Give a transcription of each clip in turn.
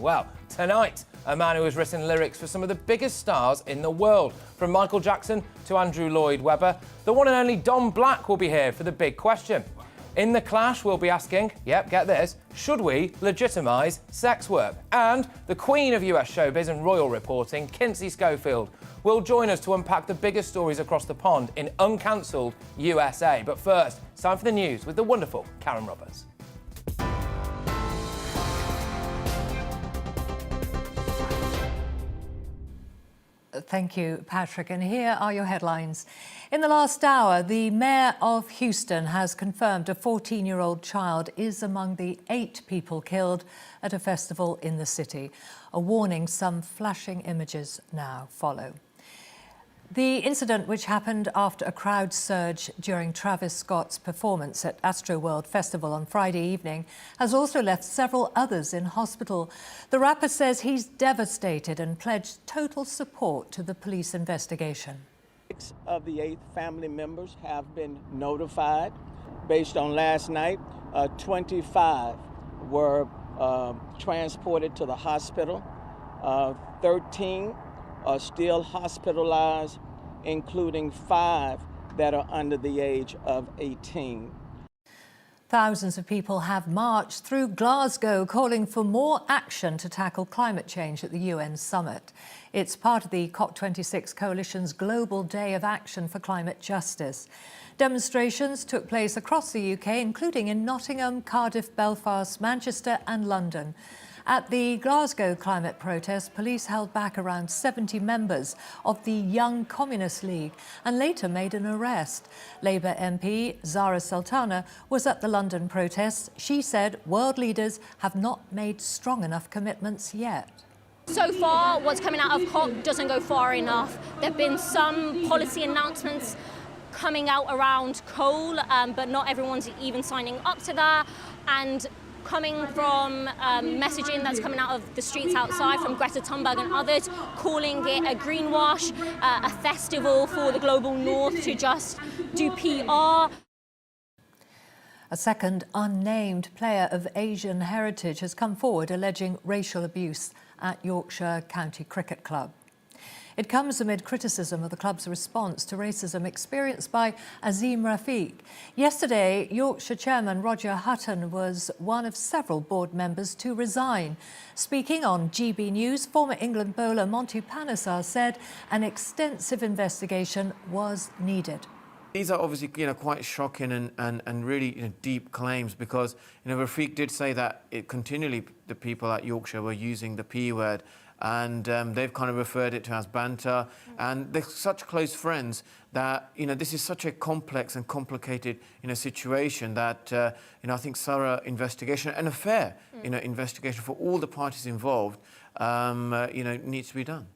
Well, tonight, a man who has written lyrics for some of the biggest stars in the world, from Michael Jackson to Andrew Lloyd Webber. The one and only Don Black will be here for the big question. In The Clash, we'll be asking, yep, get this, should we legitimise sex work? And the queen of US showbiz and royal reporting, Kinsey Schofield, will join us to unpack the biggest stories across the pond in uncancelled USA. But first, it's time for the news with the wonderful Karen Roberts. Thank you, Patrick. And here are your headlines. In the last hour, the mayor of Houston has confirmed a 14-year-old child is among the 8 people killed at a festival in the city. A warning: some flashing images now follow. The incident, which happened after a crowd surge during Travis Scott's performance at Astroworld Festival on Friday evening, has also left several others in hospital. The rapper says he's devastated and pledged total support to the police investigation. 6 of the 8 family members have been notified. Based on last night, 25 were transported to the hospital. 13 are still hospitalized, including 5 that are under the age of 18. Thousands of people have marched through Glasgow calling for more action to tackle climate change at the UN summit. It's part of the COP26 coalition's Global Day of Action for Climate Justice. Demonstrations took place across the UK, including in Nottingham, Cardiff, Belfast, Manchester and London. At the Glasgow climate protest, police held back around 70 members of the Young Communist League and later made an arrest. Labour MP Zara Sultana was at the London protests. She said world leaders have not made strong enough commitments yet. So far, what's coming out of COP doesn't go far enough. There have been some policy announcements coming out around coal, but not everyone's even signing up to that. And coming from messaging that's coming out of the streets outside from Greta Thunberg and others, calling it a greenwash, a festival for the global north to just do PR. A second unnamed player of Asian heritage has come forward alleging racial abuse at Yorkshire County Cricket Club. It comes amid criticism of the club's response to racism experienced by Azim Rafiq. Yesterday, Yorkshire chairman Roger Hutton was one of several board members to resign. Speaking on GBNews, former England bowler Monty Panesar said an extensive investigation was needed. These are obviously, quite shocking and really, deep claims because, Rafiq did say that continually the people at Yorkshire were using the P word, and they've kind of referred it to as banter, and they're such close friends that, this is such a complex and complicated, situation that, I think thorough investigation and a fair, investigation for all the parties involved, needs to be done.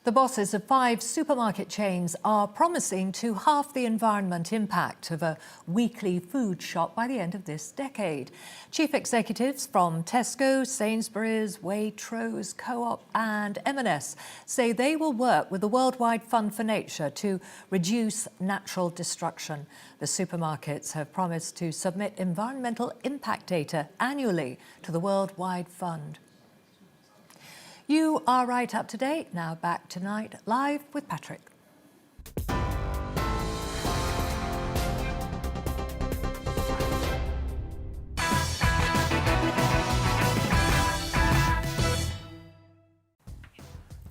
The bosses of 5 supermarket chains are promising to halve the environment impact of a weekly food shop by the end of this decade. Chief executives from Tesco, Sainsbury's, Waitrose, Co-op and M&S say they will work with the Worldwide Fund for Nature to reduce natural destruction. The supermarkets have promised to submit environmental impact data annually to the Worldwide Fund. You are right up to date. Now back tonight, live with Patrick.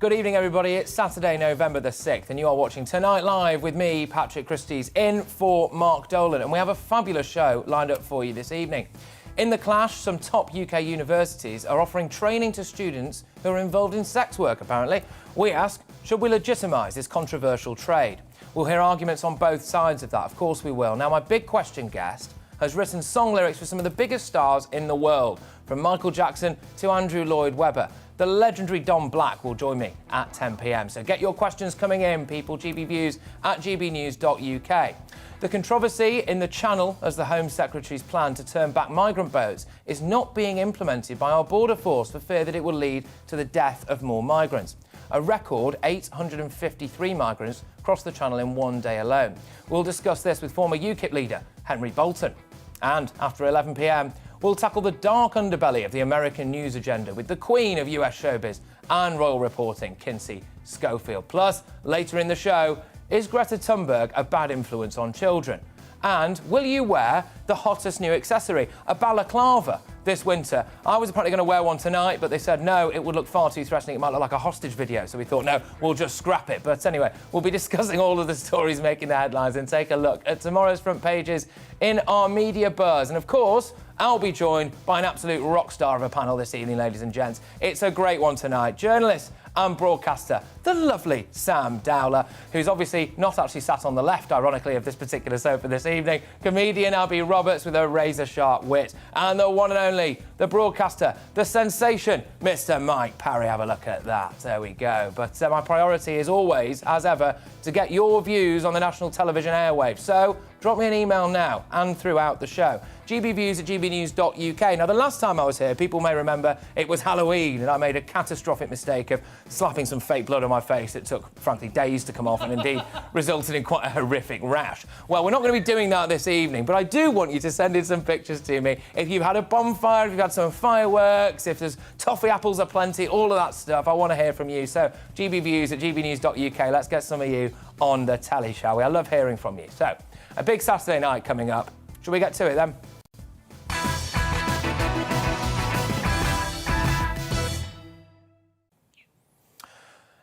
Good evening, everybody. It's Saturday, November the 6th, and you are watching Tonight Live with me, Patrick Christys, in for Mark Dolan. And we have a fabulous show lined up for you this evening. In The Clash, some top UK universities are offering training to students who are involved in sex work, apparently. We ask, should we legitimise this controversial trade? We'll hear arguments on both sides of that, of course we will. Now, my big question guest has written song lyrics for some of the biggest stars in the world, from Michael Jackson to Andrew Lloyd Webber. The legendary Don Black will join me at 10 p.m. So get your questions coming in, people. GBViews at gbnews.uk. The controversy in the Channel as the Home Secretary's plan to turn back migrant boats is not being implemented by our border force for fear that it will lead to the death of more migrants. A record 853 migrants crossed the Channel in one day alone. We'll discuss this with former UKIP leader Henry Bolton. And after 11 p.m, We'll tackle the dark underbelly of the American news agenda with the queen of US showbiz and royal reporting, Kinsey Schofield. Plus, later in the show, is Greta Thunberg a bad influence on children? And will you wear the hottest new accessory, a balaclava, this winter? I was apparently going to wear one tonight, but they said no, it would look far too threatening. It might look like a hostage video. So we thought, no, we'll just scrap it. But anyway, we'll be discussing all of the stories making the headlines and take a look at tomorrow's front pages in our media buzz. And of course, I'll be joined by an absolute rock star of a panel this evening, ladies and gents. It's a great one tonight. Journalist and broadcaster, the lovely Sam Dowler, who's obviously not actually sat on the left, ironically, of this particular sofa this evening. Comedian Abby Roberts with a razor-sharp wit. And the one and only, the broadcaster, the sensation, Mr. Mike Parry. Have a look at that. There we go. But my priority is always, as ever, to get your views on the national television airwaves. So drop me an email now and throughout the show. gbviews@gbnews.uk. Now, the last time I was here, people may remember it was Halloween and I made a catastrophic mistake of slapping some fake blood on my face that took, frankly, days to come off and indeed resulted in quite a horrific rash. Well, we're not going to be doing that this evening, but I do want you to send in some pictures to me. If you've had a bonfire, if you've had some fireworks, if there's toffee apples aplenty, all of that stuff, I want to hear from you. So, gbviews@gbnews.uk. Let's get some of you on the telly, shall we? I love hearing from you. So, a big Saturday night coming up. Shall we get to it then?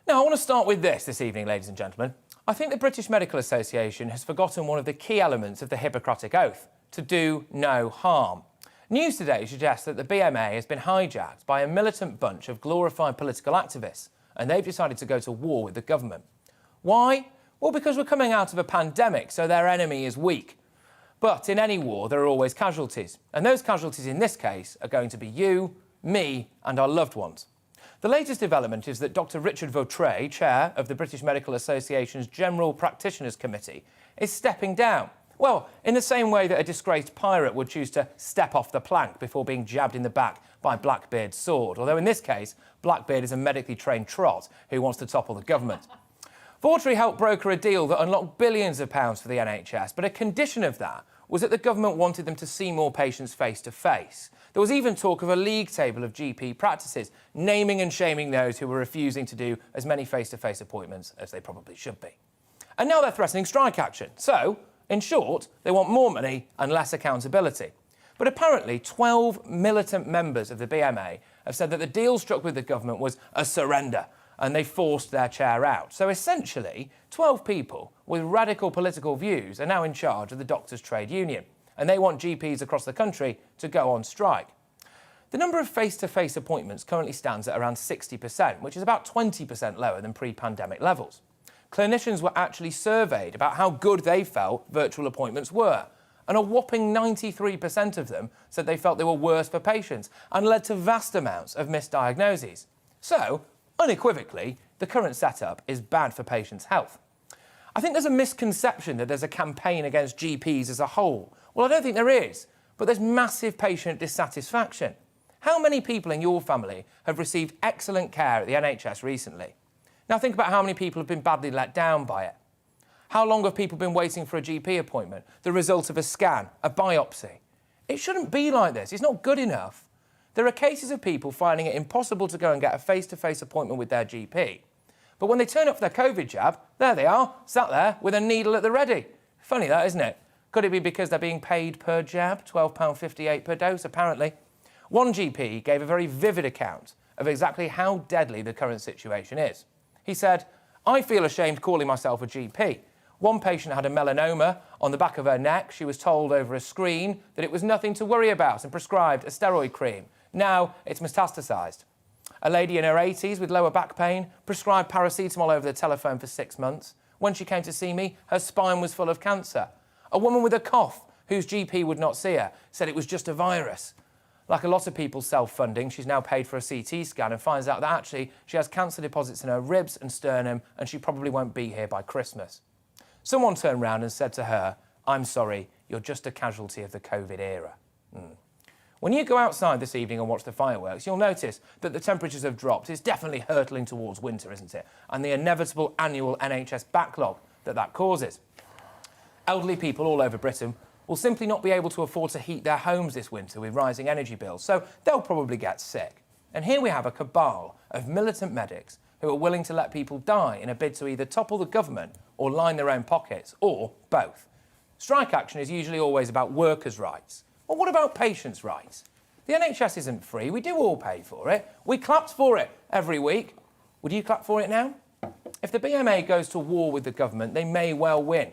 Now, I want to start with this evening, ladies and gentlemen. I think the British Medical Association has forgotten one of the key elements of the Hippocratic Oath, to do no harm. News today suggests that the BMA has been hijacked by a militant bunch of glorified political activists, and they've decided to go to war with the government. Why? Well, because we're coming out of a pandemic, so their enemy is weak. But in any war, there are always casualties, and those casualties in this case are going to be you, me, and our loved ones. The latest development is that Dr. Richard Vautray, chair of the British Medical Association's General Practitioners Committee, is stepping down. Well, in the same way that a disgraced pirate would choose to step off the plank before being jabbed in the back by Blackbeard's sword. Although in this case, Blackbeard is a medically trained trot who wants to topple the government. Vautray helped broker a deal that unlocked billions of pounds for the NHS, but a condition of that was that the government wanted them to see more patients face to face. There was even talk of a league table of GP practices, naming and shaming those who were refusing to do as many face-to-face appointments as they probably should be. And now they're threatening strike action. So, in short, they want more money and less accountability. But apparently 12 militant members of the BMA have said that the deal struck with the government was a surrender, and they forced their chair out. So essentially, 12 people with radical political views are now in charge of the doctors' trade union, and they want GPs across the country to go on strike. The number of face-to-face appointments currently stands at around 60%, which is about 20% lower than pre-pandemic levels. Clinicians were actually surveyed about how good they felt virtual appointments were, and a whopping 93% of them said they felt they were worse for patients and led to vast amounts of misdiagnoses. So, unequivocally, the current setup is bad for patients' health. I think there's a misconception that there's a campaign against GPs as a whole. Well, I don't think there is, but there's massive patient dissatisfaction. How many people in your family have received excellent care at the NHS recently? Now think about how many people have been badly let down by it. How long have people been waiting for a GP appointment, the result of a scan, a biopsy? It shouldn't be like this. It's not good enough. There are cases of people finding it impossible to go and get a face-to-face appointment with their GP. But when they turn up for their COVID jab, there they are, sat there with a needle at the ready. Funny that, isn't it? Could it be because they're being paid per jab, £12.58 per dose, apparently? One GP gave a very vivid account of exactly how deadly the current situation is. He said, "I feel ashamed calling myself a GP. One patient had a melanoma on the back of her neck. She was told over a screen that it was nothing to worry about and prescribed a steroid cream. Now it's metastasised. A lady in her 80s with lower back pain, prescribed paracetamol over the telephone for 6 months. When she came to see me, her spine was full of cancer. A woman with a cough, whose GP would not see her, said it was just a virus. Like a lot of people self-funding, she's now paid for a CT scan and finds out that actually she has cancer deposits in her ribs and sternum and she probably won't be here by Christmas." Someone turned round and said to her, "I'm sorry, you're just a casualty of the COVID era." When you go outside this evening and watch the fireworks, you'll notice that the temperatures have dropped. It's definitely hurtling towards winter, isn't it? And the inevitable annual NHS backlog that causes. Elderly people all over Britain will simply not be able to afford to heat their homes this winter with rising energy bills, so they'll probably get sick. And here we have a cabal of militant medics who are willing to let people die in a bid to either topple the government or line their own pockets, or both. Strike action is usually always about workers' rights. Well, what about patients' rights? The NHS isn't free. We do all pay for it. We clapped for it every week. Would you clap for it now? If the BMA goes to war with the government, they may well win,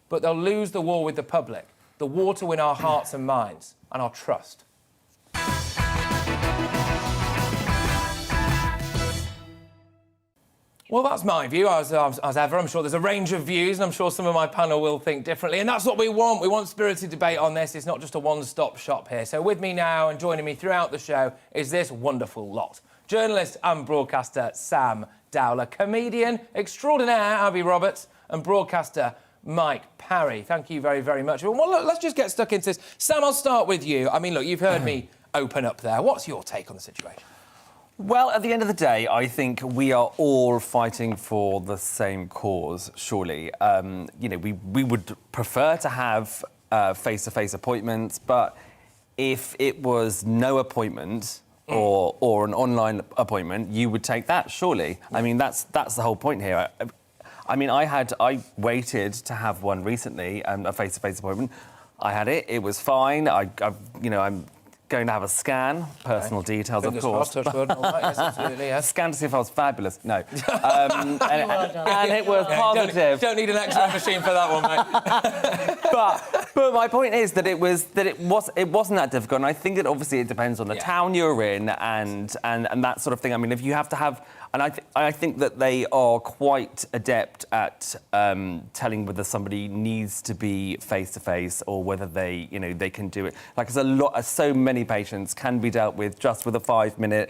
but they'll lose the war with the public, the war to win our hearts and minds and our trust. Well, that's my view, as ever. I'm sure there's a range of views, and I'm sure some of my panel will think differently. And that's what we want. We want spirited debate on this. It's not just a one-stop shop here. So with me now and joining me throughout the show is this wonderful lot. Journalist and broadcaster Sam Dowler, comedian extraordinaire Abby Roberts, and broadcaster Mike Parry. Thank you very, very much. Well, look, let's just get stuck into this. Sam, I'll start with you. I mean, look, you've heard me open up there. What's your take on the situation? Well, at the end of the day, I think we are all fighting for the same cause, surely. You know, we would prefer to have face-to-face appointments, but if it was no appointment or an online appointment, you would take that, surely. I mean, that's the whole point here. I mean, I waited to have one recently, a face-to-face appointment. I had it. It was fine. I'm going to have a scan, personal details, Fingers of course. Crossed, touch wood, all right, yes, absolutely, yes. Scan to see if I was fabulous. No. And it was positive. Don't need an X-ray machine for that one, mate. but my point is that it wasn't that difficult, and I think that obviously it depends on the town you're in and that sort of thing. I mean, if you have to have, and I think that they are quite adept at telling whether somebody needs to be face to face or whether they can do it. Like, so many patients can be dealt with just with a 5-minute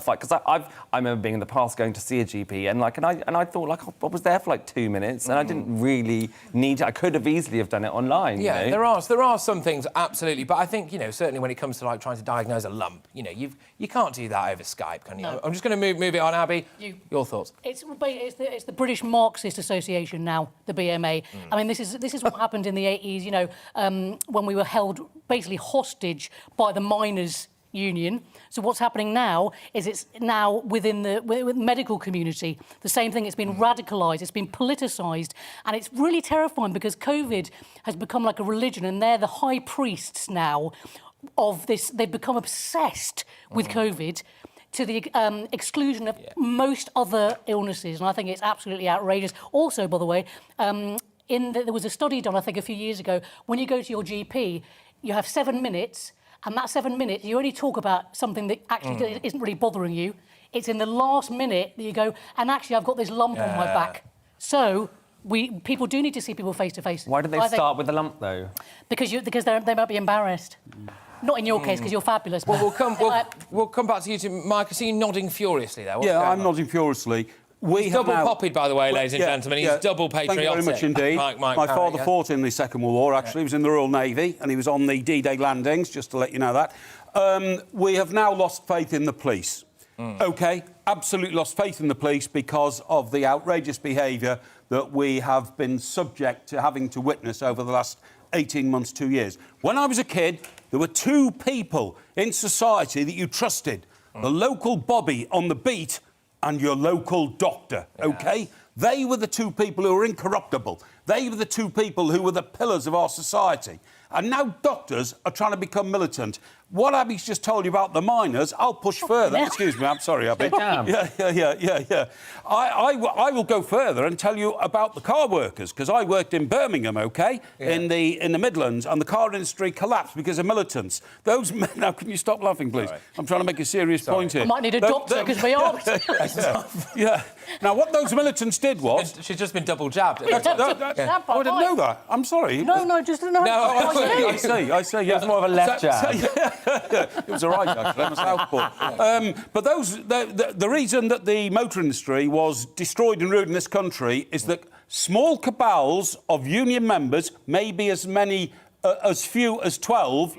fight. Because I remember being in the past going to see a GP and I thought I was there for like 2 minutes and I didn't really need it. I could have easily have done it online. Yeah, you know? there are some things absolutely, but I think certainly when it comes to like trying to diagnose a lump, you can't do that over Skype, can you? No. I'm just going to move it on, Abby. Your thoughts? It's the British Marxist Association now, the BMA. I mean, this is what happened in the 80s. When we were held basically hostage by the miners' union. So what's happening now is it's now within the medical community. The same thing. It's been radicalised. It's been politicised, and it's really terrifying because COVID has become like a religion, and they're the high priests now of this. They've become obsessed with COVID, to the exclusion of most other illnesses, and I think it's absolutely outrageous. Also, by the way, there was a study done, I think, a few years ago. When you go to your GP, you have 7 minutes, and that 7 minutes, you only talk about something that actually isn't really bothering you. It's in the last minute that you go, and actually, I've got this lump on my back. So people do need to see people face to face. Why do they start with the lump, though? Because they might be embarrassed. Not in your case, because you're fabulous. Well, we'll come back to you, Mike. I see you nodding furiously there. I'm nodding furiously. He's double-poppied, by the way, ladies and gentlemen. He's double patriotic. Thank you very much indeed. My father fought in the Second World War, actually. He was in the Royal Navy, and he was on the D-Day landings, just to let you know that. We have now lost faith in the police. OK, absolutely lost faith in the police because of the outrageous behaviour that we have been subject to having to witness over the last 18 months, 2 years. When I was a kid, there were 2 people in society that you trusted. The local bobby on the beat and your local doctor, OK? They were the 2 people who were incorruptible. They were the 2 people who were the pillars of our society. And now doctors are trying to become militant. What Abby's just told you about the miners, I'll push further. Excuse me, I'm sorry, Abby. Yeah. I will go further and tell you about the car workers, because I worked in Birmingham, OK, in the Midlands, and the car industry collapsed because of militants. Those men... Now, can you stop laughing, please? Sorry. I'm trying to make a serious point here. I might need a doctor, because we are... Now, what those militants did was... She's just been double-jabbed. I didn't know that. I'm sorry. No, just... No, I see, yeah. It's more of a left jab. It was all right, actually. I'm a southpaw. But the reason that the motor industry was destroyed and ruined in this country is that small cabals of union members, maybe as few as 12,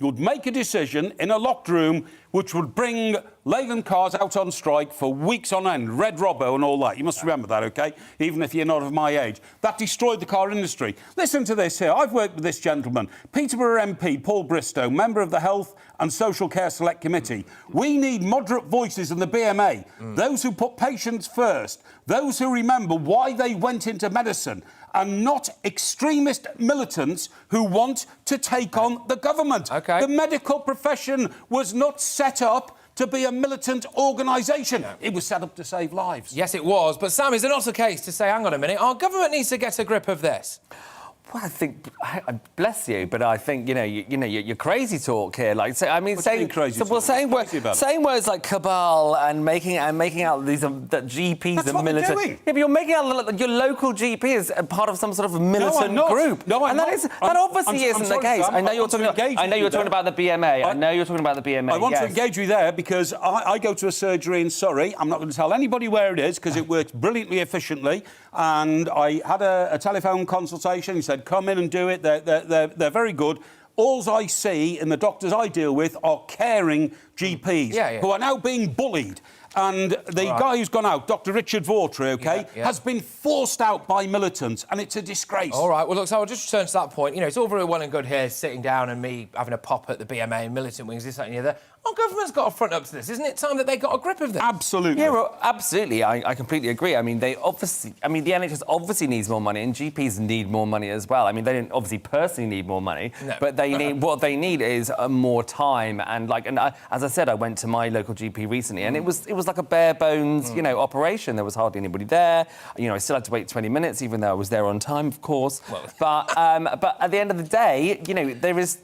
would make a decision in a locked room which would bring Leyland cars out on strike for weeks on end, Red Robbo and all that. You must remember that, OK? Even if you're not of my age. That destroyed the car industry. Listen to this here. I've worked with this gentleman, Peterborough MP Paul Bristow, member of the Health and Social Care Select Committee. We need moderate voices in the BMA, those who put patients first, those who remember why they went into medicine, and not extremist militants who want to take on the government. OK. The medical profession was not set up to be a militant organisation. No. It was set up to save lives. Yes, it was. But, Sam, is it not a case to say, hang on a minute, our government needs to get a grip of this? Well, I think, bless you, but I think you're crazy talk here. Like, saying crazy talk? saying Crazy about it? saying words like cabal and making out these that GPs That's are what we're militant. doing. Yeah, but you're making out your local GP is a part of some sort of militant not. group. No, I'm and not. That obviously I'm isn't sorry, the case. Sam, I know I you're want to talking. engage I know with you're you talking about the BMA. I know you're talking about the BMA. I want to yes. engage with you there because I go to a surgery in Surrey. I'm not going to tell anybody where it is because it works brilliantly efficiently. And I had a telephone consultation. He said, come in and do it. They're very good. All I see in the doctors I deal with are caring GPs who are now being bullied. And the guy who's gone out, Dr. Richard Vautry, OK, has been forced out by militants, and it's a disgrace. All right, well, look, so I'll just return to that point. You know, it's all very well and good here sitting down and me having a pop at the BMA and militant wings, this, that and the other. Our government's got to front up to this. Isn't it time that they got a grip of this? Absolutely. Yeah, well, absolutely. I completely agree. I mean, the NHS obviously needs more money, and GPs need more money as well. I mean, they don't obviously personally need more money, but they need what they need is more time. And as I said, I went to my local GP recently, and it was like a bare bones, operation. There was hardly anybody there. I still had to wait 20 minutes, even though I was there on time, of course. Well. But at the end of the day,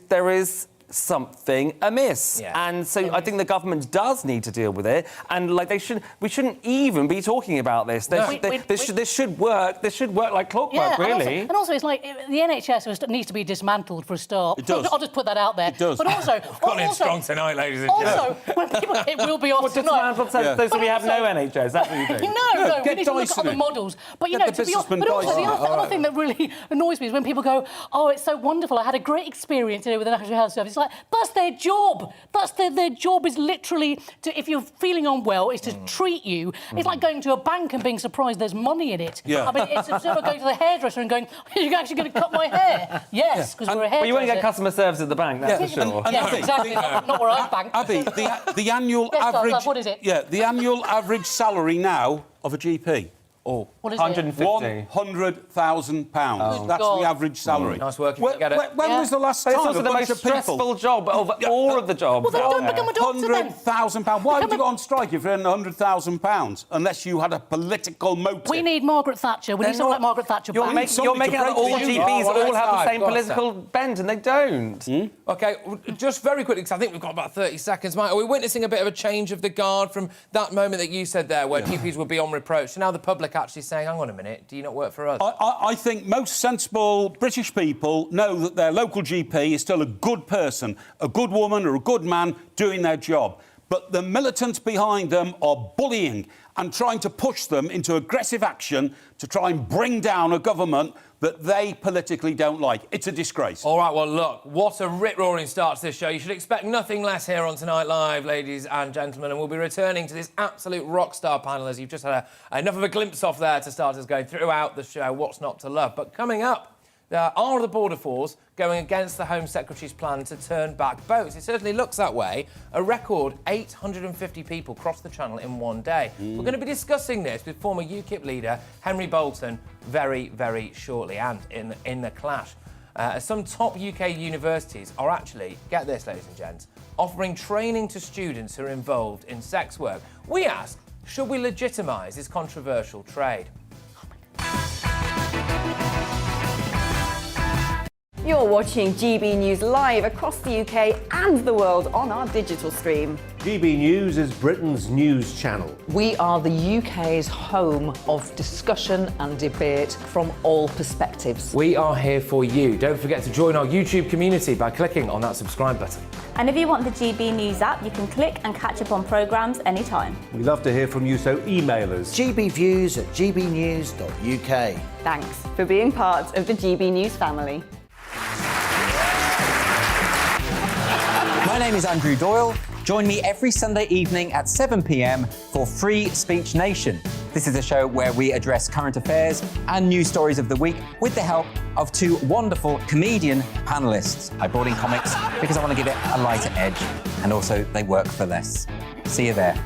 there is something amiss, and so I think the government does need to deal with it. And we shouldn't even be talking about this. This should work. This should work like clockwork, really. And also, it's like the NHS needs to be dismantled for a start. It does. I'll just put that out there. It does. But also, Got in strong tonight, ladies and gentlemen. Also, when people, it will be off tonight. So we have no NHS. That's what you do. No, we need to look at other models. But Get the to be honest, businessman but also the Dyson. other thing that really annoys me is when people go, "Oh, it's so wonderful. I had a great experience with the National Health Service." It's like that's their job. That's their job is literally to, if you're feeling unwell, is to treat you. It's like going to a bank and being surprised there's money in it. Yeah. I mean, it's sort of going to the hairdresser and going, "Are you actually going to cut my hair?" Yes, because we're a hairdresser. But you won't get customer service at the bank, that's for sure. Yes, exactly. Not where I bank. Abby, the annual average... what is it? Yeah, the annual average salary now of a GP. Oh, what is 150. £100,000. That's the average salary. Nice work, if you get it. When was the last time It's also a the bunch most of people... stressful job of all of the jobs. Well, then don't become a doctor then. £100,000. Why would you go on strike if you earn £100,000 unless you had a political motive? We need Margaret Thatcher. We need someone like Margaret Thatcher. You're making out that all GPs all have the same political bent, and they don't. OK, just very quickly, because I think we've got about 30 seconds, Mike. Are we witnessing a bit of a change of the guard from that moment that you said there, where GPs would be on reproach, to now the public actually saying, hang on a minute, do you not work for us? I think most sensible British people know that their local GP is still a good person, a good woman or a good man doing their job. But the militants behind them are bullying and trying to push them into aggressive action to try and bring down a government that they politically don't like. It's a disgrace. All right, well, look, what a rip-roaring start to this show. You should expect nothing less here on Tonight Live, ladies and gentlemen, and we'll be returning to this absolute rock star panel, as you've just had enough of a glimpse off there to start us going throughout the show, what's not to love. But coming up, are the Border Force going against the Home Secretary's plan to turn back boats? It certainly looks that way. A record 850 people crossed the Channel in one day. We're going to be discussing this with former UKIP leader Henry Bolton very, very shortly, and in the clash. Some top UK universities are actually, get this, ladies and gents, offering training to students who are involved in sex work. We ask, should we legitimise this controversial trade? You're watching GB News live across the UK and the world on our digital stream. GB News is Britain's news channel. We are the UK's home of discussion and debate from all perspectives. We are here for you. Don't forget to join our YouTube community by clicking on that subscribe button. And if you want the GB News app, you can click and catch up on programmes anytime. We love to hear from you, so email us. gbviews@gbnews.uk. Thanks for being part of the GB News family. name is Andrew Doyle. Join me every Sunday evening at 7 p.m. for Free Speech Nation. This is a show where we address current affairs and news stories of the week with the help of two wonderful comedian panellists. I brought in comics because I want to give it a lighter edge, and also they work for less. See you there.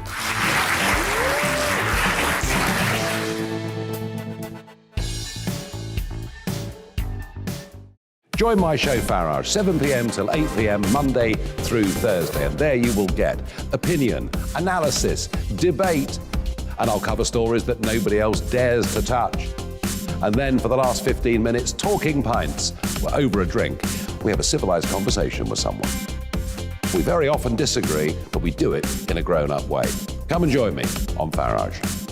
Join my show Farage, 7 p.m. till 8 p.m. Monday through Thursday, and there you will get opinion, analysis, debate, and I'll cover stories that nobody else dares to touch. And then for the last 15 minutes, talking pints. We're over a drink. We have a civilised conversation with someone. We very often disagree, but we do it in a grown-up way. Come and join me on Farage.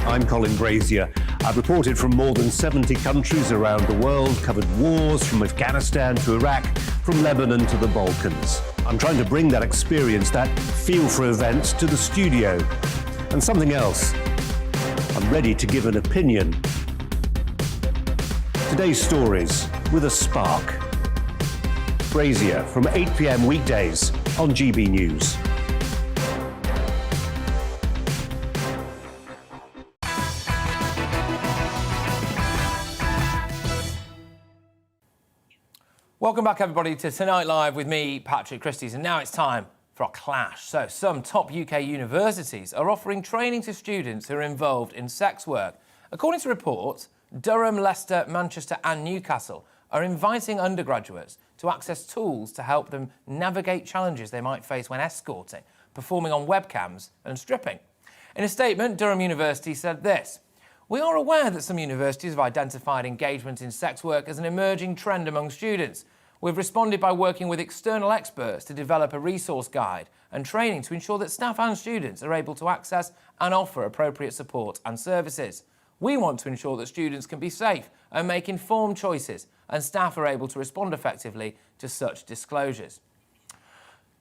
I'm Colin Brazier. I've reported from more than 70 countries around the world, covered wars from Afghanistan to Iraq, from Lebanon to the Balkans. I'm trying to bring that experience, that feel for events, to the studio. And something else, I'm ready to give an opinion. Today's stories with a spark. Brazier from 8 p.m. weekdays on GB News. Welcome back, everybody, to Tonight Live with me, Patrick Christys, and now it's time for our clash. So, some top UK universities are offering training to students who are involved in sex work. According to reports, Durham, Leicester, Manchester and Newcastle are inviting undergraduates to access tools to help them navigate challenges they might face when escorting, performing on webcams and stripping. In a statement, Durham University said this: "We are aware that some universities have identified engagement in sex work as an emerging trend among students. We've responded by working with external experts to develop a resource guide and training to ensure that staff and students are able to access and offer appropriate support and services. We want to ensure that students can be safe and make informed choices, and staff are able to respond effectively to such disclosures."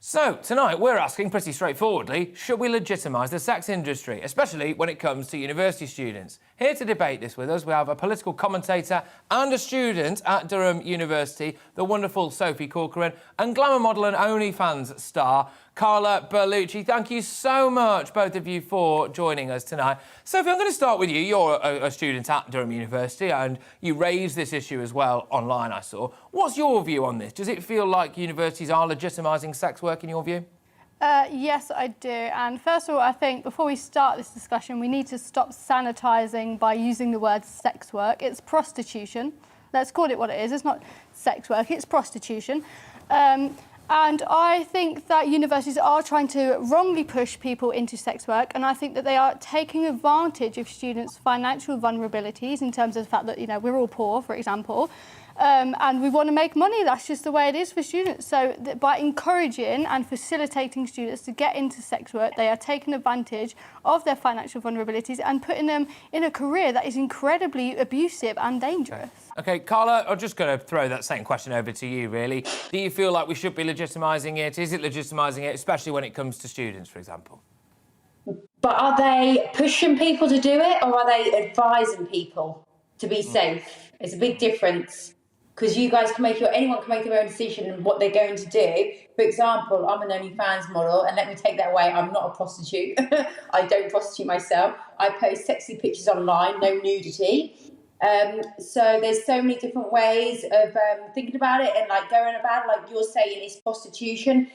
So, tonight we're asking pretty straightforwardly, should we legitimise the sex industry, especially when it comes to university students? Here to debate this with us, we have a political commentator and a student at Durham University, the wonderful Sophie Corcoran, and glamour model and OnlyFans star, Carla Berlucci. Thank you so much, both of you, for joining us tonight. Sophie, I'm going to start with you. You're a student at Durham University and you raised this issue as well online, I saw. What's your view on this? Does it feel like universities are legitimising sex work in your view? Yes, I do. And first of all, I think before we start this discussion, we need to stop sanitising by using the word sex work. It's prostitution. Let's call it what it is. It's not sex work, it's prostitution. And I think that universities are trying to wrongly push people into sex work, and I think that they are taking advantage of students' financial vulnerabilities in terms of the fact that, you know, we're all poor, for example, and we want to make money. That's just the way it is for students. So by encouraging and facilitating students to get into sex work, they are taking advantage of their financial vulnerabilities and putting them in a career that is incredibly abusive and dangerous. OK, Carla, I'm just going to throw that same question over to you, really. Do you feel like we should be legitimising it? Is it legitimising it, especially when it comes to students, for example? But are they pushing people to do it, or are they advising people to be safe? It's a big difference. Because you guys can anyone can make their own decision on what they're going to do. For example, I'm an OnlyFans model, and let me take that away, I'm not a prostitute. I don't prostitute myself. I post sexy pictures online, no nudity. So there's so many different ways of thinking about it and like going about it. Like you're saying, it's prostitution.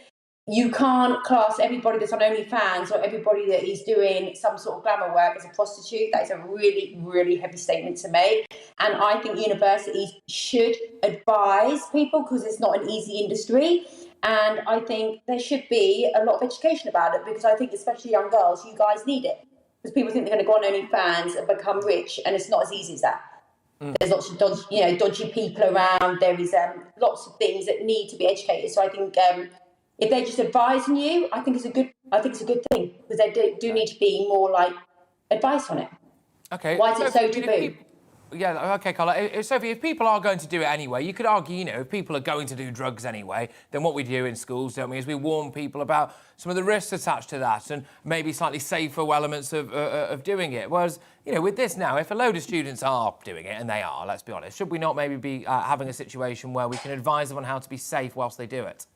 You can't class everybody that's on OnlyFans or everybody that is doing some sort of glamour work as a prostitute. That is a really, really heavy statement to make. And I think universities should advise people because it's not an easy industry. And I think there should be a lot of education about it because I think especially young girls, you guys need it. Because people think they're going to go on OnlyFans and become rich, and it's not as easy as that. There's lots of dodgy people around. There is lots of things that need to be educated. So I think if they're just advising you, I think it's a good thing because there do need to be more like advice on it. Okay. Why is it so taboo? Yeah, OK, Carla. Sophie, if people are going to do it anyway, you could argue, you know, if people are going to do drugs anyway, then what we do in schools, don't we, is we warn people about some of the risks attached to that and maybe slightly safer elements of doing it. Whereas, you know, with this now, if a load of students are doing it, and they are, let's be honest, should we not maybe be having a situation where we can advise them on how to be safe whilst they do it?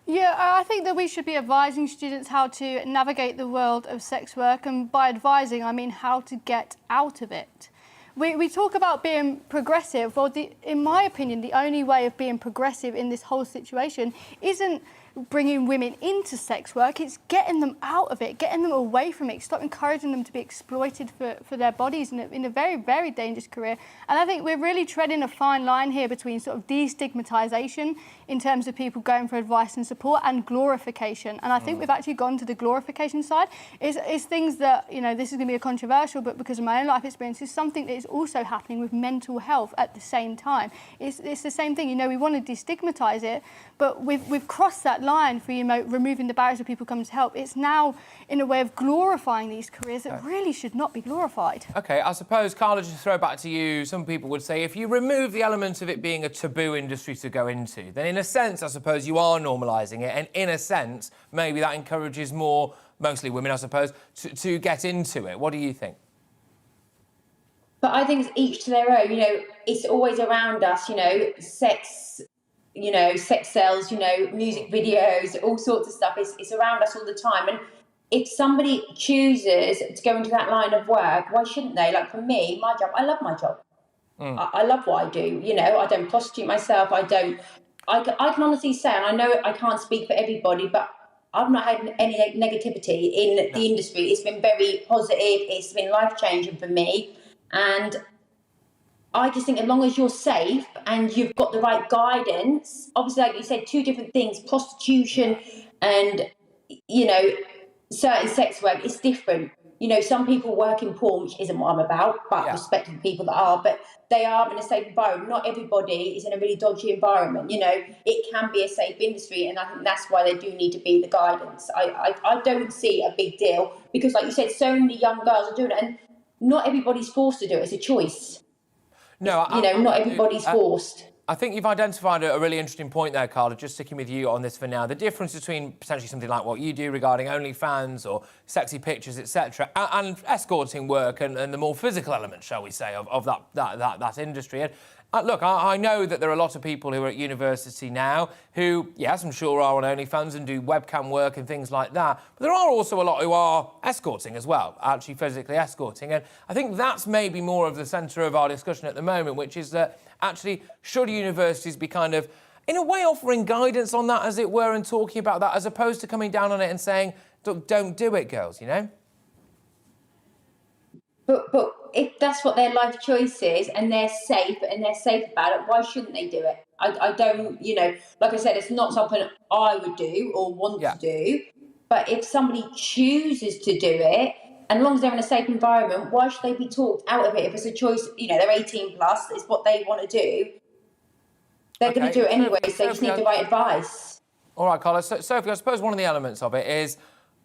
Yeah, I think that we should be advising students how to navigate the world of sex work, and by advising, I mean how to get out of it. We talk about being progressive. Well, in my opinion, the only way of being progressive in this whole situation isn't bringing women into sex work, it's getting them out of it, getting them away from it, stop encouraging them to be exploited for their bodies in a very, very dangerous career. And I think we're really treading a fine line here between sort of destigmatisation in terms of people going for advice and support and glorification. And I think we've actually gone to the glorification side. It's things that, you know, this is going to be a controversial, but because of my own life experience, is something that is also happening with mental health at the same time. It's the same thing, you know, we want to destigmatise it, but we've crossed that line for, you know, removing the barriers of people coming to help. It's now in a way of glorifying these careers that really should not be glorified. OK, I suppose, Carla, just to throw back to you, some people would say if you remove the element of it being a taboo industry to go into, then in a sense, I suppose, you are normalising it, and in a sense, maybe that encourages more, mostly women, I suppose, to get into it. What do you think? But I think it's each to their own, you know, it's always around us, you know, sex, you know, sex sells, you know, music videos, all sorts of stuff. It's around us all the time. And if somebody chooses to go into that line of work, why shouldn't they? Like for me, my job, I love my job. I love what I do. You know, I don't prostitute myself. I can honestly say, and I know I can't speak for everybody, but I've not had any negativity in the industry. It's been very positive. It's been life-changing for me. And I just think as long as you're safe and you've got the right guidance, obviously, like you said, two different things, prostitution and, you know, certain sex work, it's different. You know, some people work in porn, which isn't what I'm about, but respect to the people that are, but they are in a safe environment. Not everybody is in a really dodgy environment. You know, it can be a safe industry, and I think that's why they do need to be the guidance. I don't see a big deal because, like you said, so many young girls are doing it, and not everybody's forced to do it. It's a choice. No, you know, not everybody's forced. I think you've identified a really interesting point there, Carla, just sticking with you on this for now. The difference between potentially something like what you do regarding OnlyFans or sexy pictures, etc., and escorting work and the more physical element, shall we say, of that industry. And look, I know that there are a lot of people who are at university now who, yes, I'm sure are on OnlyFans and do webcam work and things like that, but there are also a lot who are escorting as well, actually physically escorting. And I think that's maybe more of the centre of our discussion at the moment, which is that actually, should universities be kind of, in a way, offering guidance on that, as it were, and talking about that, as opposed to coming down on it and saying, don't do it, girls, you know? But if that's what their life choice is and they're safe about it, why shouldn't they do it? I don't, you know, like I said, it's not something I would do or want to do. But if somebody chooses to do it, and as long as they're in a safe environment, why should they be talked out of it? If it's a choice, you know, they're 18 plus, it's what they want to do. They're going to do it anyway, so they just need the right advice. All right, Carla. So, Sophie, I suppose one of the elements of it is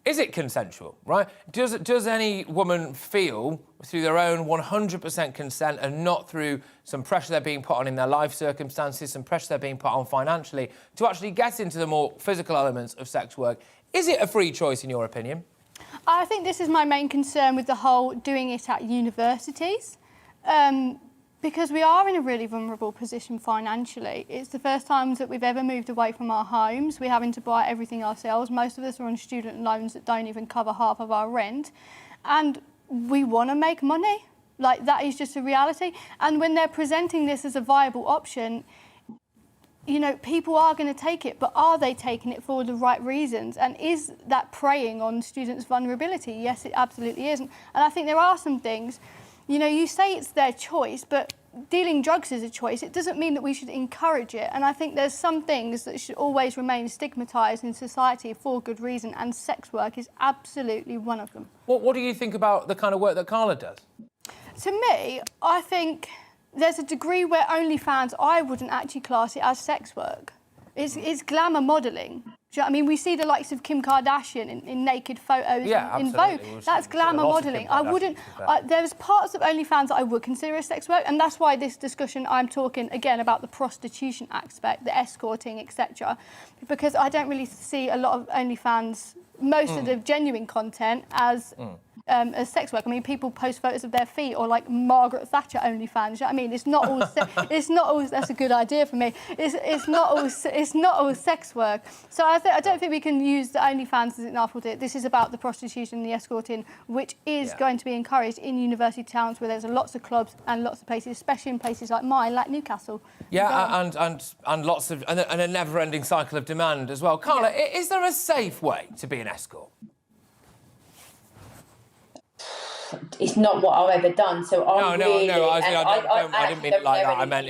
it consensual, right? Does any woman feel through their own 100% consent and not through some pressure they're being put on in their life circumstances, some pressure they're being put on financially, to actually get into the more physical elements of sex work? Is it a free choice, in your opinion? I think this is my main concern with the whole doing it at universities, because we are in a really vulnerable position financially. It's the first time that we've ever moved away from our homes. We're having to buy everything ourselves. Most of us are on student loans that don't even cover half of our rent. And we want to make money. Like, that is just a reality. And when they're presenting this as a viable option, you know, people are going to take it, but are they taking it for the right reasons? And is that preying on students' vulnerability? Yes, it absolutely isn't. And I think there are some things, you know, you say it's their choice, but dealing drugs is a choice. It doesn't mean that we should encourage it. And I think there's some things that should always remain stigmatised in society for good reason, and sex work is absolutely one of them. What do you think about the kind of work that Carla does? To me, I think there's a degree where OnlyFans, I wouldn't actually class it as sex work. It's glamour modelling. Do you know what I mean? We see the likes of Kim Kardashian in naked photos in Vogue. That's glamour modelling. I wouldn't... there's parts of OnlyFans that I would consider as sex work, and that's why this discussion, I'm talking, again, about the prostitution aspect, the escorting, etc. Because I don't really see a lot of OnlyFans, most of the genuine content, as sex work. I mean, people post photos of their feet, or like Margaret Thatcher OnlyFans. You know what I mean? It's not all. It's not all. That's a good idea for me. It's not all. It's not all sex work. So I don't think we can use the OnlyFans as an example. This is about the prostitution, the escorting, which is going to be encouraged in university towns where there's lots of clubs and lots of places, especially in places like mine, like Newcastle. Yeah, and lots of and a never-ending cycle of demand as well. Carla, is there a safe way to be an escort? It's not what I've ever done, so I didn't mean it like that. I meant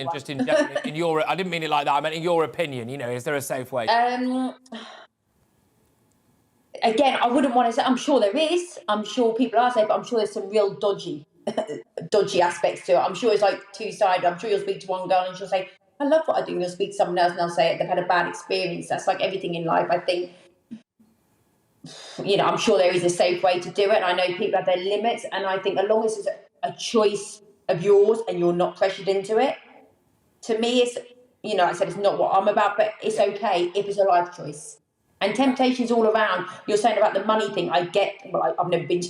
in your. I didn't mean it like that. I meant in your opinion. You know, is there a safe way? Again, I wouldn't want to say. I'm sure there is. I'm sure people are safe, but I'm sure there's some real dodgy aspects to it. I'm sure it's like two-sided. I'm sure you'll speak to one girl and she'll say, "I love what I do," and you'll speak to someone else and they'll say they've had a bad experience. That's like everything in life, I think. You know, I'm sure there is a safe way to do it, and I know people have their limits, and I think as long as it's a choice of yours and you're not pressured into it, to me, it's, you know, I said it's not what I'm about, but it's okay if it's a life choice. And temptation's all around. You're saying about the money thing, I get, well, I haven't been to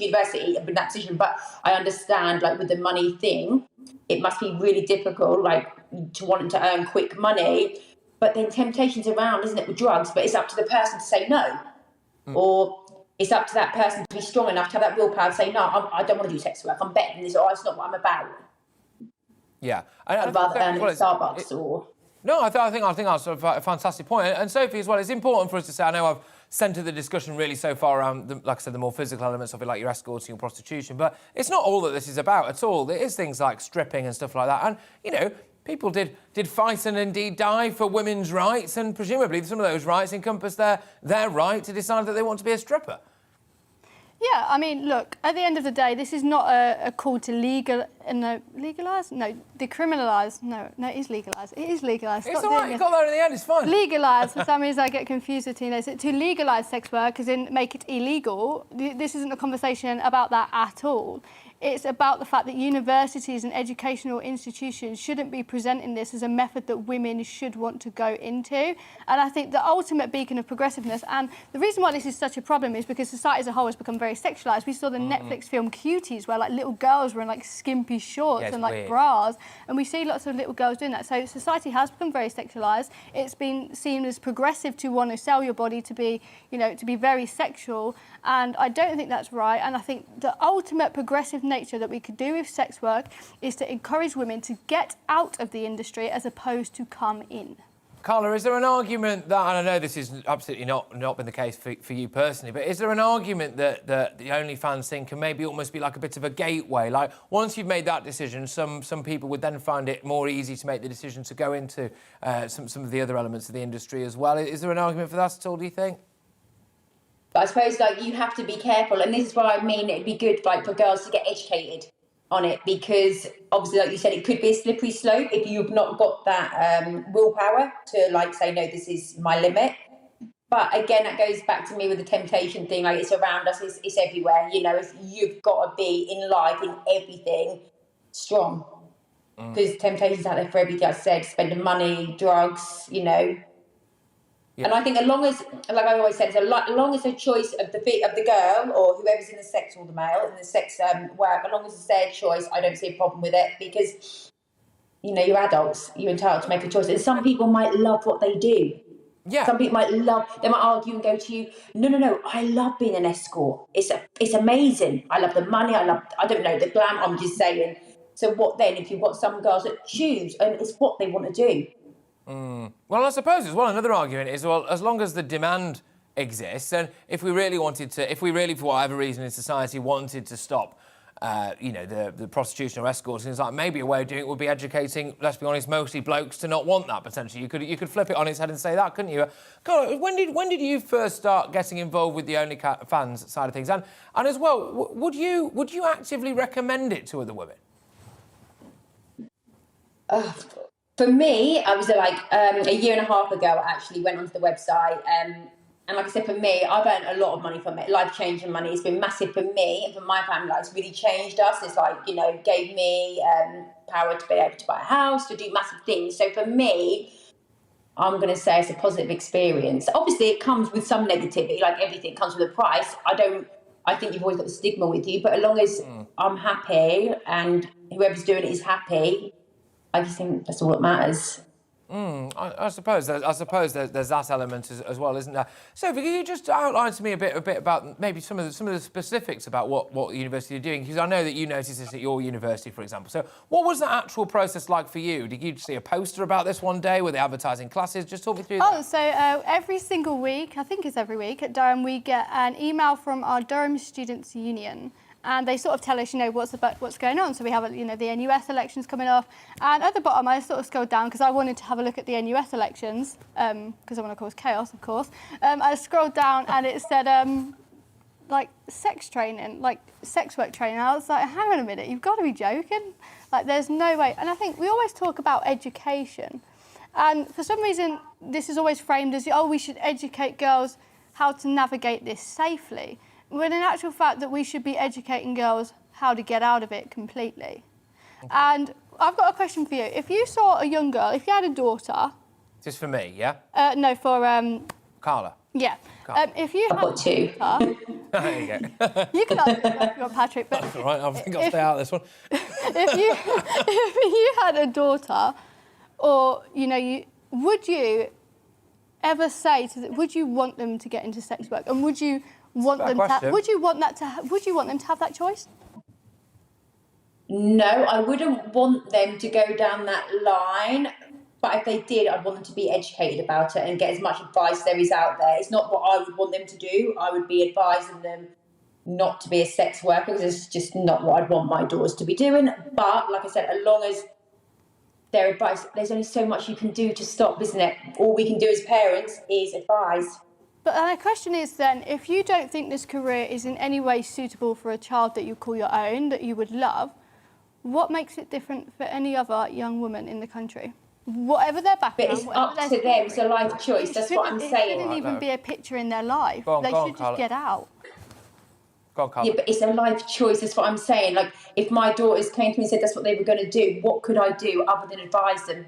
university, I've been in that position, but I understand, like, with the money thing, it must be really difficult, like, to want to earn quick money, but then temptation's around, isn't it, with drugs, but it's up to the person to say no. Or it's up to that person to be strong enough to have that willpower to say, no, I don't want to do sex work, I'm better than this, or it's not what I'm about. Yeah. I'd rather earn in Starbucks or... No, I think that's a fantastic point. And Sophie, as well, it's important for us to say, I know I've centred the discussion really so far around, like I said, the more physical elements of it, like your escorting or prostitution, but it's not all that this is about at all. There is things like stripping and stuff like that. And, you know, people did fight and indeed die for women's rights, and presumably some of those rights encompass their right to decide that they want to be a stripper. Yeah, I mean, look, at the end of the day, this is not a call to legalise? No, decriminalise. No, it is legalised. It is legalised. It's all right, you got there in the end, it's fine. Legalise, for some reason I get confused with teenagers. To legalise sex work, as in make it illegal, this isn't a conversation about that at all. It's about the fact that universities and educational institutions shouldn't be presenting this as a method that women should want to go into. And I think the ultimate beacon of progressiveness, and the reason why this is such a problem is because society as a whole has become very sexualised. We saw the Netflix film Cuties, where like little girls were in like skimpy shorts and like weird bras, and we see lots of little girls doing that. So society has become very sexualised. It's been seen as progressive to want to sell your body to be, you know, to be very sexual, and I don't think that's right. And I think the ultimate progressive nature that we could do with sex work is to encourage women to get out of the industry as opposed to come in. Carla, is there an argument that, and I know this is absolutely not been the case for you personally, but is there an argument that the OnlyFans thing can maybe almost be like a bit of a gateway? Like, once you've made that decision, some people would then find it more easy to make the decision to go into some of the other elements of the industry as well. Is there an argument for that at all, do you think? But I suppose, like, you have to be careful, and this is why I mean it'd be good, like, for girls to get educated on it, because obviously, like you said, it could be a slippery slope if you've not got that willpower to, like, say, no, this is my limit. But again, that goes back to me with the temptation thing. Like, it's around us, it's everywhere. You know, you've got to be in life, in everything, strong, because temptation's out there for everything. I said, spending money, drugs, you know. Yeah. And I think as long as, like I always said, as long as a choice of the girl or whoever's in the sex, or the male in the sex work, as long as it's their choice, I don't see a problem with it, because, you know, you're adults, you're entitled to make a choice. And some people might love what they do. Yeah. Some people might argue and go to you, no, I love being an escort. It's amazing. I love the money. I don't know, the glam. I'm just saying. So what then if you've got some girls that choose and it's what they want to do? Well, I suppose as well, another argument is, well, as long as the demand exists, and if we really, for whatever reason in society, wanted to stop, you know, the prostitution or escorting, it's like maybe a way of doing it would be educating, let's be honest, mostly blokes to not want that, potentially. You could flip it on its head and say that, couldn't you? God, when did you first start getting involved with the OnlyFans side of things? And as well, would you actively recommend it to other women? For me, I was like a year and a half ago, I actually went onto the website. And like I said, for me, I've earned a lot of money from it, life-changing money. It's been massive for me and for my family. Like, it's really changed us. It's like, you know, gave me power to be able to buy a house, to do massive things. So for me, I'm going to say it's a positive experience. Obviously, it comes with some negativity, like everything comes with a price. I think you've always got the stigma with you, but as long as I'm happy and whoever's doing it is happy, I just think that's all that matters. I suppose there's that element as well, isn't there? Sophie, can you just outline to me a bit about maybe some of the specifics about what the university are doing? Because I know that you noticed this at your university, for example. So what was the actual process like for you? Did you see a poster about this one day? Were they advertising classes? Just talk me through that. So every single week, I think it's every week at Durham, we get an email from our Durham Students' Union. And they sort of tell us, you know, what's going on. So we have, you know, the NUS elections coming off. And at the bottom, I sort of scrolled down because I wanted to have a look at the NUS elections because I want to cause chaos, of course. I scrolled down and it said, like, sex training, like sex work training. I was like, hang on a minute, you've got to be joking. Like, there's no way. And I think we always talk about education. And for some reason, this is always framed as, oh, we should educate girls how to navigate this safely. When in actual fact that we should be educating girls how to get out of it completely. Okay. And I've got a question for you. If you saw a young girl, if you had a daughter... Just for me, yeah? No, for... Carla. Yeah. If you I've got two. There you go. You can ask if you want, Patrick. But that's all right, I think I'll stay out of this one. if you had a daughter, or, you know, would you ever say to would you want them to get into sex work? And would you... would you want them to have that choice? No, I wouldn't want them to go down that line. But if they did, I'd want them to be educated about it and get as much advice there is out there. It's not what I would want them to do. I would be advising them not to be a sex worker because it's just not what I'd want my daughters to be doing. But like I said, as long as their advice, there's only so much you can do to stop, isn't it? All we can do as parents is advise. But the question is then, if you don't think this career is in any way suitable for a child that you call your own, that you would love, what makes it different for any other young woman in the country? Whatever their background, but it's up to them. It's a life choice. That's what I'm saying. It shouldn't even be a picture in their life. They should just get out. Go on, Carla. Yeah, but it's a life choice. That's what I'm saying. Like, if my daughters came to me and said that's what they were going to do, what could I do other than advise them?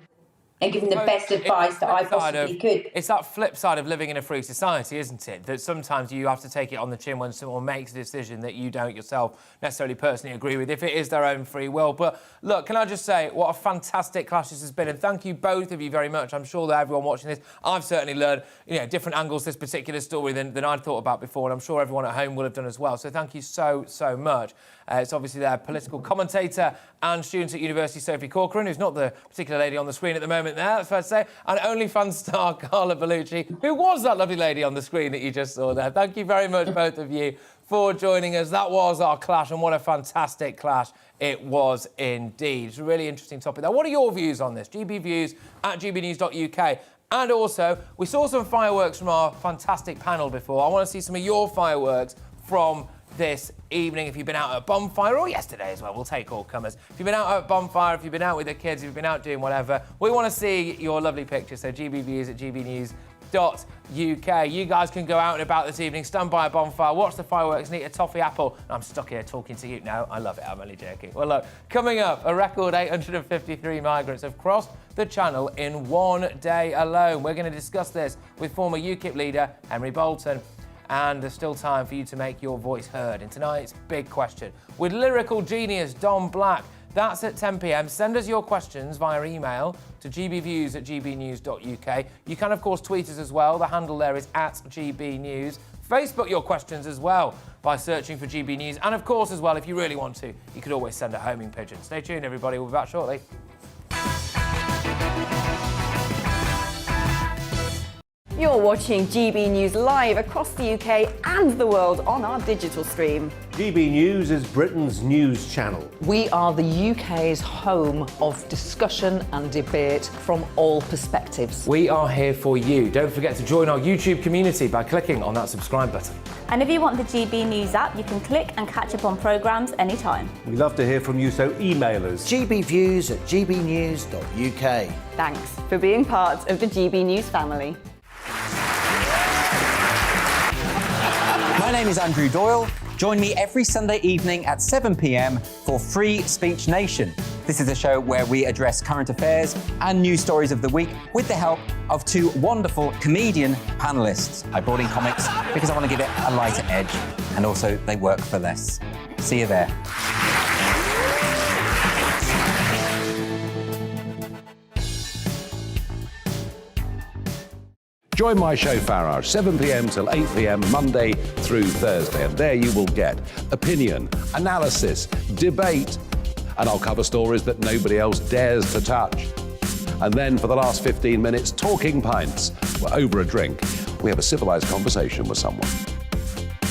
And give them the best advice that I possibly could. It's that flip side of living in a free society, isn't it? That sometimes you have to take it on the chin when someone makes a decision that you don't yourself necessarily personally agree with, if it is their own free will. But look, can I just say what a fantastic clash this has been, and thank you both of you very much. I'm sure that everyone watching this, I've certainly learned, you know, different angles to this particular story than I'd thought about before, and I'm sure everyone at home will have done as well. So thank you so much. It's obviously their political commentator and student at university, Sophie Corcoran, who's not the particular lady on the screen at the moment there, that's fair to say, and OnlyFans star Carla Bellucci, who was that lovely lady on the screen that you just saw there. Thank you very much, both of you, for joining us. That was our clash, and what a fantastic clash it was indeed. It's a really interesting topic there. What are your views on this? GB views at gbnews.uk. And also, we saw some fireworks from our fantastic panel before. I want to see some of your fireworks from this evening. If you've been out at a bonfire, or yesterday as well, we'll take all comers. If you've been out at a bonfire, if you've been out with the kids, if you've been out doing whatever, we want to see your lovely pictures. So GBviews at gbnews.uk. You guys can go out and about this evening, stand by a bonfire, watch the fireworks and eat a toffee apple. And I'm stuck here talking to you. No, I love it. I'm only joking. Well, look, coming up, a record 853 migrants have crossed the channel in one day alone. We're going to discuss this with former UKIP leader Henry Bolton. And there's still time for you to make your voice heard in tonight's Big Question with lyrical genius Don Black. That's at 10 p.m. Send us your questions via email to gbviews at gbnews.uk. You can, of course, tweet us as well. The handle there is at gbnews. Facebook your questions as well by searching for GB News. And, of course, as well, if you really want to, you could always send a homing pigeon. Stay tuned, everybody. We'll be back shortly. You're watching GB News live across the UK and the world on our digital stream. GB News is Britain's news channel. We are the UK's home of discussion and debate from all perspectives. We are here for you. Don't forget to join our YouTube community by clicking on that subscribe button. And if you want the GB News app, you can click and catch up on programmes anytime. We love to hear from you, so email us. gbviews@gbnews.uk. Thanks for being part of the GB News family. My name is Andrew Doyle. Join me every Sunday evening at 7 p.m. for Free Speech Nation. This is a show where we address current affairs and news stories of the week with the help of two wonderful comedian panellists. I brought in comics because I want to give it a lighter edge, and also they work for less. See you there. Join my show Farage, 7 p.m. till 8 p.m. Monday through Thursday. And there you will get opinion, analysis, debate, and I'll cover stories that nobody else dares to touch. And then for the last 15 minutes, talking pints. We're over a drink. We have a civilised conversation with someone.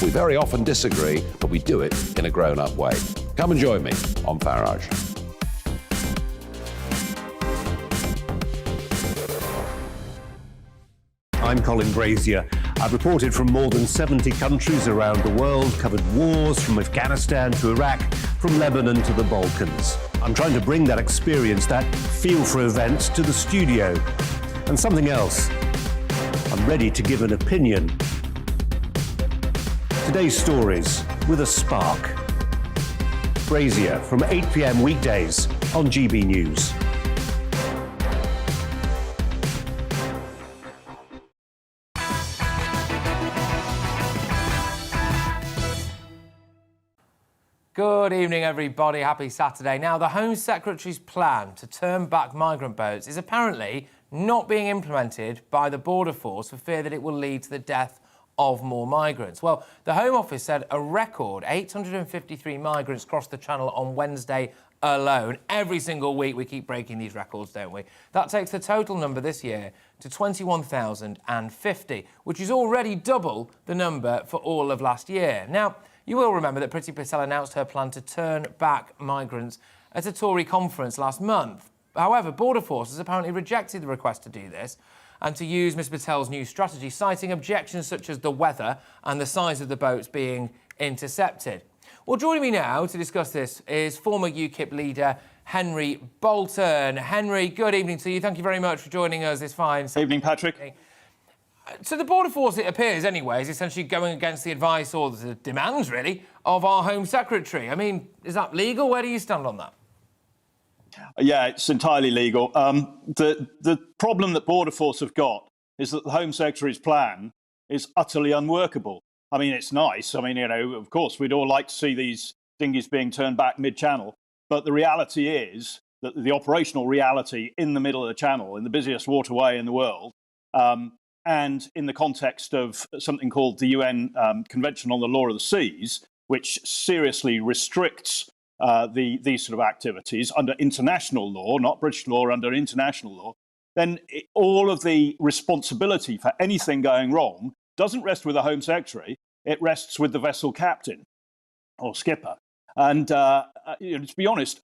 We very often disagree, but we do it in a grown-up way. Come and join me on Farage. I'm Colin Brazier. I've reported from more than 70 countries around the world, covered wars from Afghanistan to Iraq, from Lebanon to the Balkans. I'm trying to bring that experience, that feel for events, to the studio. And something else. I'm ready to give an opinion. Today's stories with a spark. Brazier from 8 p.m. weekdays on GB News. Good evening, everybody. Happy Saturday. Now, the Home Secretary's plan to turn back migrant boats is apparently not being implemented by the Border Force for fear that it will lead to the death of more migrants. Well, the Home Office said a record 853 migrants crossed the Channel on Wednesday alone. Every single week we keep breaking these records, don't we? That takes the total number this year to 21,050, which is already double the number for all of last year. Now, you will remember that Priti Patel announced her plan to turn back migrants at a Tory conference last month. However, Border Force has apparently rejected the request to do this and to use Ms Patel's new strategy, citing objections such as the weather and the size of the boats being intercepted. Well, joining me now to discuss this is former UKIP leader Henry Bolton. Henry, good evening to you. Thank you very much for joining us this fine evening, Patrick. So the Border Force, it appears anyway, is essentially going against the advice or the demands, really, of our Home Secretary. I mean, is that legal? Where do you stand on that? Yeah, it's entirely legal. The problem that Border Force have got is that the Home Secretary's plan is utterly unworkable. I mean, it's nice. I mean, you know, of course, we'd all like to see these dinghies being turned back mid-channel. But the reality is that the operational reality in the middle of the channel, in the busiest waterway in the world, and in the context of something called the UN Convention on the Law of the Seas, which seriously restricts these sort of activities under international law, not British law, under international law, then all of the responsibility for anything going wrong doesn't rest with the Home Secretary, it rests with the vessel captain or skipper. And you know, to be honest,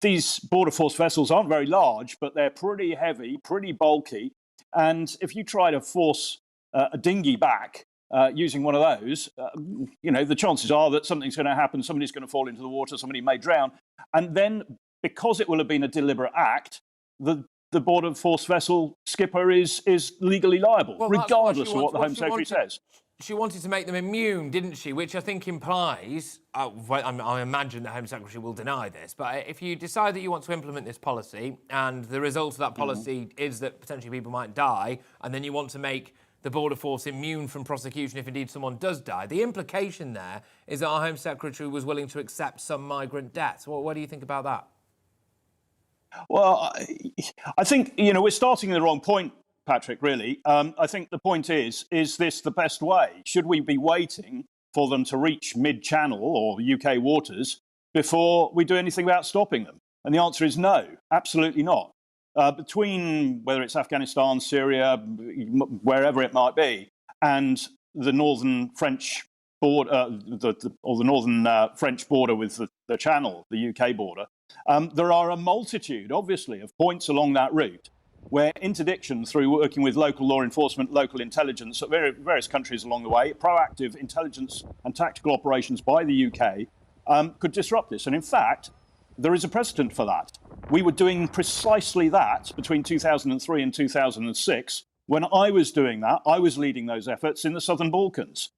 these Border Force vessels aren't very large, but they're pretty heavy, pretty bulky. And if you try to force a dinghy back using one of those, you know, the chances are that something's going to happen, somebody's going to fall into the water, somebody may drown. And then, because it will have been a deliberate act, the Border Force vessel skipper is legally liable, well, regardless of what the Home Secretary says. She wanted to make them immune, didn't she? Which I think implies, I imagine the Home Secretary will deny this, but if you decide that you want to implement this policy and the result of that policy is that potentially people might die, and then you want to make the Border Force immune from prosecution if indeed someone does die, the implication there is that our Home Secretary was willing to accept some migrant deaths. Well, what do you think about that? Well, I think, you know, we're starting at the wrong point, Patrick, really. I think the point is this the best way? Should we be waiting for them to reach mid-channel or UK waters before we do anything about stopping them? And the answer is no, absolutely not. between whether it's Afghanistan, Syria, wherever it might be, and the northern French border, the northern French border with the Channel, the UK border, there are a multitude, obviously, of points along that route where interdiction through working with local law enforcement, local intelligence, various countries along the way, proactive intelligence and tactical operations by the UK could disrupt this. And in fact, there is a precedent for that. We were doing precisely that between 2003 and 2006. When I was doing that, I was leading those efforts in the Southern Balkans.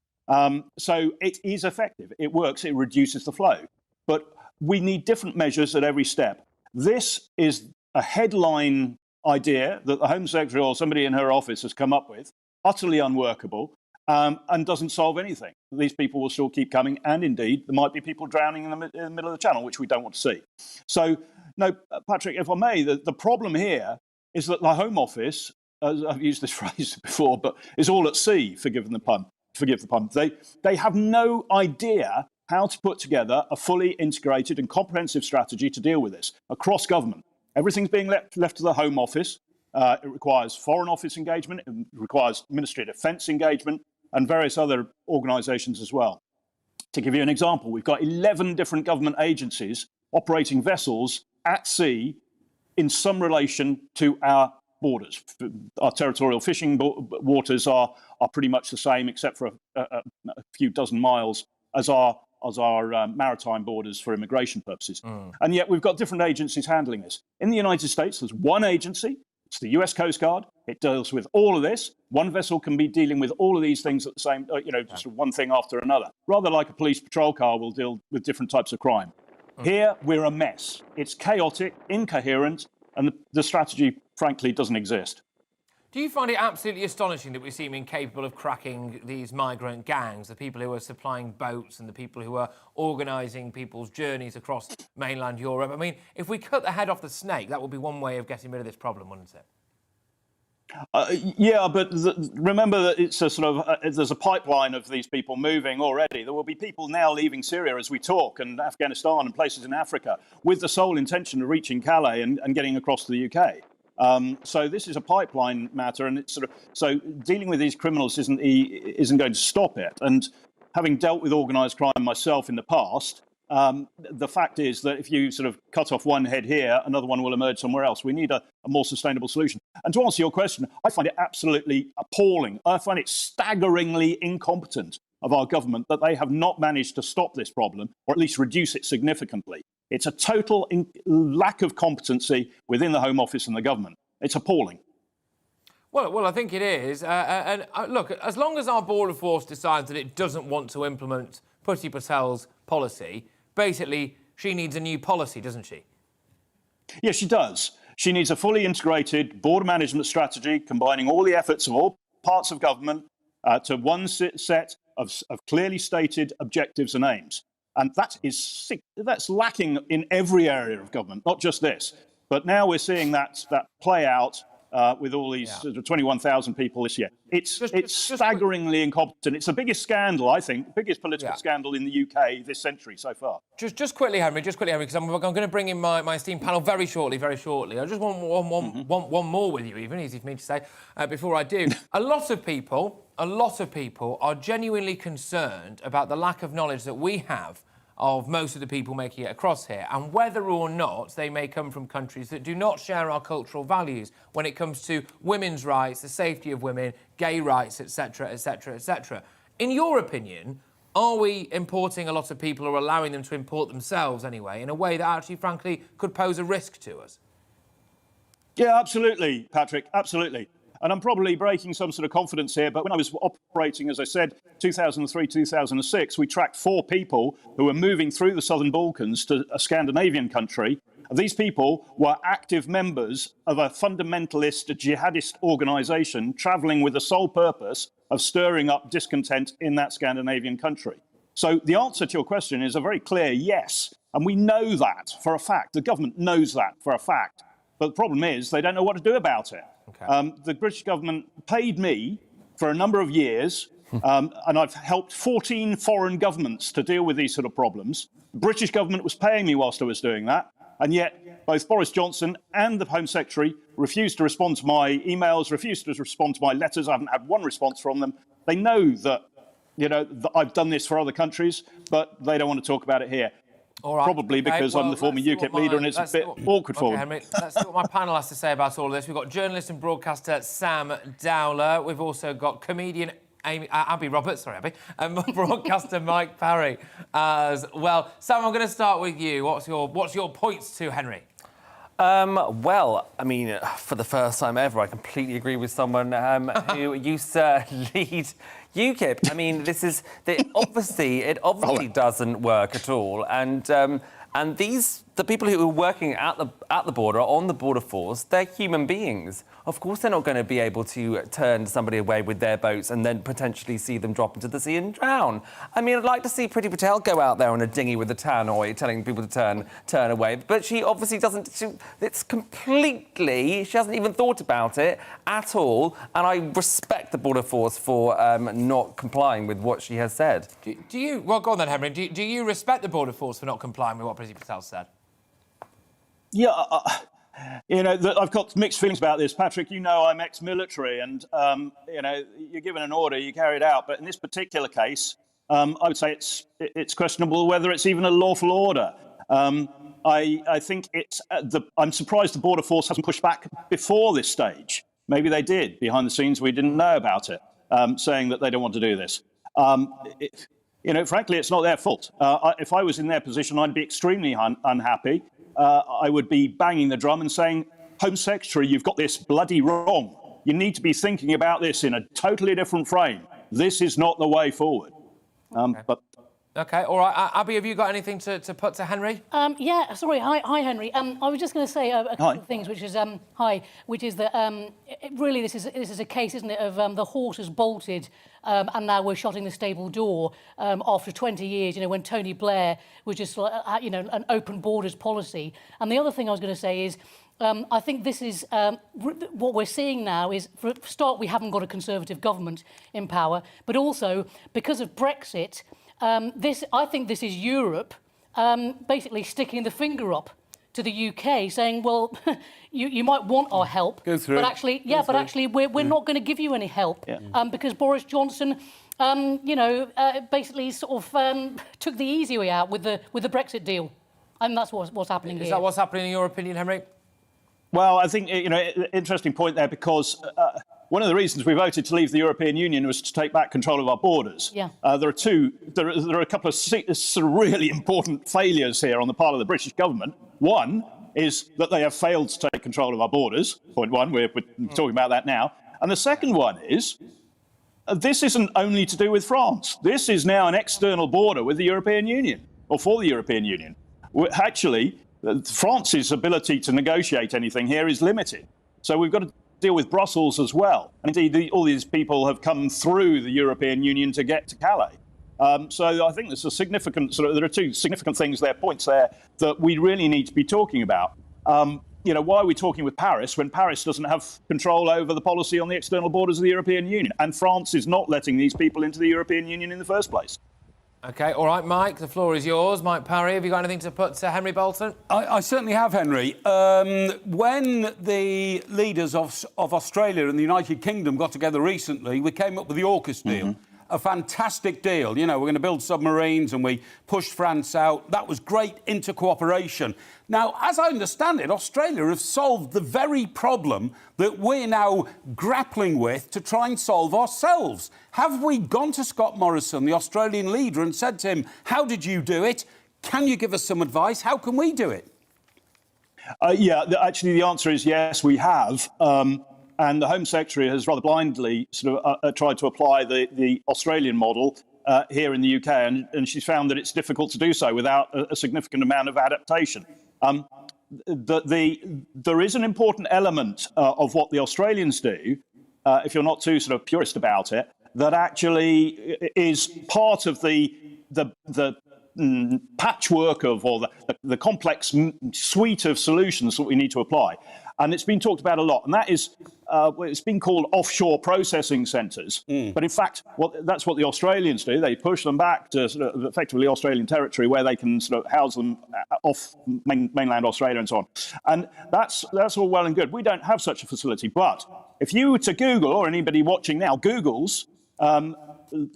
So it is effective. It works. It reduces the flow. But we need different measures at every step. This is a headline idea that the Home Secretary or somebody in her office has come up with, utterly unworkable, and doesn't solve anything. These people will still keep coming, and indeed, there might be people drowning in the middle of the Channel, which we don't want to see. So, no, Patrick, if I may, the problem here is that the Home Office, as I've used this phrase before, but is all at sea, forgive the pun. They have no idea how to put together a fully integrated and comprehensive strategy to deal with this across government. Everything's being left to the Home Office. It requires Foreign Office engagement. It requires Ministry of Defence engagement and various other organisations as well. To give you an example, we've got 11 different government agencies operating vessels at sea in some relation to our borders. Our territorial fishing waters are pretty much the same, except for a few dozen miles as our maritime borders for immigration purposes. And yet we've got different agencies handling this. In the United States, there's one agency. It's the US Coast Guard. It deals with all of this. One vessel can be dealing with all of these things at the same, just one thing after another. Rather like a police patrol car will deal with different types of crime. Here, we're a mess. It's chaotic, incoherent, and the strategy, frankly, doesn't exist. Do you find it absolutely astonishing that we seem incapable of cracking these migrant gangs, the people who are supplying boats and the people who are organising people's journeys across mainland Europe? I mean, if we cut the head off the snake, that would be one way of getting rid of this problem, wouldn't it? Yeah, but remember that it's a sort of there's a pipeline of these people moving already. There will be people now leaving Syria as we talk, and Afghanistan and places in Africa, with the sole intention of reaching Calais and getting across to the UK. So this is a pipeline matter, and it's so dealing with these criminals isn't going to stop it. And having dealt with organised crime myself in the past, the fact is that if you sort of cut off one head here, another one will emerge somewhere else. We need a more sustainable solution. And to answer your question, I find it absolutely appalling. I find it staggeringly incompetent of our government that they have not managed to stop this problem, or at least reduce it significantly. It's a total lack of competency within the Home Office and the government. It's appalling. Well, I think it is. Look, as long as our border force decides that it doesn't want to implement Priti Patel's policy, basically, she needs a new policy, doesn't she? Yes, she does. She needs a fully integrated border management strategy, combining all the efforts of all parts of government to one set of clearly stated objectives and aims. And that's lacking in every area of government, not just this. But now we're seeing that play out with all these 21,000 people this year. It's staggeringly incompetent. It's the biggest scandal, I think, biggest political scandal in the UK this century so far. Just quickly, Henry, because I'm going to bring in my esteemed panel very shortly. I just want one more with you, even, easy for me to say, before I do. A lot of people are genuinely concerned about the lack of knowledge that we have of most of the people making it across here, and whether or not they may come from countries that do not share our cultural values when it comes to women's rights, the safety of women, gay rights, etc., etc., etc. In your opinion, are we importing a lot of people, or allowing them to import themselves anyway, in a way that actually, frankly, could pose a risk to us? Yeah, absolutely, Patrick, absolutely. And I'm probably breaking some sort of confidence here, but when I was operating, as I said, 2003, 2006, we tracked 4 people who were moving through the Southern Balkans to a Scandinavian country. These people were active members of a fundamentalist jihadist organisation travelling with the sole purpose of stirring up discontent in that Scandinavian country. So the answer to your question is a very clear yes. And we know that for a fact. The government knows that for a fact. But the problem is they don't know what to do about it. Okay. The British government paid me for a number of years, and I've helped 14 foreign governments to deal with these sort of problems. The British government was paying me whilst I was doing that, and yet both Boris Johnson and the Home Secretary refused to respond to my emails, refused to respond to my letters. I haven't had one response from them. They know that, that I've done this for other countries, but they don't want to talk about it here. All right. Probably because I'm the former UKIP leader and it's a bit awkward for them. Henry, let's see what my panel has to say about all of this. We've got journalist and broadcaster Sam Dowler. We've also got comedian Abby Roberts, sorry, Abby, and broadcaster Mike Parry as well. Sam, I'm going to start with you. What's your points to Henry? Well, I mean, for the first time ever, I completely agree with someone who used to lead UKIP. I mean, it obviously doesn't work at all, and the people who are working at the border, on the border force, they're human beings. Of course, they're not going to be able to turn somebody away with their boats and then potentially see them drop into the sea and drown. I mean, I'd like to see Priti Patel go out there on a dinghy with a tannoy, telling people to turn away. But she obviously doesn't. She hasn't even thought about it at all. And I respect the border force for not complying with what she has said. Do you? Well, go on then, Henry. Do you respect the border force for not complying with what Priti Patel said? Yeah. I've got mixed feelings about this. Patrick, I'm ex-military and, you're given an order, you carry it out. But in this particular case, I would say it's questionable whether it's even a lawful order. I think I'm surprised the Border Force hasn't pushed back before this stage. Maybe they did. Behind the scenes, we didn't know about it, saying that they don't want to do this. Frankly, it's not their fault. If I was in their position, I'd be extremely unhappy. I would be banging the drum and saying, Home Secretary, you've got this bloody wrong. You need to be thinking about this in a totally different frame. This is not the way forward. OK, all right. Abby, have you got anything to put to Henry? Yeah, sorry. Hi, Henry. I was just going to say a couple of things, which is that really this is a case, isn't it, of the horse has bolted and now we're shutting the stable door after 20 years, when Tony Blair was just like, an open borders policy. And the other thing I was going to say is, I think this is what we're seeing now is, for a start, we haven't got a Conservative government in power, but also because of Brexit, I think this is Europe basically sticking the finger up to the UK, saying, well, you might want our help, Go through but actually, we're not going to give you any help because Boris Johnson, basically sort of took the easy way out with the Brexit deal, and that's what's happening here. Is that what's happening in your opinion, Henry? Well, I think interesting point there because. One of the reasons we voted to leave the European Union was to take back control of our borders. Yeah. There are a couple of sort of really important failures here on the part of the British government. One is that they have failed to take control of our borders. Point one, we're talking about that now. And the second one is, this isn't only to do with France. This is now an external border with the European Union, or for the European Union. Actually, France's ability to negotiate anything here is limited. So we've got to deal with Brussels as well. And indeed, all these people have come through the European Union to get to Calais. So I think there's there are two significant points there that we really need to be talking about. Why are we talking with Paris when Paris doesn't have control over the policy on the external borders of the European Union? And France is not letting these people into the European Union in the first place. OK, all right, Mike, the floor is yours. Mike Parry, have you got anything to put to Henry Bolton? I certainly have, Henry. When the leaders of Australia and the United Kingdom got together recently, we came up with the AUKUS deal. A fantastic deal. We're going to build submarines and we pushed France out. That was great inter-cooperation. Now, as I understand it, Australia have solved the very problem that we're now grappling with to try and solve ourselves. Have we gone to Scott Morrison, the Australian leader, and said to him, how did you do it? Can you give us some advice? How can we do it? Actually, the answer is yes, we have. And the Home Secretary has rather blindly tried to apply the Australian model here in the UK, and she's found that it's difficult to do so without a significant amount of adaptation. There is an important element of what the Australians do, if you're not too purist about it, that actually is part of the patchwork of, or the complex suite of solutions that we need to apply. And it's been talked about a lot, and that is, it's been called offshore processing centres. But in fact, that's what the Australians do. They push them back to sort of effectively Australian territory where they can sort of house them off mainland Australia and so on. And that's all well and good. We don't have such a facility. But if you were to Google, or anybody watching now Googles,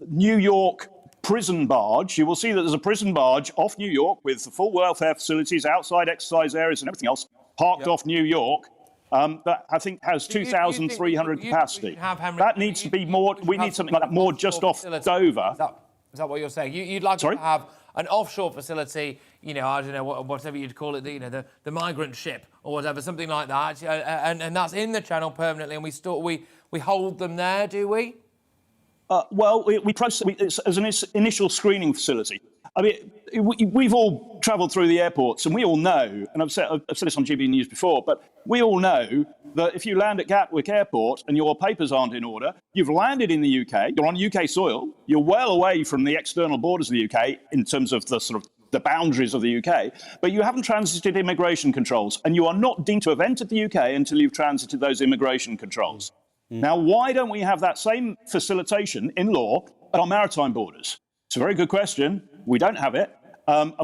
New York prison barge, you will see that there's a prison barge off New York with the full welfare facilities, outside exercise areas and everything else, parked off New York, that I think has 2,300 capacity. That needs to be more, we need something like that more just off Dover. Is that what you're saying? You'd like to have an offshore facility, you know, I don't know, whatever you'd call it, you know, the migrant ship or whatever, something like that, and that's in the Channel permanently, and we hold them there, do we? Well, we process it as an initial screening facility. I mean, we've all travelled through the airports, and we all know, and I've said this on GBNews before, but we all know that if you land at Gatwick Airport and your papers aren't in order, you've landed in the UK, you're on UK soil, you're well away from the external borders of the UK in terms of the sort of the boundaries of the UK, but you haven't transited immigration controls, and you are not deemed to have entered the UK until you've transited those immigration controls. Now, why don't we have that same facilitation in law at our maritime borders? It's a very good question. We don't have it. And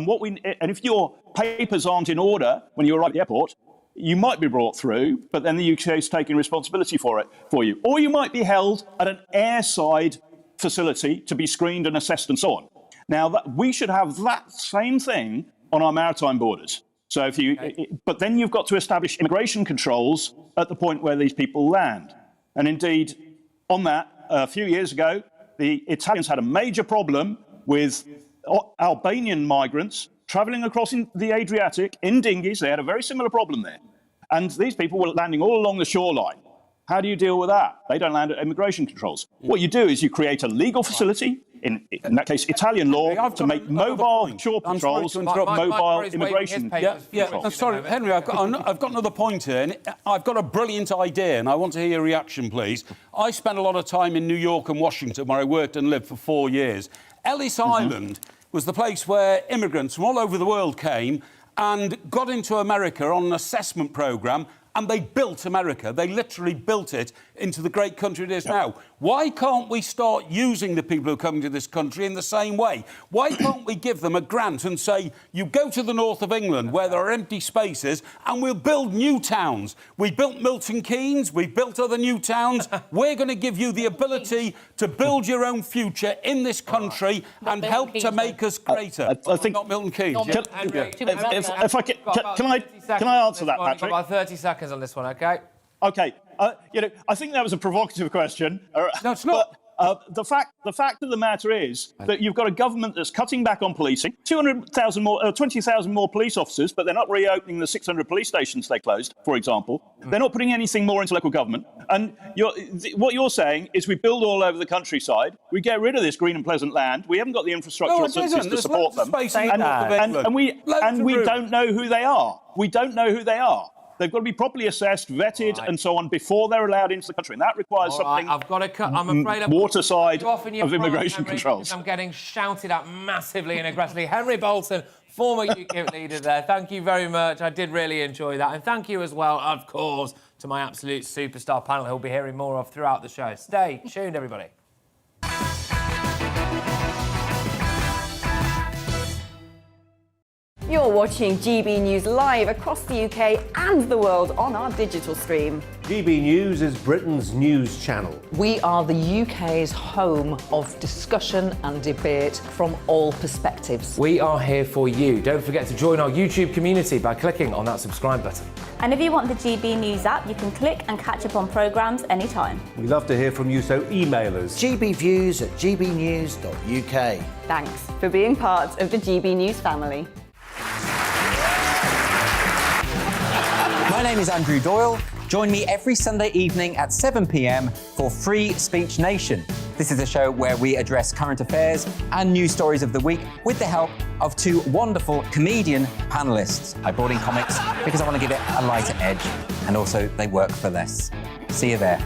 if your papers aren't in order when you arrive at the airport, you might be brought through, but then the UK is taking responsibility for you. Or you might be held at an airside facility to be screened and assessed and so on. Now, we should have that same thing on our maritime borders. So but then you've got to establish immigration controls at the point where these people land. And indeed, on that, a few years ago, the Italians had a major problem with Albanian migrants travelling across the Adriatic in dinghies. They had a very similar problem there. And these people were landing all along the shoreline. How do you deal with that? They don't land at immigration controls. What you do is you create a legal facility, in that case Italian law, to make mobile shore patrols and mobile immigration controls. I'm sorry, Henry, I've got another point here. And I've got a brilliant idea, and I want to hear your reaction, please. I spent a lot of time in New York and Washington, where I worked and lived for 4 years. Ellis Island was the place where immigrants from all over the world came and got into America on an assessment programme, and they built America. They literally built it into the great country it is now. Why can't we start using the people who are coming to this country in the same way? Why can't we give them a grant and say, you go to the north of England where there are empty spaces and we'll build new towns. We built Milton Keynes, we built other new towns. We're going to give you the ability to build your own future in this country and help to make us greater. I think not Milton Keynes. Can I answer that, Patrick? About 30 seconds on this one, OK? OK. I think that was a provocative question. No, it's not. The fact of the matter is that you've got a government that's cutting back on policing, 20,000 more police officers, but they're not reopening the 600 police stations they closed, for example. They're not putting anything more into local government. And what you're saying is we build all over the countryside, we get rid of this green and pleasant land, we haven't got the infrastructural systems to support them, and we don't know who they are. We don't know who they are. They've got to be properly assessed, vetted, and so on before they're allowed into the country. And that requires something I've got to cut. I'm afraid waterside of immigration controls. I'm getting shouted at massively and aggressively. Henry Bolton, former UKIP leader there. Thank you very much. I did really enjoy that. And thank you as well, of course, to my absolute superstar panel who'll be hearing more of throughout the show. Stay tuned, everybody. You're watching GB News live across the UK and the world on our digital stream. GB News is Britain's news channel. We are the UK's home of discussion and debate from all perspectives. We are here for you. Don't forget to join our YouTube community by clicking on that subscribe button. And if you want the GB News app, you can click and catch up on programmes anytime. We love to hear from you, so email us. gbviews@gbnews.uk. Thanks for being part of the GB News family. My name is Andrew Doyle. Join me every Sunday evening at 7 p.m. for Free Speech Nation. This is a show where we address current affairs and news stories of the week with the help of two wonderful comedian panellists. I brought in comics because I want to give it a lighter edge, and also they work for less. See you there.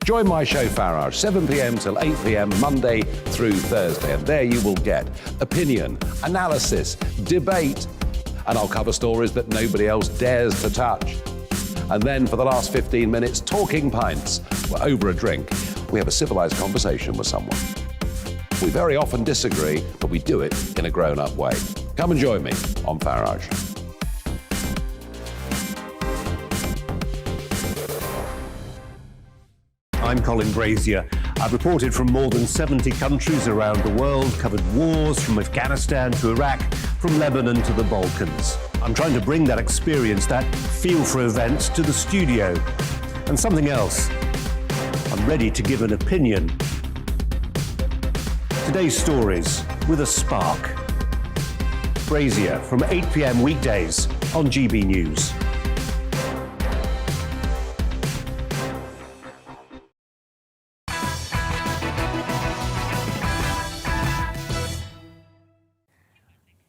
Join my show Farage, 7 p.m. till 8 p.m. Monday through Thursday, and there you will get opinion, analysis, debate, and I'll cover stories that nobody else dares to touch. And then for the last 15 minutes, talking pints. We're over a drink. We have a civilised conversation with someone. We very often disagree, but we do it in a grown-up way. Come and join me on Farage. I'm Colin Brazier. I've reported from more than 70 countries around the world, covered wars from Afghanistan to Iraq, from Lebanon to the Balkans. I'm trying to bring that experience, that feel for events, to the studio. And something else. I'm ready to give an opinion. Today's stories with a spark. Brazier from 8 p.m. weekdays on GB News.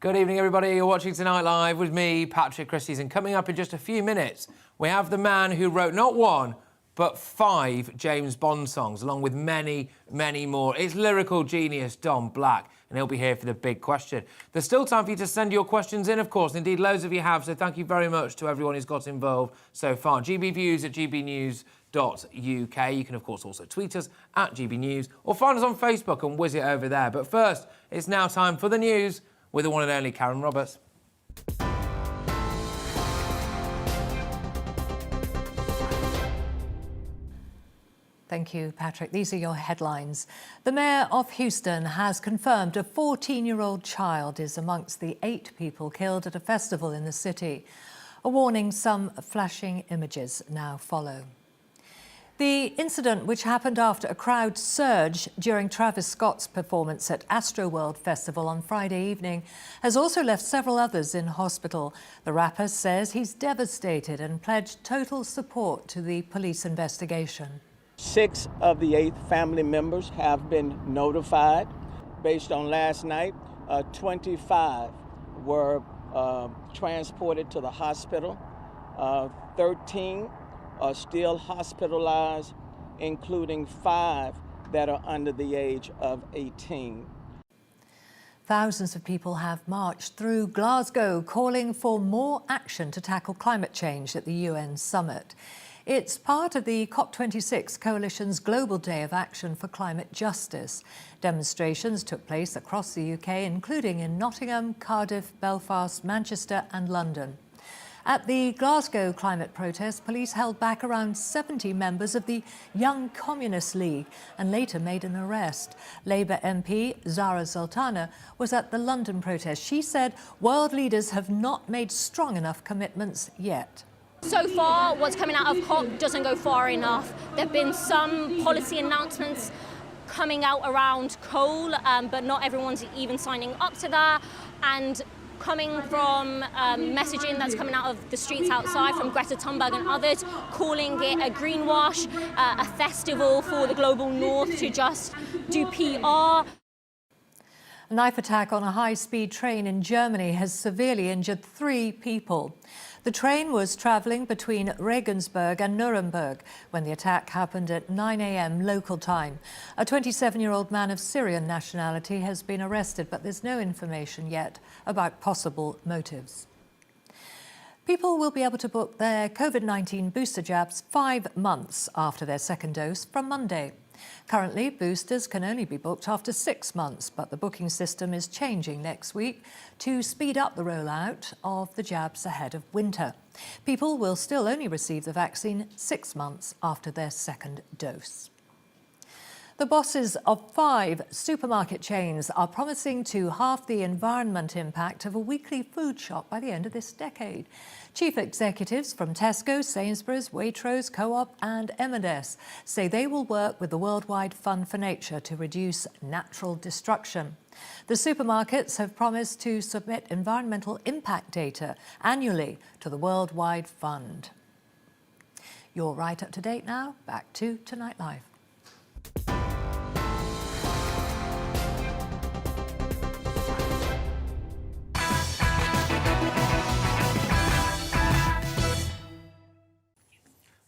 Good evening, everybody. You're watching Tonight Live with me, Patrick Christys, and coming up in just a few minutes, we have the man who wrote not one, but 5 James Bond songs, along with many, many more. It's lyrical genius Don Black, and he'll be here for the big question. There's still time for you to send your questions in, of course. Indeed, loads of you have, so thank you very much to everyone who's got involved so far. gbviews@gbnews.uk. You can, of course, also tweet us at GBNews or find us on Facebook and whiz it over there. But first, it's now time for the news with the one and only Karen Roberts. Thank you, Patrick. These are your headlines. The mayor of Houston has confirmed a 14-year-old child is amongst the 8 people killed at a festival in the city. A warning, some flashing images now follow. The incident, which happened after a crowd surge during Travis Scott's performance at Astroworld Festival on Friday evening, has also left several others in hospital. The rapper says he's devastated and pledged total support to the police investigation. 6 of the 8 family members have been notified. Based on last night, 25 were transported to the hospital. 13 are still hospitalized, including 5 that are under the age of 18. Thousands of people have marched through Glasgow calling for more action to tackle climate change at the UN summit. It's part of the COP26 coalition's Global Day of Action for Climate Justice. Demonstrations took place across the UK, including in Nottingham, Cardiff, Belfast, Manchester and London. At the Glasgow climate protest, police held back around 70 members of the Young Communist League and later made an arrest. Labour MP Zara Sultana was at the London protest. She said world leaders have not made strong enough commitments yet. So far, what's coming out of COP doesn't go far enough. There have been some policy announcements coming out around coal, but not everyone's even signing up to that. And coming from messaging that's coming out of the streets outside from Greta Thunberg and others, calling it a greenwash, a festival for the global north to just do PR. A knife attack on a high-speed train in Germany has severely injured 3 people. The train was travelling between Regensburg and Nuremberg when the attack happened at 9 a.m. local time. A 27-year-old man of Syrian nationality has been arrested, but there's no information yet about possible motives. People will be able to book their COVID-19 booster jabs 5 months after their second dose from Monday. Currently, boosters can only be booked after 6 months, but the booking system is changing next week to speed up the rollout of the jabs ahead of winter. People will still only receive the vaccine 6 months after their second dose. The bosses of 5 supermarket chains are promising to halve the environment impact of a weekly food shop by the end of this decade. Chief executives from Tesco, Sainsbury's, Waitrose, Co-op and M&S say they will work with the Worldwide Fund for Nature to reduce natural destruction. The supermarkets have promised to submit environmental impact data annually to the Worldwide Fund. You're right up to date now. Back to Tonight Live.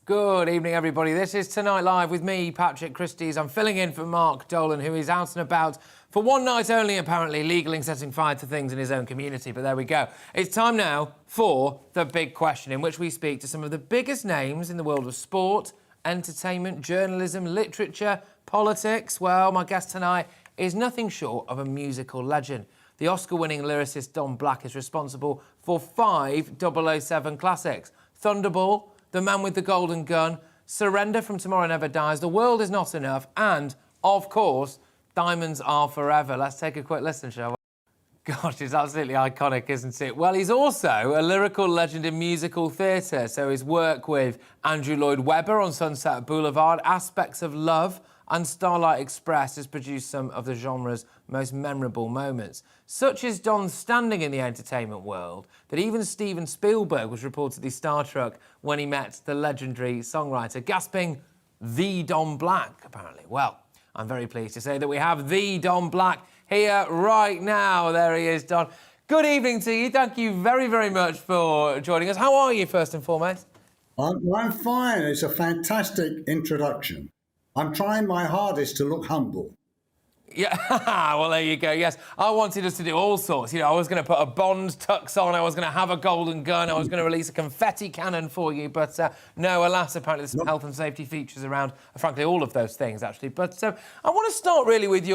Good evening, everybody. This is Tonight Live with me, Patrick Christys. I'm filling in for Mark Dolan, who is out and about for one night only, apparently, legally setting fire to things in his own community. But there we go. It's time now for The Big Question, in which we speak to some of the biggest names in the world of sport, entertainment, journalism, literature, politics. Well, my guest tonight is nothing short of a musical legend. The Oscar-winning lyricist Don Black is responsible for 5 007 classics. Thunderball, The Man with the Golden Gun, Surrender from Tomorrow Never Dies, The World Is Not Enough, and, of course, Diamonds Are Forever. Let's take a quick listen, shall we? Gosh, it's absolutely iconic, isn't it? Well, he's also a lyrical legend in musical theatre, so his work with Andrew Lloyd Webber on Sunset Boulevard, Aspects of Love and Starlight Express has produced some of the genre's most memorable moments. Such is Don's standing in the entertainment world that even Steven Spielberg was reportedly starstruck when he met the legendary songwriter, gasping, "The Don Black," apparently. Well, I'm very pleased to say that we have the Don Black here right now. There he is, Don. Good evening to you. Thank you very, very much for joining us. How are you, first and foremost? I'm fine. It's a fantastic introduction. I'm trying my hardest to look humble. Yeah, well, there you go. Yes, I wanted us to do all sorts. You know, I was going to put a Bond tux on, I was going to have a golden gun, I was going to release a confetti cannon for you, but no, alas, apparently there's some health and safety features around, frankly, all of those things, actually. But I want to start really with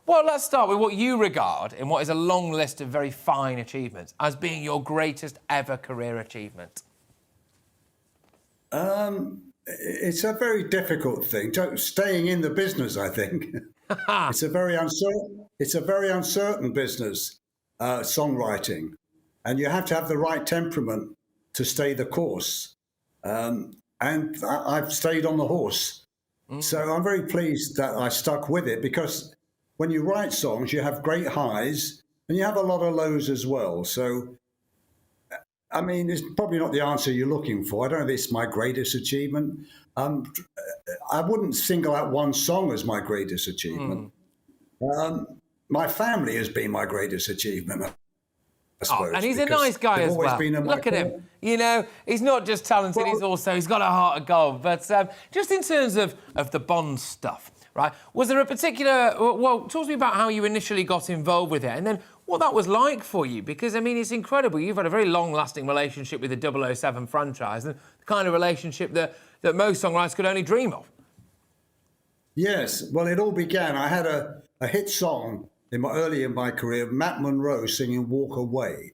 let's start with what you regard in what is a long list of very fine achievements as being your greatest ever career achievement. It's a very difficult thing. Staying in the business, I think. It's a very uncertain business, songwriting, and you have to have the right temperament to stay the course. And I've stayed on the horse, so I'm very pleased that I stuck with it, because when you write songs, you have great highs and you have a lot of lows as well. So, I mean, it's probably not the answer you're looking for. I don't know if it's my greatest achievement. I wouldn't single out one song as my greatest achievement. My family has been my greatest achievement, I suppose. And he's a nice guy as well. Look at him. You know, he's not just talented, he's got a heart of gold. But just in terms of the Bond stuff, right, was there a particular... Well, talk to me about how you initially got involved with it, and then what that was like for you, because, I mean, it's incredible. You've had a very long-lasting relationship with the 007 franchise, and the kind of relationship that most songwriters could only dream of. Yes, well, it all began. I had a hit song early in my career, Matt Monroe singing Walk Away,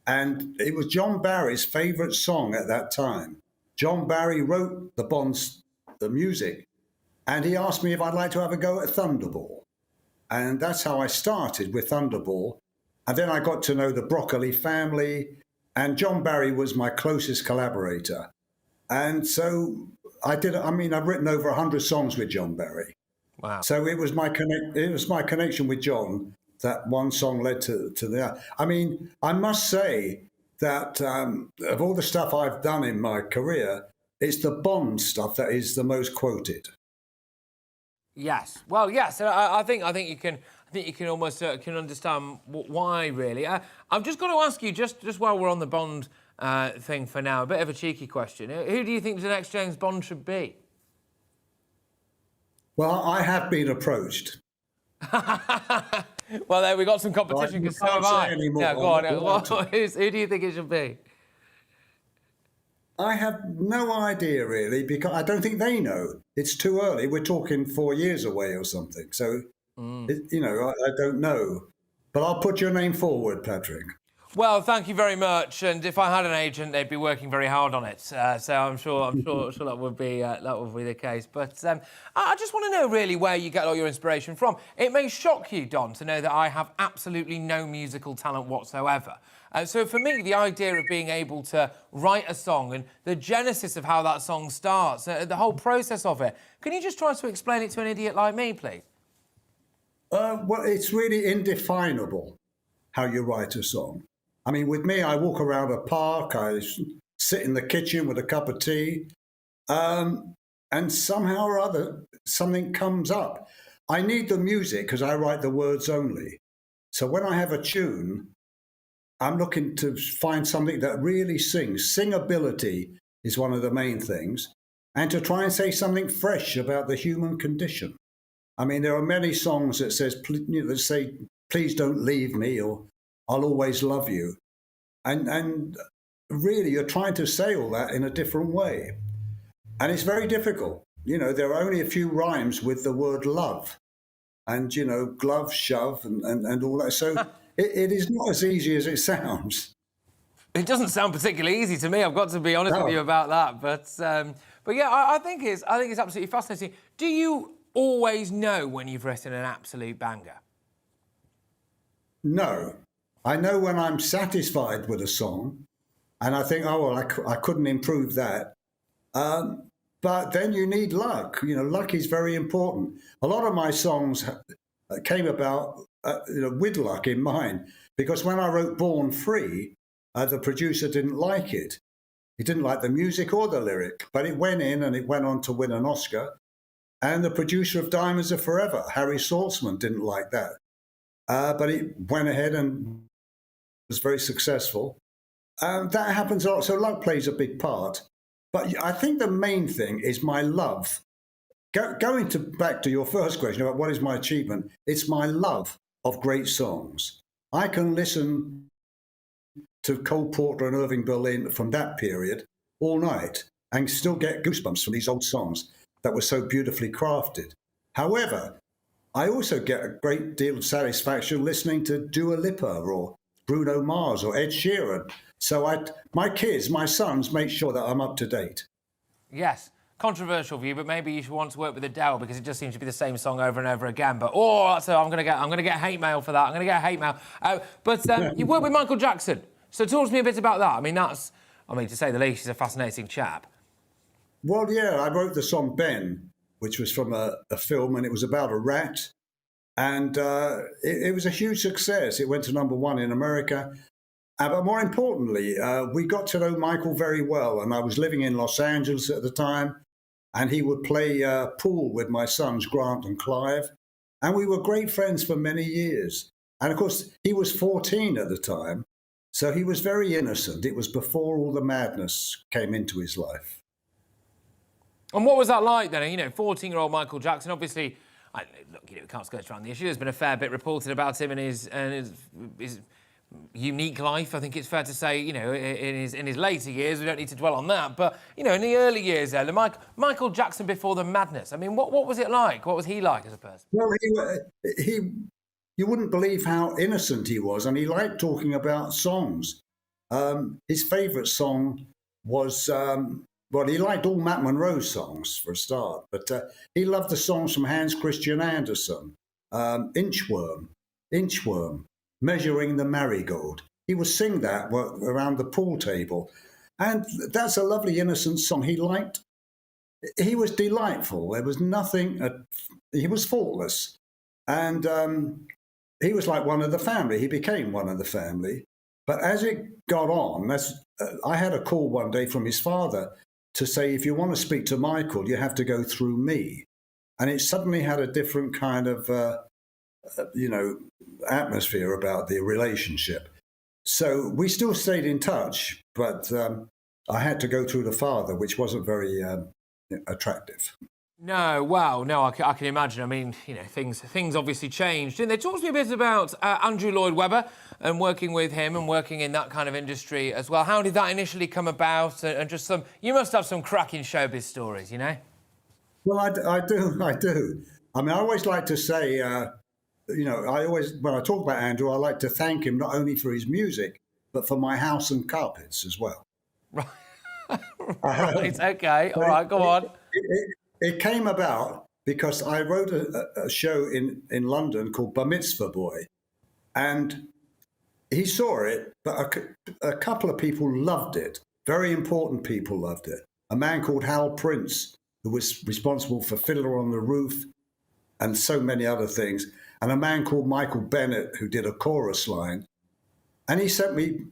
and it was John Barry's favourite song at that time. John Barry wrote the music, and he asked me if I'd like to have a go at Thunderball. And that's how I started with Thunderball. And then I got to know the Broccoli family, and John Barry was my closest collaborator. And so I've written over 100 songs with John Barry. Wow. So it was my connection with John that one song led to the other. I mean, I must say that of all the stuff I've done in my career, it's the Bond stuff that is the most quoted. Yes. Well, yes. I think you can. I think you can almost can understand why, really. I've just got to ask you, just while we're on the Bond thing for now, a bit of a cheeky question. Who do you think the next James Bond should be? Well, I have been approached. Well, there we got some competition, because so have I. Yeah, go on. Who do you think it should be? I have no idea, really, because I don't think they know. It's too early. We're talking 4 years away or something. So, I don't know. But I'll put your name forward, Patrick. Well, thank you very much. And if I had an agent, they'd be working very hard on it. So I'm sure that would be the case. But I just want to know really where you get all your inspiration from. It may shock you, Don, to know that I have absolutely no musical talent whatsoever. So for me, the idea of being able to write a song and the genesis of how that song starts, the whole process of it, can you just try to explain it to an idiot like me, please? Well, it's really indefinable how you write a song. I mean, with me, I walk around a park, I sit in the kitchen with a cup of tea, and somehow or other, something comes up. I need the music because I write the words only. So when I have a tune, I'm looking to find something that really sings. Singability is one of the main things. and to try and say something fresh about the human condition. I mean, there are many songs that that say, "Please don't leave me," or "I'll always love you," and really, you're trying to say all that in a different way, and it's very difficult. There are only a few rhymes with the word love, and glove, shove, and all that. So it is not as easy as it sounds. It doesn't sound particularly easy to me. I've got to be honest with you about that. But yeah, I think it's absolutely fascinating. Do you always know when you've written an absolute banger? No, I know when I'm satisfied with a song, and I think, oh well, I couldn't improve that. But then you need luck. Luck is very important. A lot of my songs came about with luck in mind, because when I wrote Born Free, the producer didn't like it. He didn't like the music or the lyric, but it went in and it went on to win an Oscar. And the producer of Diamonds Are Forever, Harry Saltzman, didn't like that. But it went ahead and was very successful. That happens a lot. So luck plays a big part. But I think the main thing is my love. Going back to your first question about what is my achievement, it's my love of great songs. I can listen to Cole Porter and Irving Berlin from that period all night and still get goosebumps from these old songs that were so beautifully crafted. However, I also get a great deal of satisfaction listening to Dua Lipa or Bruno Mars or Ed Sheeran. So my sons make sure that I'm up to date. Yes. Controversial view, but maybe you should want to work with Adele because it just seems to be the same song over and over again. But so I'm gonna get hate mail for that. I'm gonna get hate mail. But you worked with Michael Jackson, so talk to me a bit about that. I mean, to say the least, he's a fascinating chap. Well, yeah, I wrote the song Ben, which was from a film, and it was about a rat, and it was a huge success. It went to #1 in America. But more importantly, we got to know Michael very well, and I was living in Los Angeles at the time. And he would play pool with my sons, Grant and Clive. And we were great friends for many years. And of course, he was 14 at the time. So he was very innocent. It was before all the madness came into his life. And what was that like then? 14-year-old Michael Jackson, obviously, we can't skirt around the issue. There's been a fair bit reported about him and his unique life, I think it's fair to say, in his later years. We don't need to dwell on that. But, in the early years there, Michael Jackson before the madness, I mean, what was it like? What was he like as a person? Well, you wouldn't believe how innocent he was, and he liked talking about songs. His favourite song was, he liked all Matt Monroe songs for a start, but he loved the songs from Hans Christian Andersen, Inchworm, Measuring the Marigold. He would sing that around the pool table. And that's a lovely, innocent song he liked. He was delightful. There was nothing, he was faultless. And he was like one of the family. He became one of the family. But as it got on, I had a call one day from his father to say, if you want to speak to Michael, you have to go through me. And it suddenly had a different kind of atmosphere about the relationship. So we still stayed in touch, but I had to go through the father, which wasn't very attractive. No, wow, no, I can imagine. I mean, things obviously changed. Didn't they? Talk to me a bit about Andrew Lloyd Webber and working with him and working in that kind of industry as well. How did that initially come about? And just you must have some cracking showbiz stories, Well, I do. I mean, I always like to say, when I talk about Andrew, I like to thank him not only for his music, but for my house and carpets as well. Right. Right, okay. All right, go on. It came about because I wrote a show in London called Bar Mitzvah Boy, and he saw it, but a couple of people loved it. Very important people loved it. A man called Hal Prince, who was responsible for Fiddler on the Roof and so many other things, and a man called Michael Bennett, who did a chorus line. And he sent me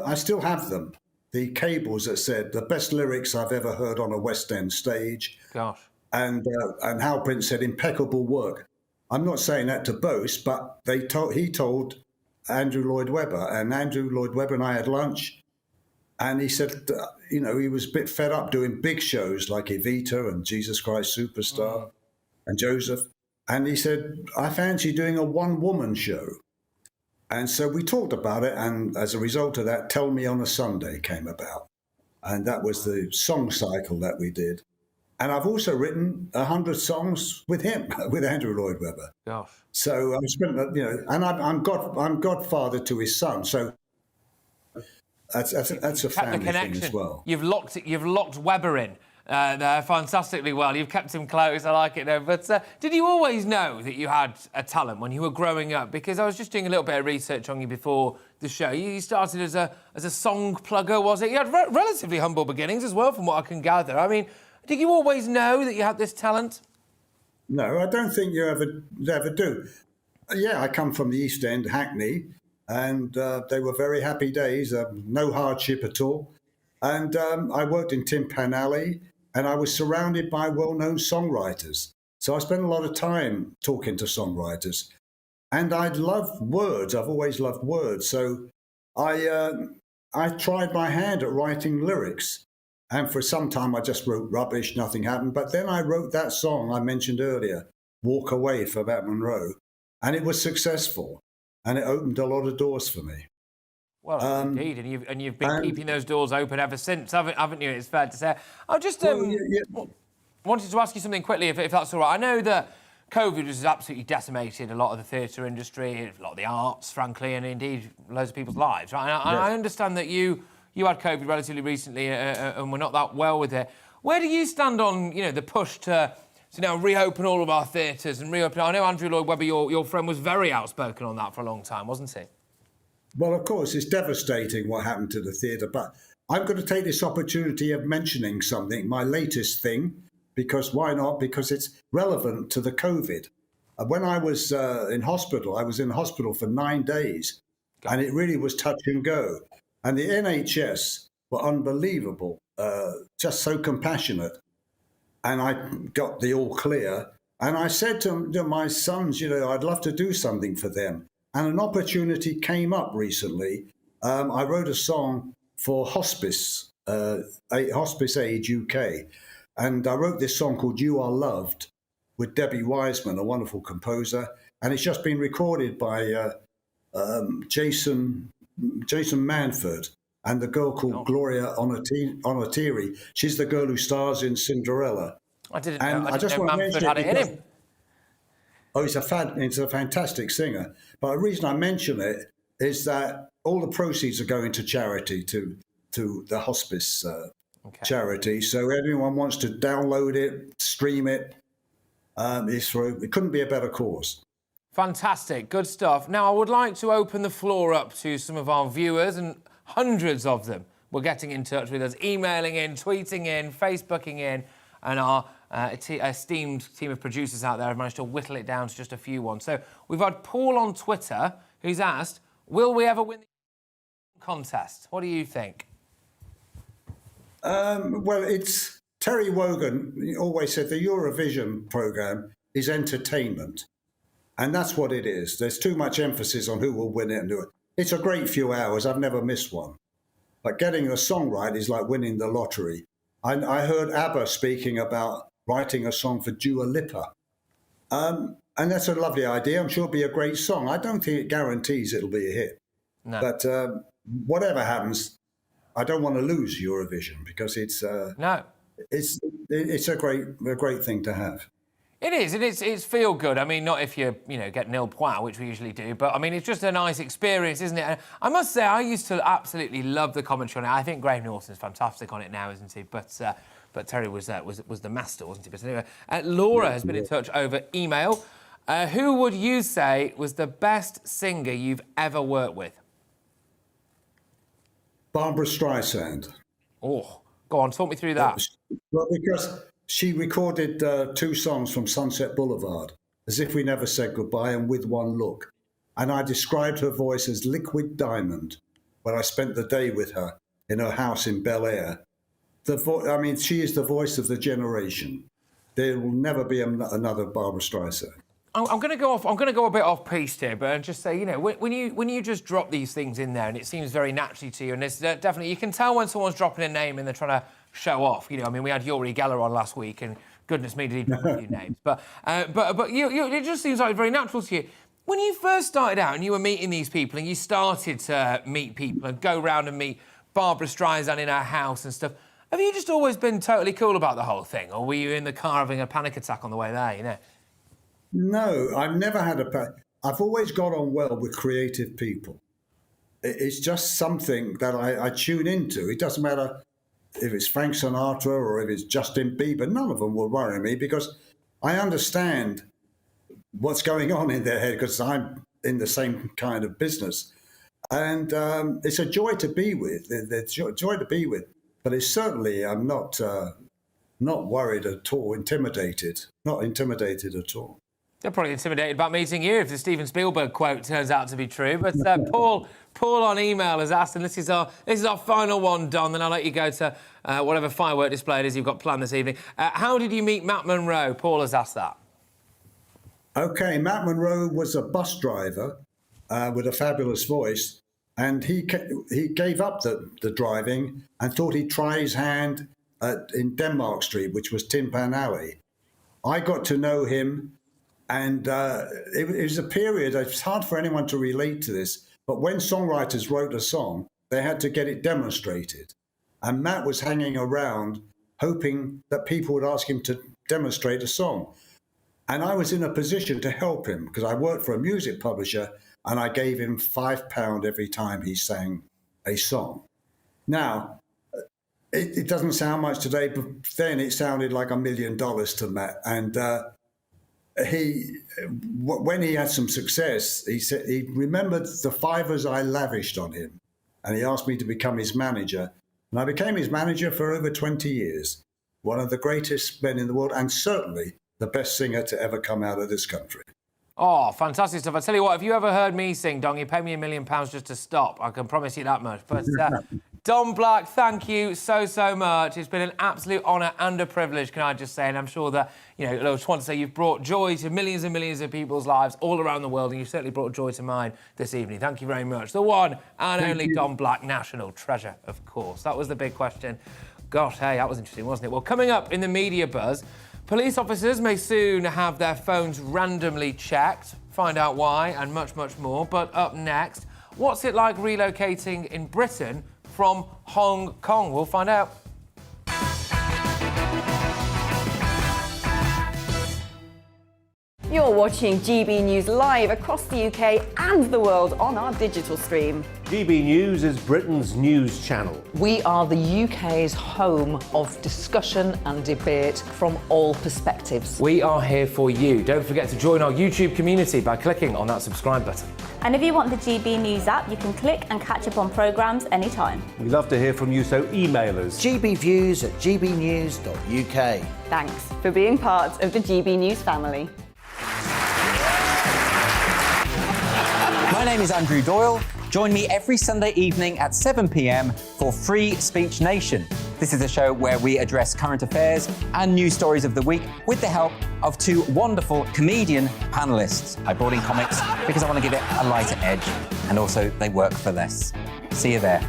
I still have them, the cables that said, the best lyrics I've ever heard on a West End stage. Gosh. And Hal Prince said, impeccable work. I'm not saying that to boast, but he told Andrew Lloyd Webber, and Andrew Lloyd Webber and I had lunch, And he said, he was a bit fed up doing big shows like Evita and Jesus Christ Superstar and Joseph. And he said, I fancy doing a one-woman show. And so we talked about it, and as a result of that, Tell Me on a Sunday came about. And that was the song cycle that we did. And I've also written 100 songs with him, with Andrew Lloyd Webber. Gosh. So I've spent, and I'm godfather to his son. So that's a family thing as well. You've locked Webber in there fantastically well. You've kept him close. I like it. But did you always know that you had a talent when you were growing up? Because I was just doing a little bit of research on you before the show. You started as a song plugger, was it? You had relatively humble beginnings as well, from what I can gather. I mean, did you always know that you had this talent? No, I don't think you ever do. Yeah, I come from the East End, Hackney, and they were very happy days, no hardship at all. And I worked in Tin Pan Alley, and I was surrounded by well-known songwriters. So I spent a lot of time talking to songwriters. And I love words. I've always loved words. So I tried my hand at writing lyrics. And for some time, I just wrote rubbish, nothing happened. But then I wrote that song I mentioned earlier, Walk Away, for Monroe. And it was successful. And it opened a lot of doors for me. Well, indeed, and you've been keeping those doors open ever since, haven't you? It's fair to say. I just wanted to ask you something quickly, if that's all right. I know that COVID has absolutely decimated a lot of the theatre industry, a lot of the arts, frankly, and indeed loads of people's lives. Right? And I understand that you had COVID relatively recently, and we're not that well with it. Where do you stand on the push to now reopen all of our theatres and reopen? I know Andrew Lloyd Webber, your friend, was very outspoken on that for a long time, wasn't he? Well, of course, it's devastating what happened to the theatre, but I'm going to take this opportunity of mentioning something, my latest thing, because why not? Because it's relevant to the COVID. When I was in hospital, I was in hospital for 9 days, and it really was touch and go. And the NHS were unbelievable, just so compassionate. And I got the all clear, and I said to my sons, I'd love to do something for them. And an opportunity came up recently. I wrote a song for Hospice, Hospice Age UK. And I wrote this song called You Are Loved with Debbie Wiseman, a wonderful composer. And it's just been recorded by Jason Manford and the girl called Gloria Onatiri. She's the girl who stars in Cinderella. I didn't know Manford had it in him. Oh, he's a fantastic singer. But the reason I mention it is that all the proceeds are going to charity, to the hospice charity. So everyone wants to download it, stream it. It couldn't be a better cause. Fantastic, good stuff. Now, I would like to open the floor up to some of our viewers, and hundreds of them were getting in touch with us, emailing in, tweeting in, Facebooking in, and our esteemed team of producers out there have managed to whittle it down to just a few ones. So we've had Paul on Twitter who's asked, will we ever win the contest? What do you think? Well, it's Terry Wogan always said the Eurovision programme is entertainment. And that's what it is. There's too much emphasis on who will win it and do it. It's a great few hours. I've never missed one. But getting a song right is like winning the lottery. I heard ABBA speaking about writing a song for Dua Lipa. And that's a lovely idea. I'm sure it'll be a great song. I don't think it guarantees it'll be a hit. No. But whatever happens, I don't want to lose Eurovision because it's a great thing to have. It is, and it's feel good. I mean, not if you get nil point, which we usually do, but I mean, it's just a nice experience, isn't it? And I must say, I used to absolutely love the commentary on it. I think Graham Norton's fantastic on it now, isn't he? But Terry was the master, wasn't he? But anyway, Laura has been in touch over email. Who would you say was the best singer you've ever worked with? Barbra Streisand. Oh, go on, talk me through that. Well, because she recorded 2 songs from Sunset Boulevard, As If We Never Said Goodbye and With One Look. And I described her voice as liquid diamond when I spent the day with her in her house in Bel Air. She is the voice of the generation. There will never be another Barbra Streisand. I'm going to go off. I'm going to go a bit off piste here, but just say, you know, when you just drop these things in there, and it seems very naturally to you, and it's definitely you can tell when someone's dropping a name and they're trying to show off. You know, I mean, we had Yuri Geller on last week, and goodness me, did he drop a few names? But it just seems like very natural to you. When you first started out and you were meeting these people, and you started to meet people and go round and meet Barbara Streisand in her house and stuff, have you just always been totally cool about the whole thing, or were you in the car having a panic attack on the way there? You know. No, I've never had I've always got on well with creative people. It's just something that I tune into. It doesn't matter if it's Frank Sinatra or if it's Justin Bieber. None of them will worry me because I understand what's going on in their head because I'm in the same kind of business. And it's a joy to be with. It's a joy to be with. But it's certainly, I'm not worried at all, intimidated. Not intimidated at all. They're probably intimidated about meeting you if the Steven Spielberg quote turns out to be true. But Paul on email has asked, and this is our final one, Don, then I'll let you go to whatever firework display it is you've got planned this evening. How did you meet Matt Monroe? Paul has asked that. Okay, Matt Monroe was a bus driver with a fabulous voice, and he gave up the driving and thought he'd try his hand in Denmark Street, which was Tin Pan Alley. I got to know him. And it was a period, it's hard for anyone to relate to this, but when songwriters wrote a song, they had to get it demonstrated. And Matt was hanging around hoping that people would ask him to demonstrate a song. And I was in a position to help him because I worked for a music publisher and I gave him £5 every time he sang a song. Now, it doesn't sound much today, but then it sounded like $1 million to Matt. And when he had some success, he said he remembered the fivers I lavished on him, and he asked me to become his manager. And I became his manager for over 20 years. One of the greatest men in the world, and certainly the best singer to ever come out of this country. Oh, fantastic stuff. I tell you what, if you ever heard me sing, Don, you pay me £1 million just to stop. I can promise you that much. But Don Black, thank you so much. It's been an absolute honour and a privilege, can I just say? And I'm sure that, you know, I just want to say you've brought joy to millions and millions of people's lives all around the world, and you've certainly brought joy to mine this evening. Thank you very much. The one and only Don Black, national treasure, of course. That was the big question. Gosh, hey, that was interesting, wasn't it? Well, coming up in the media buzz, police officers may soon have their phones randomly checked, find out why, and much more. But up next, what's it like relocating in Britain from Hong Kong? We'll find out. You're watching GB News live across the UK and the world on our digital stream. GB News is Britain's news channel. We are the UK's home of discussion and debate from all perspectives. We are here for you. Don't forget to join our YouTube community by clicking on that subscribe button. And if you want the GB News app, you can click and catch up on programmes anytime. We love to hear from you, so email us. gbviews@gbnews.uk. Thanks for being part of the GB News family. My name is Andrew Doyle. Join me every Sunday evening at 7 p.m. for Free Speech Nation. This is a show where we address current affairs and news stories of the week with the help of two wonderful comedian panellists. I brought in comics because I want to give it a lighter edge, and also they work for less. See you there.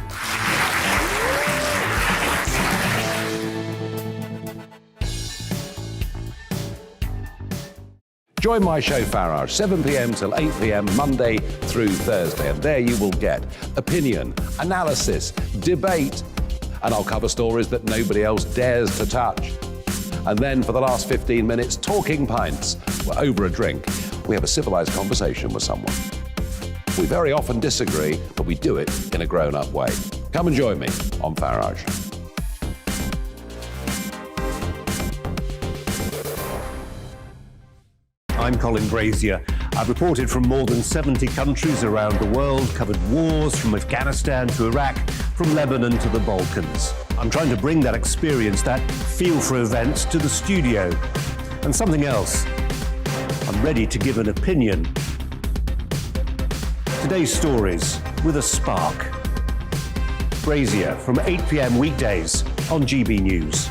Join my show Farage, 7 p.m. till 8 p.m. Monday through Thursday, and there you will get opinion, analysis, debate, and I'll cover stories that nobody else dares to touch. And then for the last 15 minutes, talking pints. We're over a drink. We have a civilised conversation with someone. We very often disagree, but we do it in a grown-up way. Come and join me on Farage. I'm Colin Brazier. I've reported from more than 70 countries around the world, covered wars from Afghanistan to Iraq, from Lebanon to the Balkans. I'm trying to bring that experience, that feel for events, to the studio. And something else. I'm ready to give an opinion. Today's stories with a spark. Brazier from 8 p.m. weekdays on GB News.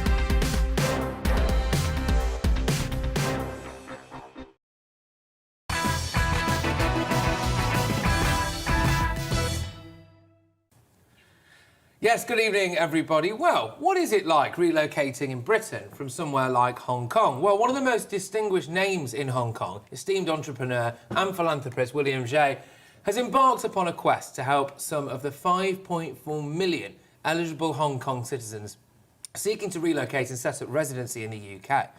Yes, good evening, everybody. Well, what is it like relocating in Britain from somewhere like Hong Kong? Well, one of the most distinguished names in Hong Kong, esteemed entrepreneur and philanthropist William Zhe, has embarked upon a quest to help some of the 5.4 million eligible Hong Kong citizens seeking to relocate and set up residency in the UK.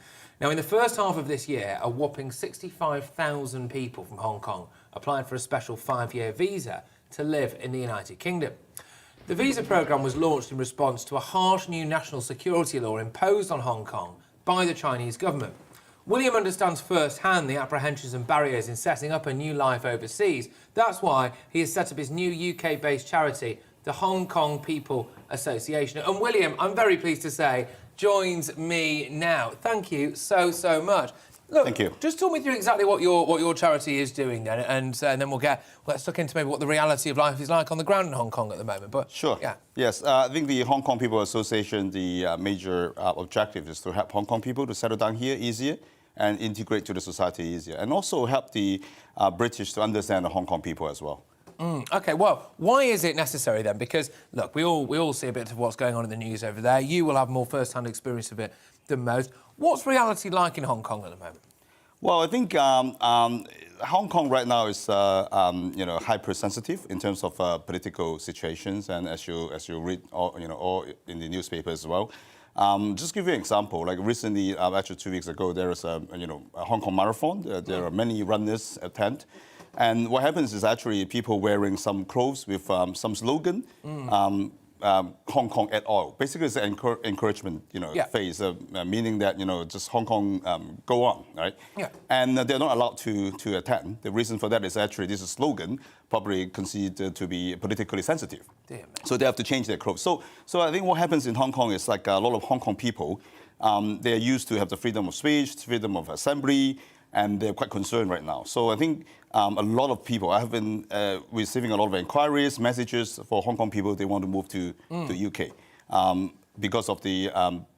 Now, in the first half of this year, a whopping 65,000 people from Hong Kong applied for a special 5-year visa to live in the United Kingdom. The visa programme was launched in response to a harsh new national security law imposed on Hong Kong by the Chinese government. William understands firsthand the apprehensions and barriers in setting up a new life overseas. That's why he has set up his new UK-based charity, the Hong Kong People Association. And William, I'm very pleased to say, joins me now. Thank you so much. Look, thank you. Just talk me through exactly what your charity is doing then, and then let's look into maybe what the reality of life is like on the ground in Hong Kong at the moment. But sure, yeah, yes, I think the Hong Kong People Association, the major objective is to help Hong Kong people to settle down here easier and integrate to the society easier, and also help the British to understand the Hong Kong people as well. OK, well, why is it necessary then? Because, look, we all see a bit of what's going on in the news over there. You will have more first-hand experience of it than most. What's reality like in Hong Kong at the moment? Well, I think Hong Kong right now is hypersensitive in terms of political situations, and as you read all in the newspaper as well. Just give you an example. Like recently, actually 2 weeks ago, there was a Hong Kong marathon. There are many runners attend. And what happens is actually people wearing some clothes with some slogan, Hong Kong et al. Basically, it's an encouragement, phase, meaning that just Hong Kong go on, right? Yeah. And they're not allowed to attend. The reason for that is actually this slogan probably considered to be politically sensitive. Damn. So they have to change their clothes. So I think what happens in Hong Kong is like a lot of Hong Kong people, they're used to have the freedom of speech, freedom of assembly, and they're quite concerned right now. So I think a lot of people, I have been receiving a lot of inquiries, messages for Hong Kong people, they want to move to the UK because of the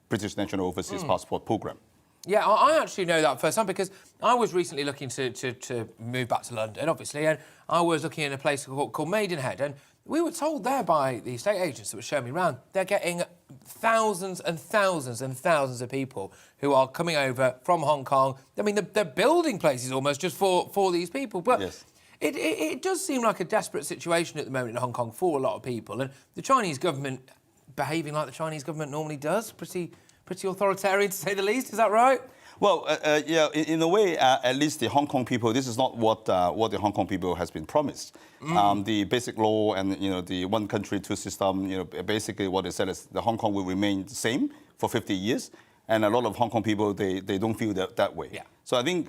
British National Overseas Passport Programme. Yeah, I actually know that firsthand because I was recently looking to move back to London, obviously, and I was looking in a place called Maidenhead, and we were told there by the estate agents that were showing me around, they're getting thousands and thousands and thousands of people who are coming over from Hong Kong. I mean, they're building places almost just for these people. But yes. It does seem like a desperate situation at the moment in Hong Kong for a lot of people. And the Chinese government behaving like the Chinese government normally does, pretty authoritarian to say the least. Is that right? Well, yeah, in a way, at least the Hong Kong people, this is not what the Hong Kong people has been promised. The basic law and, the one country, two system, basically what they said is the Hong Kong will remain the same for 50 years. And a lot of Hong Kong people, they don't feel that way. Yeah. So I think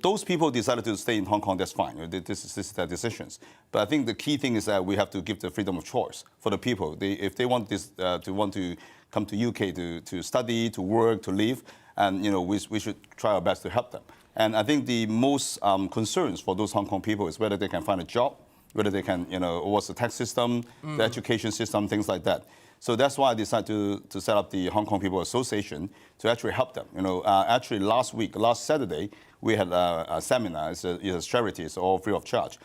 those people decided to stay in Hong Kong, that's fine. This is their decisions. But I think the key thing is that we have to give the freedom of choice for the people. If they want to come to UK to study, to work, to live, and we should try our best to help them. And I think the most concerns for those Hong Kong people is whether they can find a job, whether they can, what's the tax system, the education system, things like that. So that's why I decided to set up the Hong Kong People Association to actually help them. Actually last Saturday, we had a seminar. It's a charity, it's all free of charge.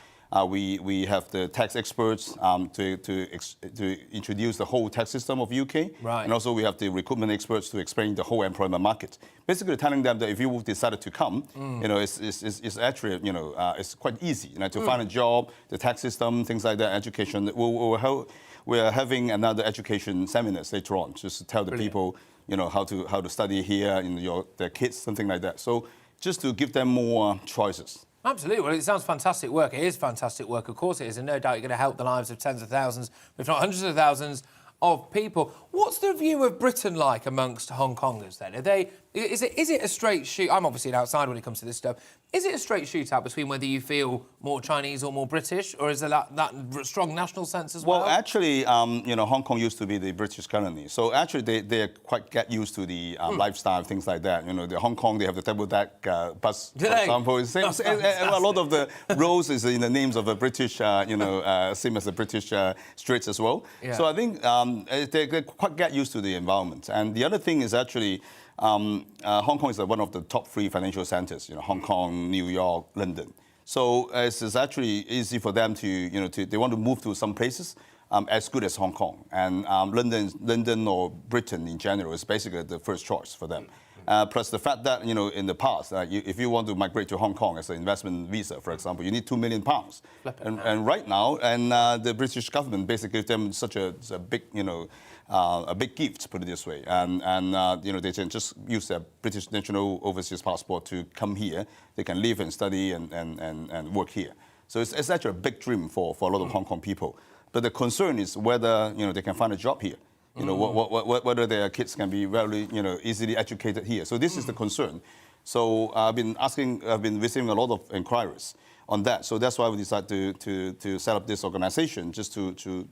We have the tax experts to introduce the whole tax system of UK. Right. And also we have the recruitment experts to explain the whole employment market. Basically telling them that if you decided to come, it's actually, it's quite easy to find a job, the tax system, things like that, education. We're having another education seminars later on, just to tell the people, how to study here, their kids, something like that. So just to give them more choices. Absolutely. Well, it sounds fantastic work. It is fantastic work, of course it is, and no doubt you're going to help the lives of tens of thousands, if not hundreds of thousands, of people. What's the view of Britain like amongst Hong Kongers then? Is it a straight shoot? I'm obviously an outsider when it comes to this stuff. Is it a straight shootout between whether you feel more Chinese or more British, or is there that strong national sense as well? Well, actually, Hong Kong used to be the British colony, so actually they quite get used to the lifestyle, things like that. The Hong Kong, they have the double-deck bus, for example. A lot of the roads is in the names of the British, same as the British streets as well. Yeah. So I think they quite get used to the environment. And the other thing is actually, Hong Kong is one of the top 3 financial centers, Hong Kong, New York, London. So it's actually easy for them to, they want to move to some places as good as Hong Kong. And London or Britain in general is basically the first choice for them. Plus the fact that, in the past, if you want to migrate to Hong Kong as an investment visa, for example, you need £2 million. And right now, the British government basically gave them such a big, a big gift, put it this way. And they can just use their British national overseas passport to come here. They can live and study and work here. So it's actually a big dream for a lot of Hong Kong people. But the concern is whether, they can find a job here. Whether their kids can be very, easily educated here. So this is the concern. So I've been receiving a lot of inquiries on that. So that's why we decided to set up this organization, just to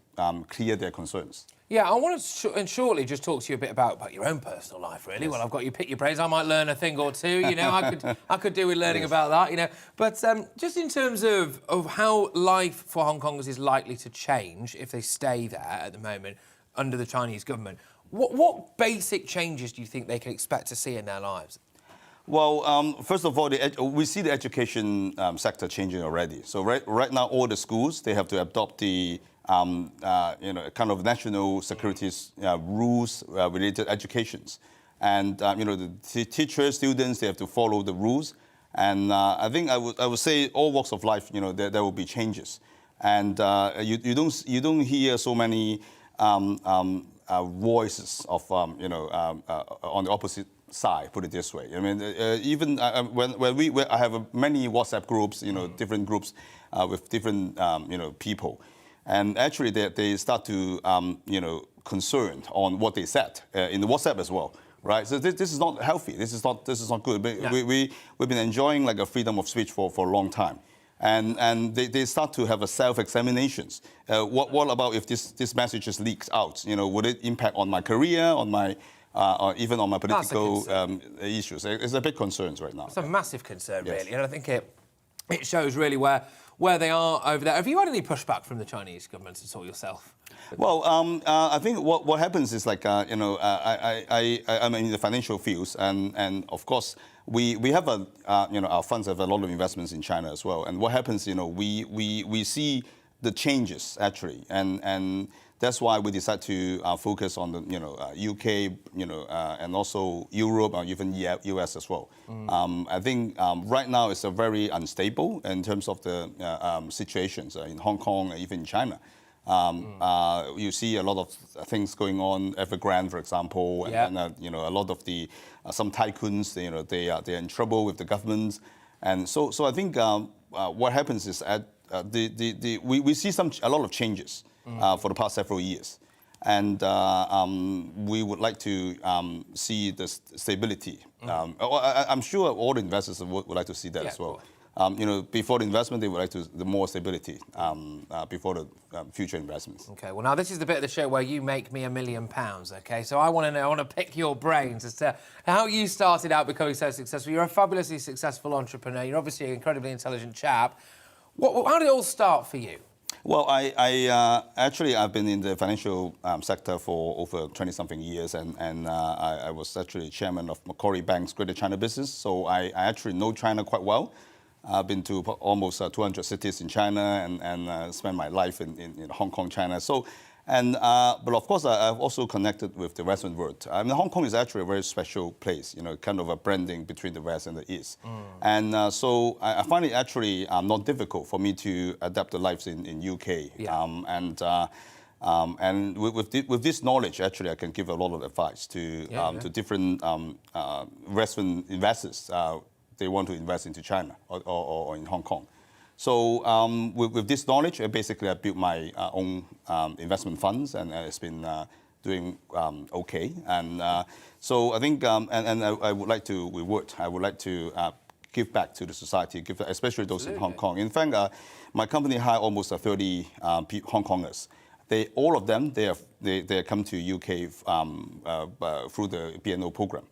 clear their concerns. Yeah, I want to shortly just talk to you a bit about your own personal life, really. Yes. Well, I've got you pick your brains. I might learn a thing or two, I could do with learning about that, But just in terms of how life for Hong Kongers is likely to change if they stay there at the moment, under the Chinese government. What basic changes do you think they can expect to see in their lives? Well, first of all, we see the education sector changing already. So right now, all the schools, they have to adopt the kind of national security rules related educations. And the teachers, students, they have to follow the rules. And I think I would say all walks of life, there will be changes. And you don't hear so many voices of on the opposite side, put it this way. I mean, even when I have many WhatsApp groups, different groups with different people, and actually they start to concerned on what they said in the WhatsApp as well. Right, so this is not healthy. This is not good. We've been enjoying like a freedom of speech for a long time. And they start to have a self-examinations. What about if this message is leaked out? Would it impact on my career, on my, or even on my political issues? It's a big concern right now. It's a massive concern, really, and I think it shows really where they are over there. Have you had any pushback from the Chinese government at all yourself? Well, I think what happens is like I'm in the financial fields, and of course we have our funds have a lot of investments in China as well. And what happens, we see the changes actually, and that's why we decide to focus on the UK, and also Europe or even US as well. I think right now it's a very unstable in terms of the situations in Hong Kong, even in China. You see a lot of things going on, Evergrande, for example, and a lot of the some tycoons. They are in trouble with the government, and so I think what happens is we see a lot of changes for the past several years, and we would like to see the stability. I'm sure all the investors would like to see that as well. Before the investment, they would like the more stability before the future investments. Okay, well, now this is the bit of the show where you make me £1 million, okay? So I want to know, I want to pick your brains as to how you started out becoming so successful. You're a fabulously successful entrepreneur. You're obviously an incredibly intelligent chap. How did it all start for you? Well, I've been in the financial sector for over 20-something years, and I was actually chairman of Macquarie Bank's Greater China business, so I actually know China quite well. I've been to almost 200 cities in China and spent my life in Hong Kong, China. So, but of course, I've also connected with the Western world. I mean, Hong Kong is actually a very special place, kind of a blending between the West and the East. And so I find it actually not difficult for me to adapt the lives in UK. And with this knowledge, actually, I can give a lot of advice to different Western investors. They want to invest into China or in Hong Kong. So with this knowledge, basically I built my own investment funds, and it's been doing okay. And so I think, and I would like to reward. I would like to give back to the society, especially those in Hong Kong. In fact, my company hired almost 30 Hong Kongers. All of them, they come to UK through the BNO program.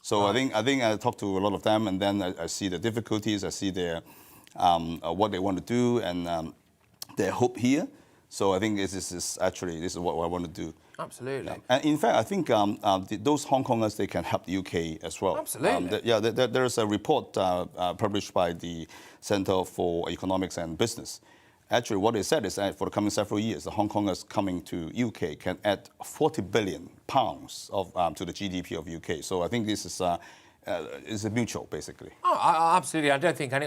So I think I talk to a lot of them, and then I see the difficulties, I see their what they want to do, and their hope here. So I think this is what I want to do. Absolutely. And in fact, I think those Hong Kongers, they can help the UK as well. Absolutely. There is a report published by the Centre for Economics and Business. Actually, what they said is that for the coming several years, the Hong Kongers coming to UK can add 40 billion pounds to the GDP of UK. So I think this is a mutual, basically. Oh, absolutely. I don't think I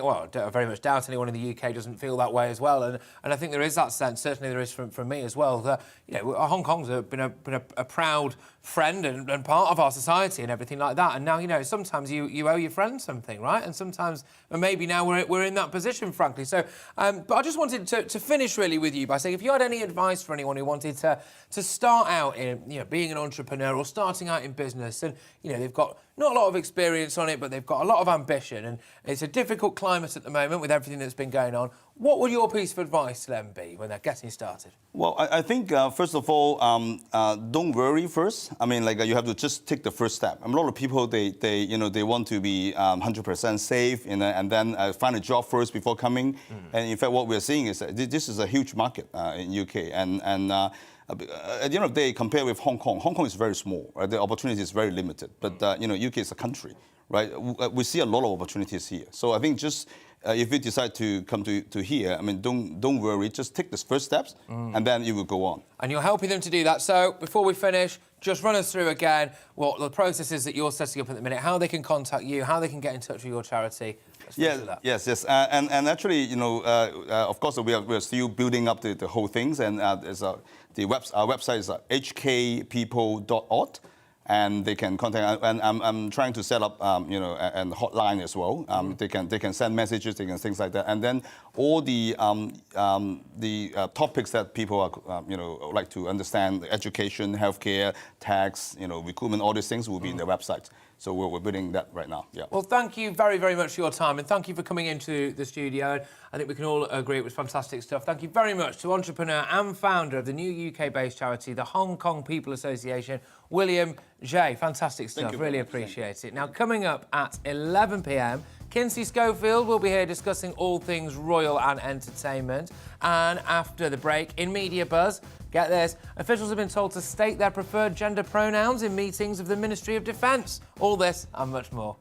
very much doubt anyone in the UK doesn't feel that way as well. And I think there is that sense, certainly there is from me as well, that, Hong Kong's been a proud friend and part of our society and everything like that. And now, sometimes you owe your friends something, right? And sometimes, and maybe now we're in that position, frankly. So, but I just wanted to finish really with you by saying, if you had any advice for anyone who wanted to start out in, being an entrepreneur or starting out in business, and, they've got not a lot of experience on it, but they've got a lot of ambition, and it's a difficult climate at the moment with everything that's been going on. What would your piece of advice to them be when they're getting started? Well, I think, first of all, don't worry first. I mean, you have to just take the first step. A lot of people, they want to be 100% safe, and then find a job first before coming. And in fact, what we're seeing is that this is a huge market in UK. And at the end of the day, compared with Hong Kong is very small. Right? The opportunity is very limited. But, UK is a country, right? We see a lot of opportunities here. So I think just... if you decide to come to here, I mean, don't worry. Just take the first steps, and then you will go on. And you're helping them to do that. So before we finish, just run us through again what the process is that you're setting up at the minute, how they can contact you, how they can get in touch with your charity. Yes. And actually, of course, we are still building up the whole things, and our website is hkpeople.org. And they can contact, and I'm trying to set up, a hotline as well. They can send messages, they can things like that, and then all the topics that people are, like to understand: education, healthcare, tax, recruitment, all these things will be in the website. So we're building that right now. Yeah. Well, thank you very, very much for your time, and thank you for coming into the studio. I think we can all agree it was fantastic stuff. Thank you very much to entrepreneur and founder of the new UK-based charity, the Hong Kong People Association, William J. Fantastic stuff. Really appreciate it. Now, coming up at 11 p.m, Kinsey Schofield will be here discussing all things royal and entertainment. And after the break, in Media Buzz, get this, officials have been told to state their preferred gender pronouns in meetings of the Ministry of Defence. All this and much more.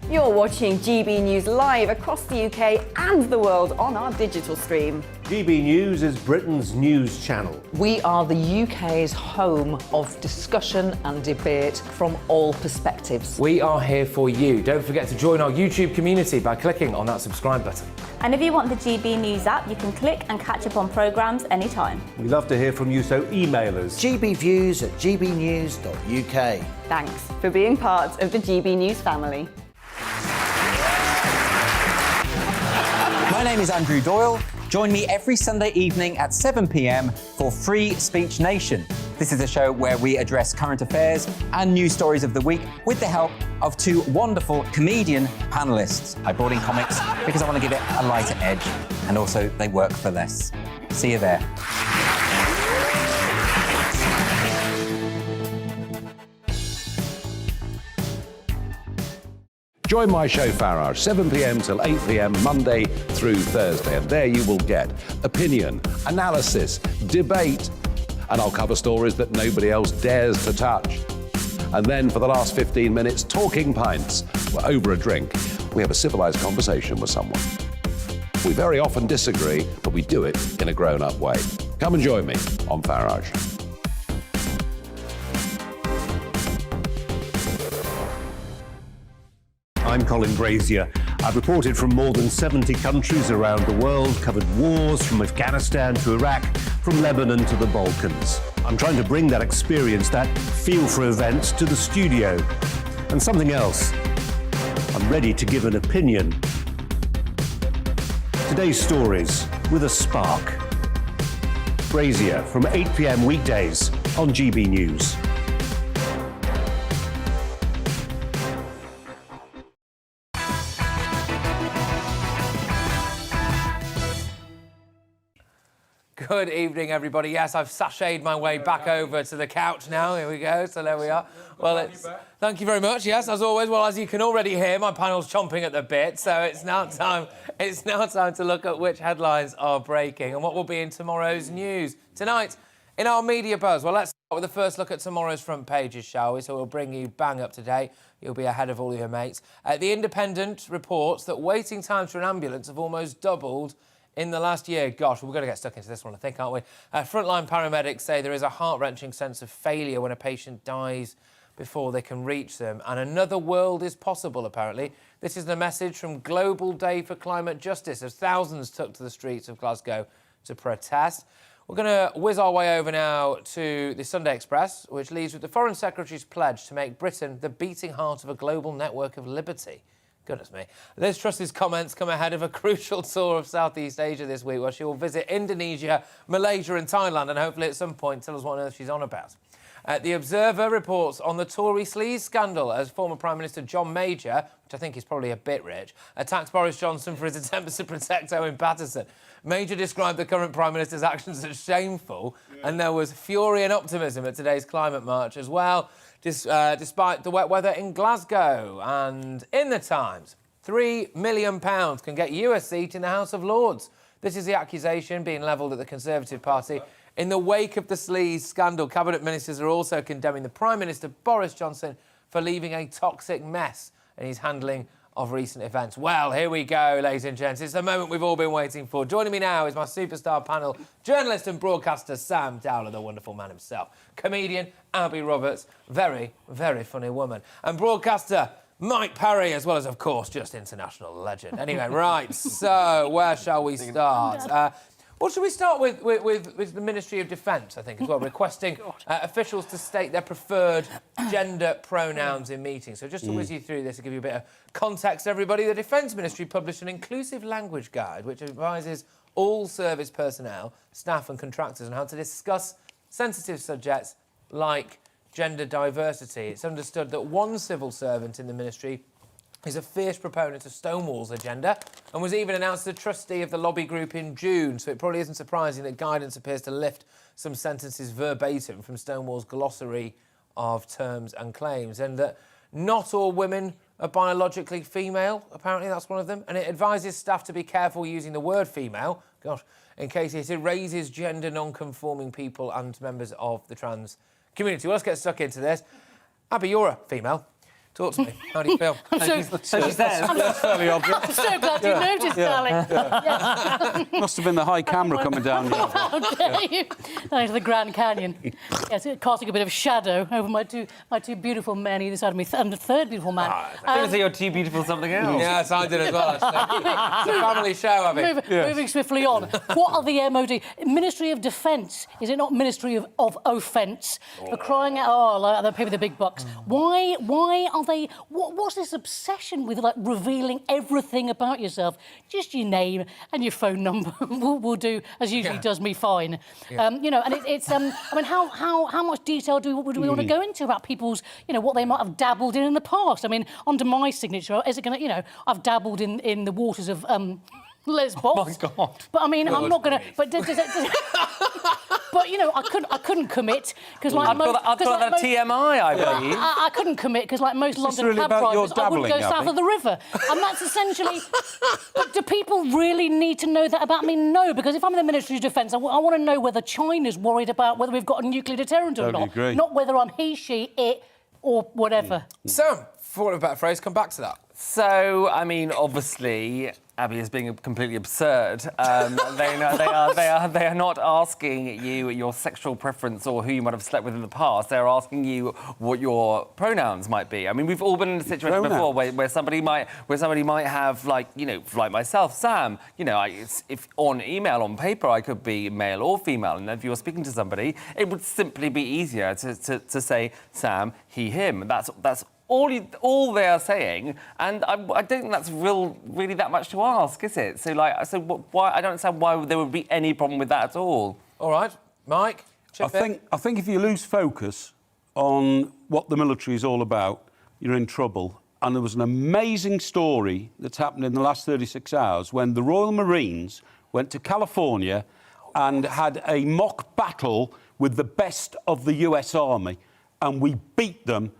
You're watching GB News live across the UK and the world on our digital stream. GB News is Britain's news channel. We are the UK's home of discussion and debate from all perspectives. We are here for you. Don't forget to join our YouTube community by clicking on that subscribe button. And if you want the GB News app, you can click and catch up on programmes anytime. We love to hear from you, so email us. gbviews@gbnews.uk. Thanks for being part of the GB News family. My name is Andrew Doyle. Join me every Sunday evening at 7 p.m. for Free Speech Nation. This is a show where we address current affairs and news stories of the week with the help of two wonderful comedian panellists. I brought in comics because I want to give it a lighter edge, and also they work for less. See you there. Join my show Farage, 7 p.m. till 8 p.m. Monday through Thursday. And there you will get opinion, analysis, debate, and I'll cover stories that nobody else dares to touch. And then for the last 15 minutes, talking pints. We're over a drink. We have a civilized conversation with someone. We very often disagree, but we do it in a grown-up way. Come and join me on Farage. I'm Colin Brazier. I've reported from more than 70 countries around the world, covered wars from Afghanistan to Iraq, from Lebanon to the Balkans. I'm trying to bring that experience, that feel for events, to the studio. And something else, I'm ready to give an opinion. Today's stories with a spark. Brazier from 8 p.m. weekdays on GB News. Good evening, everybody. Yes, I've sashayed my way back over to the couch now. Here we go. So there we are. Well, thank you very much. Yes, as always. Well, as you can already hear, my panel's chomping at the bit. So it's now time. It's now time to look at which headlines are breaking and what will be in tomorrow's news. Tonight, in our Media Buzz, well, let's With the first look at tomorrow's front pages, shall we? So we'll bring you bang up to date. You'll be ahead of all your mates. The Independent reports that waiting times for an ambulance have almost doubled in the last year. Gosh, we're going to get stuck into this one, I think, aren't we? Frontline paramedics say there is a heart-wrenching sense of failure when a patient dies before they can reach them. And another world is possible, apparently. This is the message from Global Day for Climate Justice as thousands took to the streets of Glasgow to protest. We're going to whiz our way over now to the Sunday Express, which leads with the Foreign Secretary's pledge to make Britain the beating heart of a global network of liberty. Goodness me. Liz Truss's comments come ahead of a crucial tour of Southeast Asia this week, where she will visit Indonesia, Malaysia and Thailand, and hopefully at some point tell us what on earth she's on about. The Observer reports on the Tory sleaze scandal as former Prime Minister John Major, which I think is probably a bit rich, attacked Boris Johnson for his attempts to protect Owen Paterson. Major described the current Prime Minister's actions as shameful, and there was fury and optimism at today's climate march as well, despite the wet weather in Glasgow. And in the Times, £3 million can get you a seat in the House of Lords. This is the accusation being levelled at the Conservative Party. In the wake of the sleaze scandal, Cabinet Ministers are also condemning the Prime Minister, Boris Johnson, for leaving a toxic mess in his handling of recent events. Well, here we go, ladies and gents. It's the moment we've all been waiting for. Joining me now is my superstar panel, journalist and broadcaster Sam Dowler, the wonderful man himself, comedian Abby Roberts, very, very funny woman, and broadcaster Mike Parry, as well as, of course, just international legend. Anyway, right, so where shall we start? What should we start with the Ministry of Defence, I think, as well, requesting officials to state their preferred gender pronouns in meetings. So just to whiz you through this, to give you a bit of context, everybody, the Defence Ministry published an inclusive language guide which advises all service personnel, staff and contractors on how to discuss sensitive subjects like gender diversity. It's understood that one civil servant in the ministry is a fierce proponent of Stonewall's agenda and was even announced as a trustee of the lobby group in June, so it probably isn't surprising that guidance appears to lift some sentences verbatim from Stonewall's glossary of terms and claims, and that not all women are biologically female, apparently that's one of them, and it advises staff to be careful using the word female, gosh, in case it erases gender non-conforming people and members of the trans community. Well, let's get stuck into this. Abby, you're a female. Talk to me. How do you feel? So she says. That's fairly obvious. I'm so glad you noticed, darling. Yes. Must have been the high camera coming down. How dare you? Down into the Grand Canyon. Yes, casting a bit of shadow over my two beautiful men either side of me, and the third beautiful man. I didn't say you're too beautiful something else. Yes, I did as well, actually. It's a family show, Abby. Moving swiftly on. What are the MOD? Ministry of Defence. Is it not Ministry of Offence? For crying out... Oh, like, they pay me the big bucks. Why are they... What's this obsession with, like, revealing everything about yourself? Just your name and your phone number will do, as usually does me fine. You know, and it's... I mean, how much detail do we want to go into about people's, you know, what they might have dabbled in the past? I mean, under my signature, is it going to... You know, I've dabbled in the waters of... Lesbos. Oh, my God. But, I mean, I'm not going to... But does But, you know, I couldn't commit because, like, I've got that TMI, I believe. I couldn't commit because, like most London really cab about your drivers, I wouldn't go dabbling, south Abby? of the river, and that's essentially. But do people really need to know that about me? No, because if I'm in the Ministry of Defence, I want to know whether China's worried about whether we've got a nuclear deterrent or not, agree. not whether I'm he, she, it, or whatever. So, for a better phrase, come back to that. So, I mean, obviously, Abby is being completely absurd. They are not asking you your sexual preference or who you might have slept with in the past. They're asking you what your pronouns might be. I mean, we've all been in a situation before where somebody might have, like, you know, like myself, Sam. You know, if on email, on paper, I could be male or female, and if you were speaking to somebody, it would simply be easier to say Sam, he, him. That's all they are saying, and I don't think that's really that much to ask, is it? So, like, why? I don't understand why there would be any problem with that at all. All right, Mike. I think if you lose focus on what the military is all about, you're in trouble. And there was an amazing story that's happened in the last 36 hours when the Royal Marines went to California and had a mock battle with the best of the US Army, and we beat them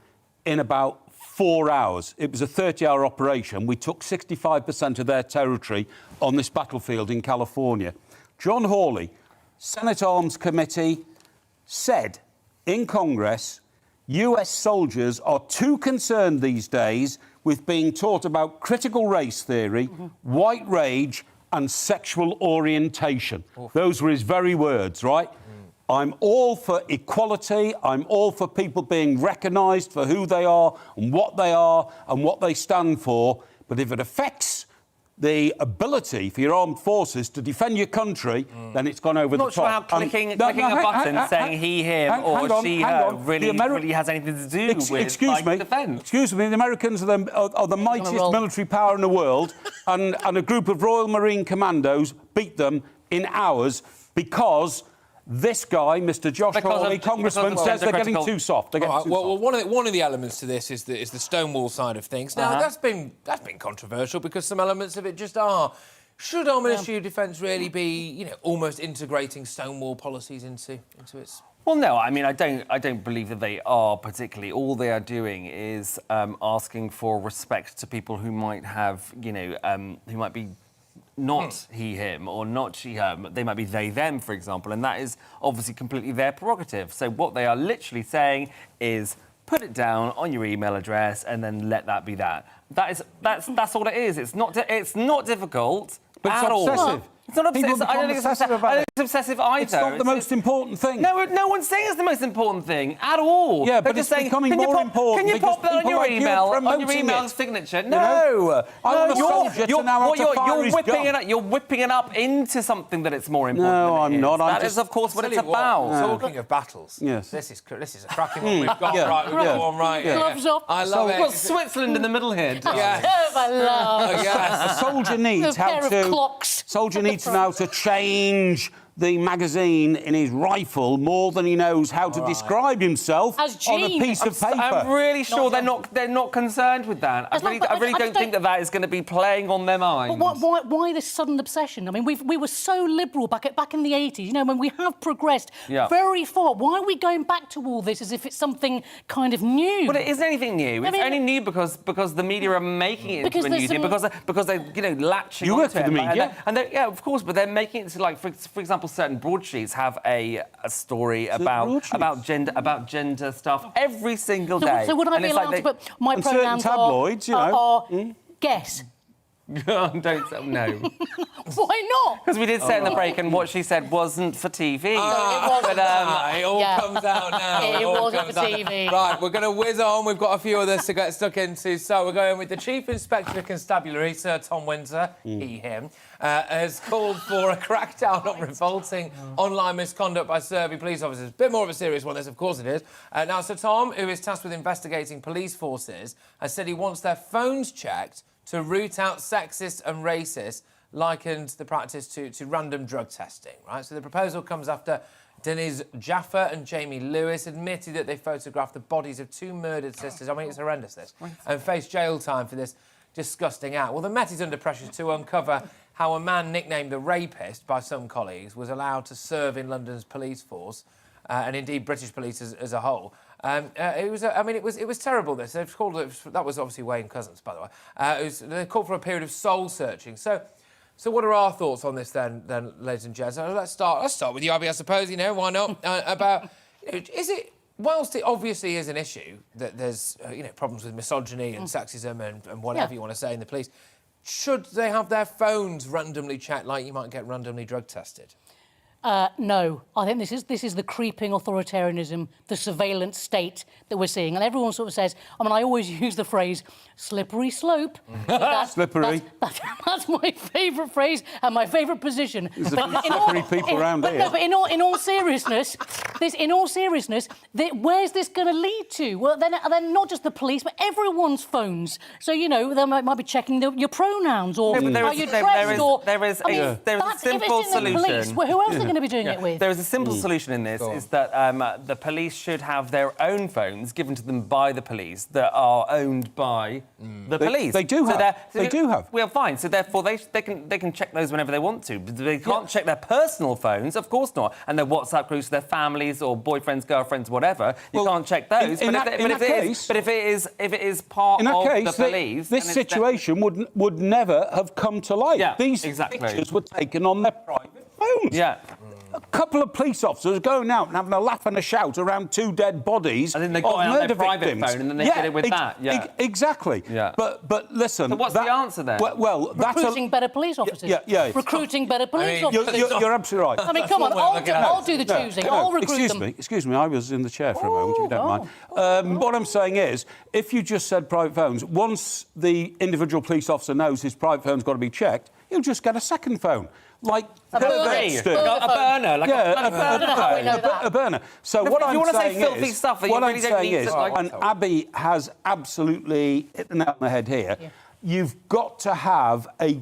in about 4 hours. It was a 30-hour operation. We took 65% of their territory on this battlefield in California. John Hawley, Senate Arms Committee, said in Congress, US soldiers are too concerned these days with being taught about critical race theory, white rage, and sexual orientation. Those were his very words, right? I'm all for equality. I'm all for people being recognised for who they are and what they stand for. But if it affects the ability for your armed forces to defend your country, then it's gone over the top. I'm not sure how clicking a button saying he, him or she, her really has anything to do with defence. Excuse me, the Americans are the mightiest military power in the world, and a group of Royal Marine Commandos beat them in hours because this guy, Mr. Josh Hawley, Congressman, says they're getting too soft. They're getting too soft. Well, one of the elements to this is the Stonewall side of things. Now, that's been controversial because some elements of it just are. Should our Ministry of Defence really be, almost integrating Stonewall policies into its? Well, no. I mean, I don't believe that they are particularly. All they are doing is asking for respect to people who might have, who might be not he, him, or not she, her. They might be they, them, for example, and that is obviously completely their prerogative. So what they are literally saying is put it down on your email address and then let that be that. That's all it is. It's not difficult at all. It's not obsessive. I don't think it's obsessive either. It's not the most important thing. No one's saying it's the most important thing at all. Yeah, but it's becoming more important. Can you pop that on your email? On your email signature? No. You're whipping it up into something that it's more important. No, I'm not. That is, of course, what it's about. Talking of battles. Yes. This is a cracking one we've got. Right, we've got one right. Gloves up. I love it. We've got Switzerland in the middle here. Yes. I love. A soldier needs Soldier needs to know how to change the magazine in his rifle more than he knows how to describe himself on a piece of paper. I'm really sure they're not concerned with that. I really don't think that is going to be playing on their minds. But why this sudden obsession? I mean, we were so liberal back in the 80s. When we have progressed very far. Why are we going back to all this as if it's something kind of new? Well, it isn't anything new. It's only new because the media are making it into a new thing. Because they're latching onto it. You work for the media. Yeah, of course, but they're making it to, like, for example, certain broadsheets have a story about gender stuff every single day. So would I be allowed to put my pronouns tabloids, are guess? Don't no. Why not? Because we did say in the break, and what she said wasn't for TV. It all comes out now. It wasn't for TV. Right, we're going to whiz on. We've got a few others to get stuck into. So we're going with the Chief Inspector of Constabulary, Sir Tom Winter, he, him, has called for a crackdown on revolting online misconduct by Survey police officers. A bit more of a serious one, this, of course it is. Now, Sir Tom, who is tasked with investigating police forces, has said he wants their phones checked to root out sexist and racist, likened the practice to random drug testing, right? So the proposal comes after Denise Jaffa and Jamie Lewis admitted that they photographed the bodies of two murdered sisters. I mean, it's horrendous, this. And faced jail time for this disgusting act. Well, the Met is under pressure to uncover how a man nicknamed the Rapist by some colleagues was allowed to serve in London's police force, and indeed British police as a whole. It was terrible. This they've called it. That was obviously Wayne Couzens, by the way. They called for a period of soul searching. So what are our thoughts on this then, ladies and gents? Let's start with you, Abby. I suppose why not? Is it? Whilst it obviously is an issue that there's problems with misogyny and sexism and whatever you want to say in the police, should they have their phones randomly checked like you might get randomly drug tested? No, I think this is the creeping authoritarianism, the surveillance state that we're seeing, and everyone sort of says. I mean, I always use the phrase "slippery slope." Slippery. That's my favourite phrase and my favourite position. There's slippery people around here. But in all seriousness, where's this going to lead to? Well, then not just the police, but everyone's phones. So they might be checking your pronouns or how you're dressed. There is a simple solution. Who else are going to be doing it with? There is a simple solution in this, is that the police should have their own phones given to them by the police that are owned by the police. They do have. Well, fine. So therefore, they can check those whenever they want to. But they can't check their personal phones, of course not. And their WhatsApp groups, their families or boyfriends, girlfriends, whatever. You can't check those. But if it is part of the police, this situation would never have come to light. Yeah, These pictures were taken on their private phones. Yeah. a couple of police officers going out and having a laugh and a shout around 2 dead bodies. And then they got it on their private phone and then they did it with that. Yeah. Exactly. Yeah. But listen. So what's the answer then? Well, that's recruiting better police officers. Yeah. Recruiting better police officers. You're absolutely right. I mean, come on, I'll do the choosing. I'll recruit them. Excuse me, I was in the chair for a moment, if you don't mind. What I'm saying is, if you just said private phones, once the individual police officer knows his private phone's got to be checked, he'll just get a second phone. Like a burner, like a burner. So what I'm saying is, what I'm saying is, and Abby has absolutely hit the nail on the head here. Yeah. You've got to have a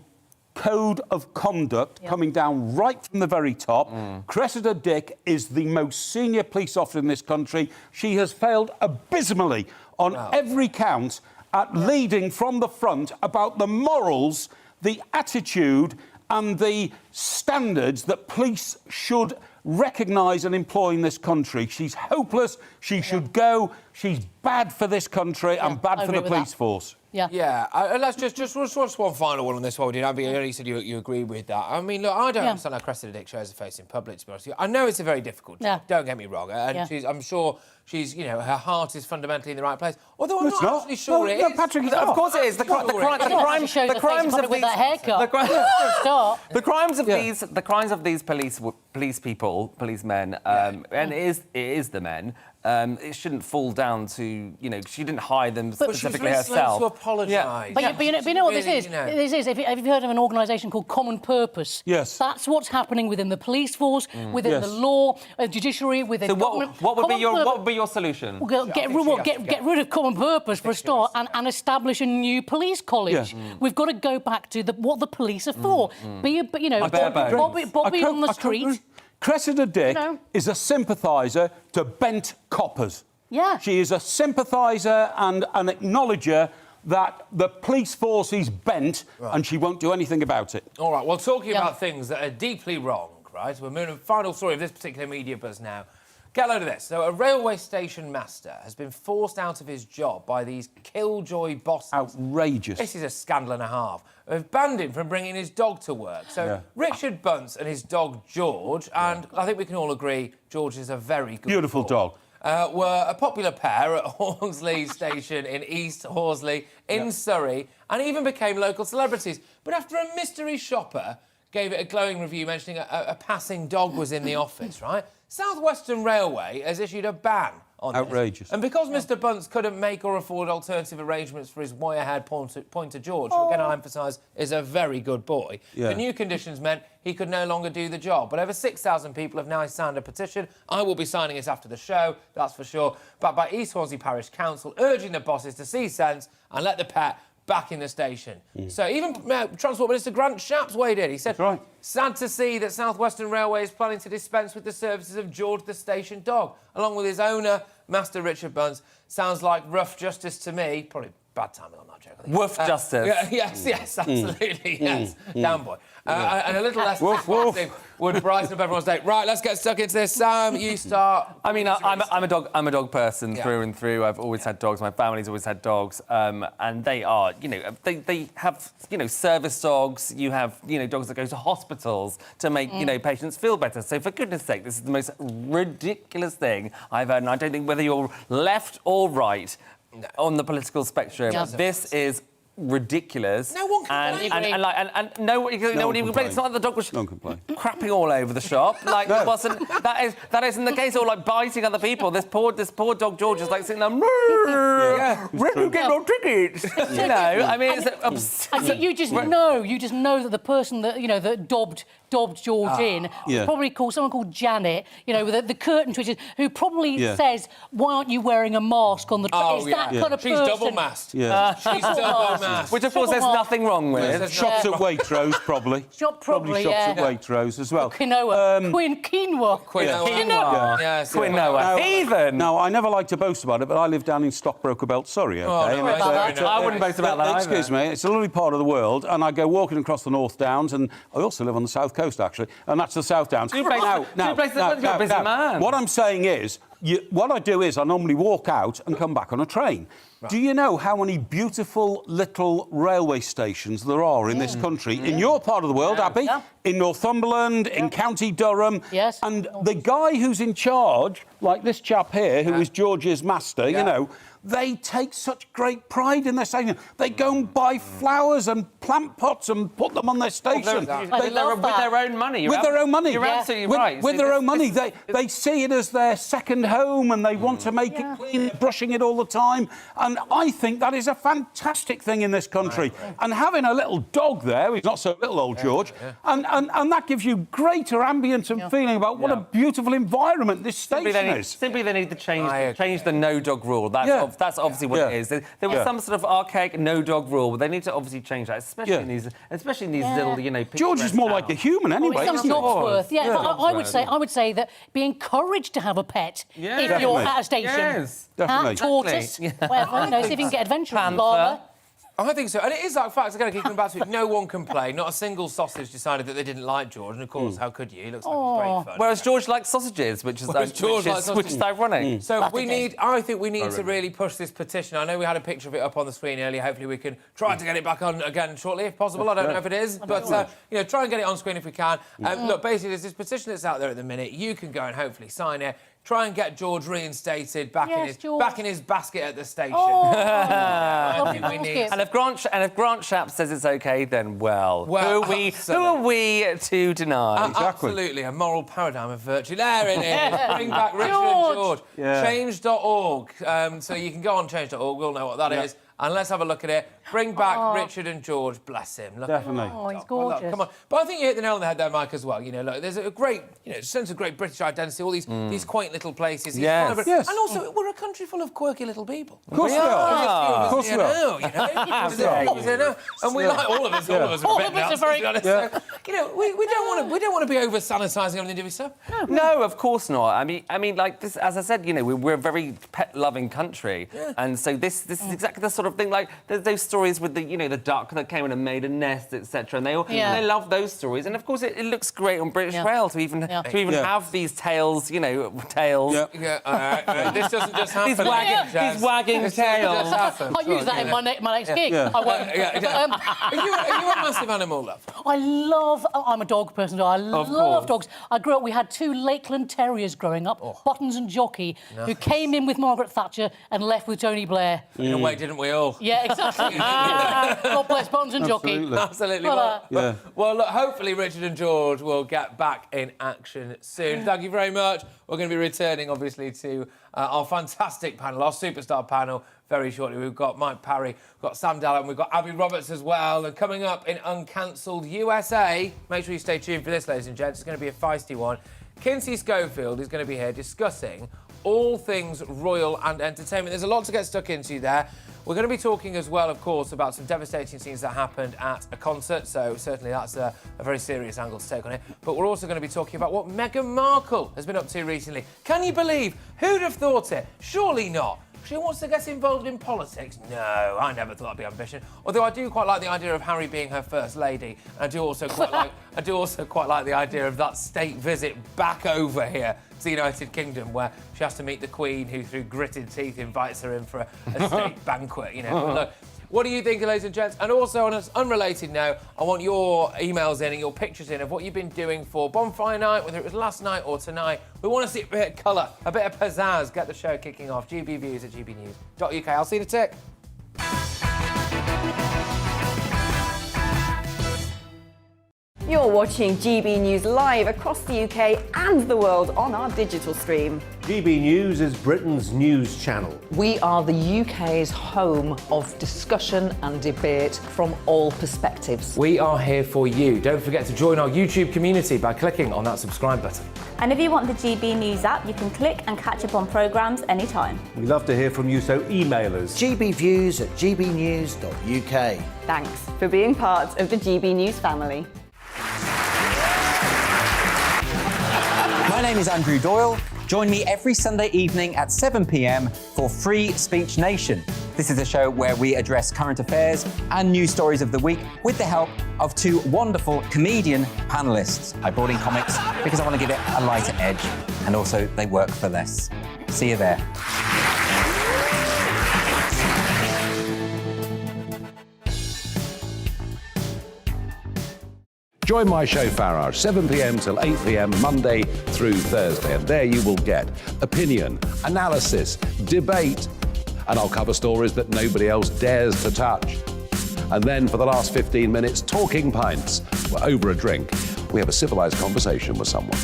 code of conduct coming down right from the very top. Cressida Dick is the most senior police officer in this country. She has failed abysmally on every count at leading from the front about the morals, the attitude and the standards that police should recognise and employ in this country. She's hopeless. She should go. She's bad for this country and bad for the police force. Yeah. Let's just one final one on this one. Abby, you said you agree with that. I mean, look, I don't understand how Cressida Dick shows her face in public, to be honest with you. I know it's a very difficult job, don't get me wrong, and I'm sure she's, her heart is fundamentally in the right place. Although I'm not actually sure it is. Patrick, of course it is. The crimes of these policemen, and it is the men. It shouldn't fall down to, she didn't hire them specifically herself. To apologise. But you know what this is? This is, have you heard of an organisation called Common Purpose? Yes. That's what's happening within the police force, within the law, judiciary, within government. What would be your solution? Get rid of Common Purpose for a start and establish a new police college. We've got to go back to what the police are for. Bobby on the street. Cressida Dick is a sympathiser to bent coppers. Yeah. She is a sympathiser and an acknowledger that the police force is bent and she won't do anything about it. All right, well, talking about things that are deeply wrong, right? We're moving to the final story of this particular media buzz now. Get a load of this. So a railway station master has been forced out of his job by these killjoy bosses. Outrageous. This is a scandal and a half. They've banned him from bringing his dog to work. So Richard Bunce and his dog George, and I think we can all agree George is a very good beautiful dog. Were a popular pair at Hornsley Station in East Horsley in Surrey, and even became local celebrities. But after a mystery shopper gave it a glowing review mentioning a passing dog was in the office, right? South Western Railway has issued a ban on outrageous. This. And because Mr Bunce couldn't make or afford alternative arrangements for his wire-haired pointer George, who, again, I'll emphasise, is a very good boy, the new conditions meant he could no longer do the job. But over 6,000 people have now signed a petition. I will be signing it after the show, that's for sure, backed by East Horsley Parish Council, urging the bosses to see sense and let the pet back in the station. So even Transport Minister Grant Shapps weighed in. He said, sad to see that South Western Railway is planning to dispense with the services of George the station dog, along with his owner, Master Richard Bunce. Sounds like rough justice to me. Probably bad timing on that joke. Woof justice. Yes, absolutely, yes. Down boy. And a little less plastic would brighten up everyone's day. Right, let's get stuck into this. Sam, you start. I mean, I'm a dog person through and through. I've always had dogs. My family's always had dogs, and they are, they have, service dogs. You have, dogs that go to hospitals to make, patients feel better. So for goodness' sake, this is the most ridiculous thing I've heard, and I don't think whether you're left or right on the political spectrum, this is ridiculous. No one can complain. And no one even complained. It's not like the dog was crapping all over the shop. Like it wasn't. That isn't the case. Or like biting other people. This poor dog George is like sitting there. Where do you get your tickets? I mean, it's absurd. You just know that the person that that dobbed George in probably someone called Janet. With the curtain twitches, who probably says, "Why aren't you wearing a mask on the train?" Is that kind of person? She's double masked. Yeah. She's double masked. Which, of course, there's nothing wrong with. Shops at Waitrose, probably. Shops at Waitrose as well. Quinoa. Quinoa. Heathen. Now, I never like to boast about it, but I live down in Stockbroker Belt, Surrey, OK? I wouldn't boast about that either. Excuse me. It's a lovely part of the world, and I go walking across the North Downs, and I also live on the South Coast, actually, and that's the South Downs. You're a busy man. What I'm saying is, what I do is I normally walk out and come back on a train. Do you know how many beautiful little railway stations there are in this country? In your part of the world, Abby, in Northumberland, in County Durham. Yes. And the guy who's in charge, like this chap here, who is George's master, you know, they take such great pride in their station. They go and buy flowers and plant pots and put them on their station. With their own money. With their own money. You're absolutely right. With their own money. They see it as their second home and they want to make it clean, brushing it all the time. And I think that is a fantastic thing in this country. And having a little dog there, he's not so little, old George, and that gives you greater ambience and feeling about what a beautiful environment this station is. Simply they need to change the no-dog rule. That's obviously what it is. There was some sort of archaic no-dog rule, but they need to obviously change that, especially in these little, you know... George is more like a human anyway, isn't he? But I would say that be encouraged to have a pet if you're at a station. Yes, definitely. Tortoise, whatever, you know, see if you can get adventurous. Llama. I think so. And it is that fact, again, keeping back to it, no one complained. Not a single sausage decided that they didn't like George. And, of course, how could you? He looks like he's great fun. Whereas George likes sausages, which is ironic. So I think we need to really push this petition. I know we had a picture of it up on the screen earlier. Hopefully we can try to get it back on again shortly, if possible. I don't know if it is. But, you know, try and get it on screen if we can. Look, basically, there's this petition that's out there at the minute. You can go and hopefully sign it. Try and get George reinstated back in his basket at the station. I think we need. And if Grant Shapps says it's OK, then who are we to deny? Absolutely, a moral paradigm of virtue. There it is. Bring back Richard and George. Change.org. So you can go on change.org. We'll know what that is. And let's have a look at it. Bring back Richard and George. Bless him. Look Definitely. He's gorgeous. Come on. But I think you hit the nail on the head there, Mike, as well. You know, look, there's a great, sense of great British identity. All these quaint little places. Yes. And also, we're a country full of quirky little people. Of course we are. Of course we are. And we like all of us. All of us are very. So, you know, we don't want to be over sanitising everything, do we, sir? No, of course not. I mean, like this, as I said, you know, we're a very pet-loving country, and so this is exactly the sort of thing. Like there's those stories with the duck that came in and made a nest, etc. And they love those stories. And of course, it looks great on British Rail to even have these tales. You know, tails. This doesn't just happen. These wagging tails. I'll use that in my next gig. I won't. Are you a massive animal lover? I'm a dog person. I love dogs. I grew up. We had two Lakeland Terriers growing up, Buttons and Jockey, who came in with Margaret Thatcher and left with Tony Blair. In a way, didn't we all? Yeah, exactly. God bless Buttons and Jockey. Absolutely. Well, look, hopefully Richard and George will get back in action soon. Thank you very much. We're going to be returning, obviously, to our fantastic panel, our superstar panel, very shortly. We've got Mike Parry, we've got Sam Dallin, we've got Abby Roberts as well. And coming up in Uncancelled USA, make sure you stay tuned for this, ladies and gents. It's going to be a feisty one. Kinsey Schofield is going to be here discussing all things royal and entertainment. There's a lot to get stuck into there. We're going to be talking as well, of course, about some devastating scenes that happened at a concert, so certainly that's a very serious angle to take on it. But we're also going to be talking about what Meghan Markle has been up to recently. Can you believe? Who'd have thought it? Surely not. She wants to get involved in politics? No, I never thought that'd be ambition. Although I do quite like the idea of Harry being her first lady. And I do also quite like the idea of that state visit back over here to the United Kingdom, where she has to meet the Queen, who through gritted teeth invites her in for a state banquet. You know, look. What do you think, ladies and gents? And also, on an unrelated note, I want your emails in and your pictures in of what you've been doing for bonfire night, whether it was last night or tonight. We want to see a bit of colour, a bit of pizzazz. Get the show kicking off. gbviews@gbnews.uk. I'll see you in a tick. You're watching GB News live across the UK and the world on our digital stream. GB News is Britain's news channel. We are the UK's home of discussion and debate from all perspectives. We are here for you. Don't forget to join our YouTube community by clicking on that subscribe button. And if you want the GB News app, you can click and catch up on programmes anytime. We love to hear from you, so email us. gbviews@gbnews.uk. Thanks for being part of the GB News family. My name is Andrew Doyle. Join me every Sunday evening at 7 p.m. for Free Speech Nation. This is a show where we address current affairs and news stories of the week with the help of two wonderful comedian panellists. I brought in comics because I want to give it a lighter edge, and also they work for less. See you there. Join my show Farage, 7 p.m. till 8 p.m. Monday through Thursday, and there you will get opinion, analysis, debate, and I'll cover stories that nobody else dares to touch. And then for the last 15 minutes, talking pints. We're over a drink. We have a civilized conversation with someone.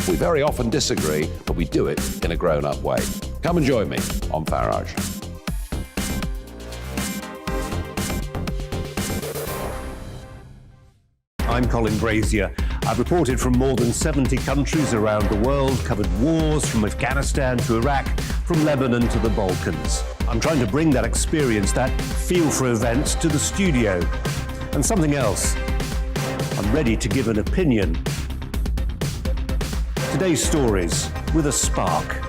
We very often disagree, but we do it in a grown-up way. Come and join me on Farage. I'm Colin Brazier. I've reported from more than 70 countries around the world, covered wars from Afghanistan to Iraq, from Lebanon to the Balkans. I'm trying to bring that experience, that feel for events, to the studio. And something else, I'm ready to give an opinion. Today's stories with a spark.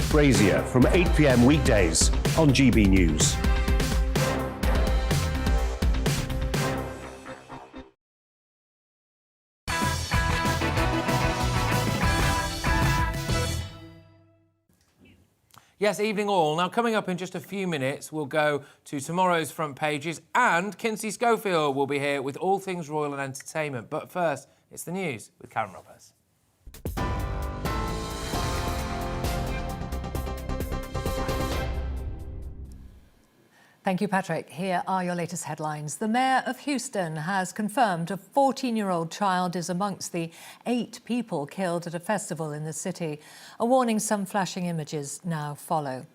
Brazier from 8 p.m. weekdays on GB News. Yes, evening all. Now, coming up in just a few minutes, we'll go to tomorrow's front pages, and Kinsey Schofield will be here with all things royal and entertainment. But first, it's the news with Karen Roberts. Thank you, Patrick. Here are your latest headlines. The Mayor of Houston has confirmed a 14-year-old child is amongst the 8 people killed at a festival in the city. A warning some flashing images now follow.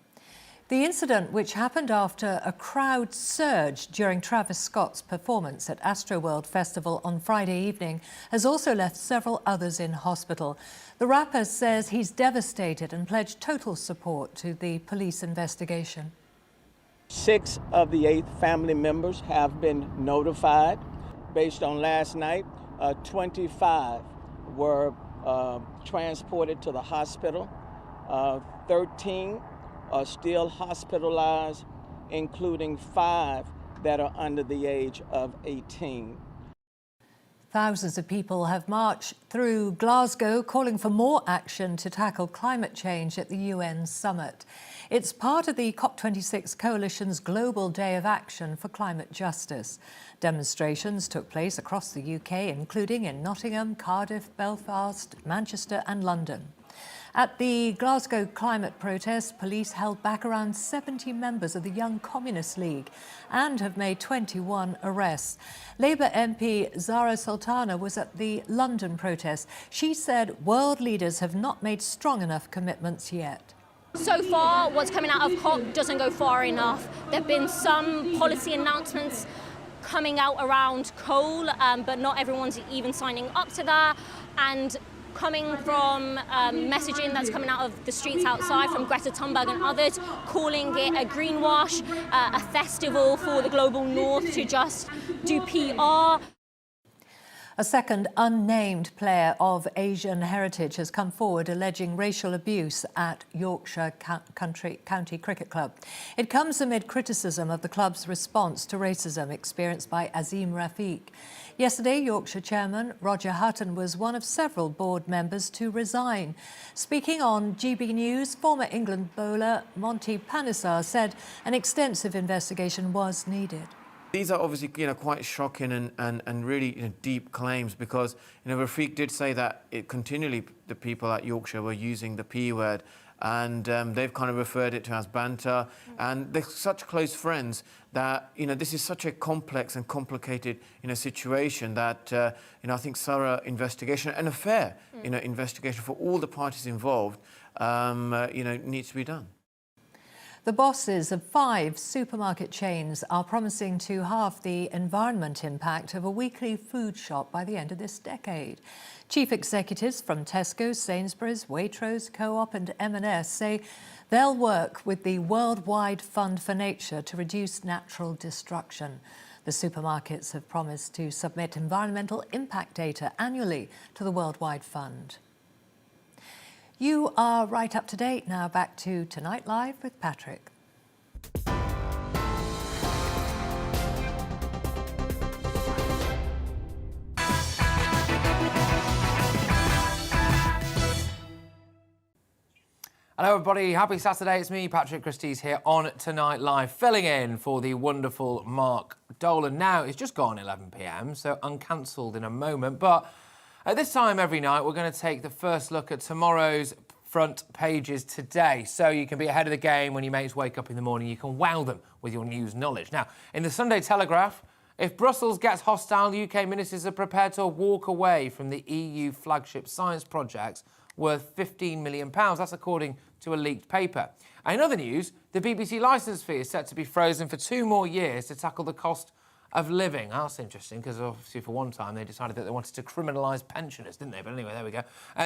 The incident, which happened after a crowd surged during Travis Scott's performance at Astroworld Festival on Friday evening, has also left several others in hospital. The rapper says he's devastated and pledged total support to the police investigation. 6 of the 8 family members have been notified. Based on last night, 25 were transported to the hospital. 13 are still hospitalized, including 5 that are under the age of 18. Thousands of people have marched through Glasgow calling for more action to tackle climate change at the UN summit. It's part of the COP26 coalition's Global Day of Action for Climate Justice. Demonstrations took place across the UK, including in Nottingham, Cardiff, Belfast, Manchester and London. At the Glasgow climate protest, police held back around 70 members of the Young Communist League and have made 21 arrests. Labour MP Zara Sultana was at the London protest. She said world leaders have not made strong enough commitments yet. So far, what's coming out of COP doesn't go far enough. There have been some policy announcements coming out around coal, but not everyone's even signing up to that. And coming from messaging that's coming out of the streets outside from Greta Thunberg and others, calling it a greenwash, a festival for the global north to just do PR. A second unnamed player of Asian heritage has come forward alleging racial abuse at Yorkshire County Cricket Club. It comes amid criticism of the club's response to racism experienced by Azim Rafiq. Yesterday, Yorkshire chairman Roger Hutton was one of several board members to resign. Speaking on GB News, former England bowler Monty Panesar said an extensive investigation was needed. These are obviously, quite shocking and really, deep claims because, Rafiq did say that continually the people at Yorkshire were using the P word, and they've kind of referred it to as banter, and they're such close friends that, this is such a complex and complicated, situation that, I think thorough investigation and a fair, investigation for all the parties involved, needs to be done. The bosses of 5 supermarket chains are promising to halve the environment impact of a weekly food shop by the end of this decade. Chief executives from Tesco, Sainsbury's, Waitrose, Co-op and M&S say they'll work with the Worldwide Fund for Nature to reduce natural destruction. The supermarkets have promised to submit environmental impact data annually to the Worldwide Fund. You are right up to date now. Back to Tonight Live with Patrick. Hello, everybody. Happy Saturday. It's me, Patrick Christys, here on Tonight Live, filling in for the wonderful Mark Dolan. Now, it's just gone 11 p.m, so uncancelled in a moment. But at this time every night, we're going to take the first look at tomorrow's front pages today. So you can be ahead of the game when your mates wake up in the morning. You can wow them with your news knowledge. Now, in the Sunday Telegraph, if Brussels gets hostile, UK ministers are prepared to walk away from the EU flagship science projects worth £15 million. That's according to a leaked paper. And in other news, the BBC licence fee is set to be frozen for 2 more years to tackle the cost of living. That's interesting, because obviously for one time they decided that they wanted to criminalise pensioners, didn't they? But anyway, there we go.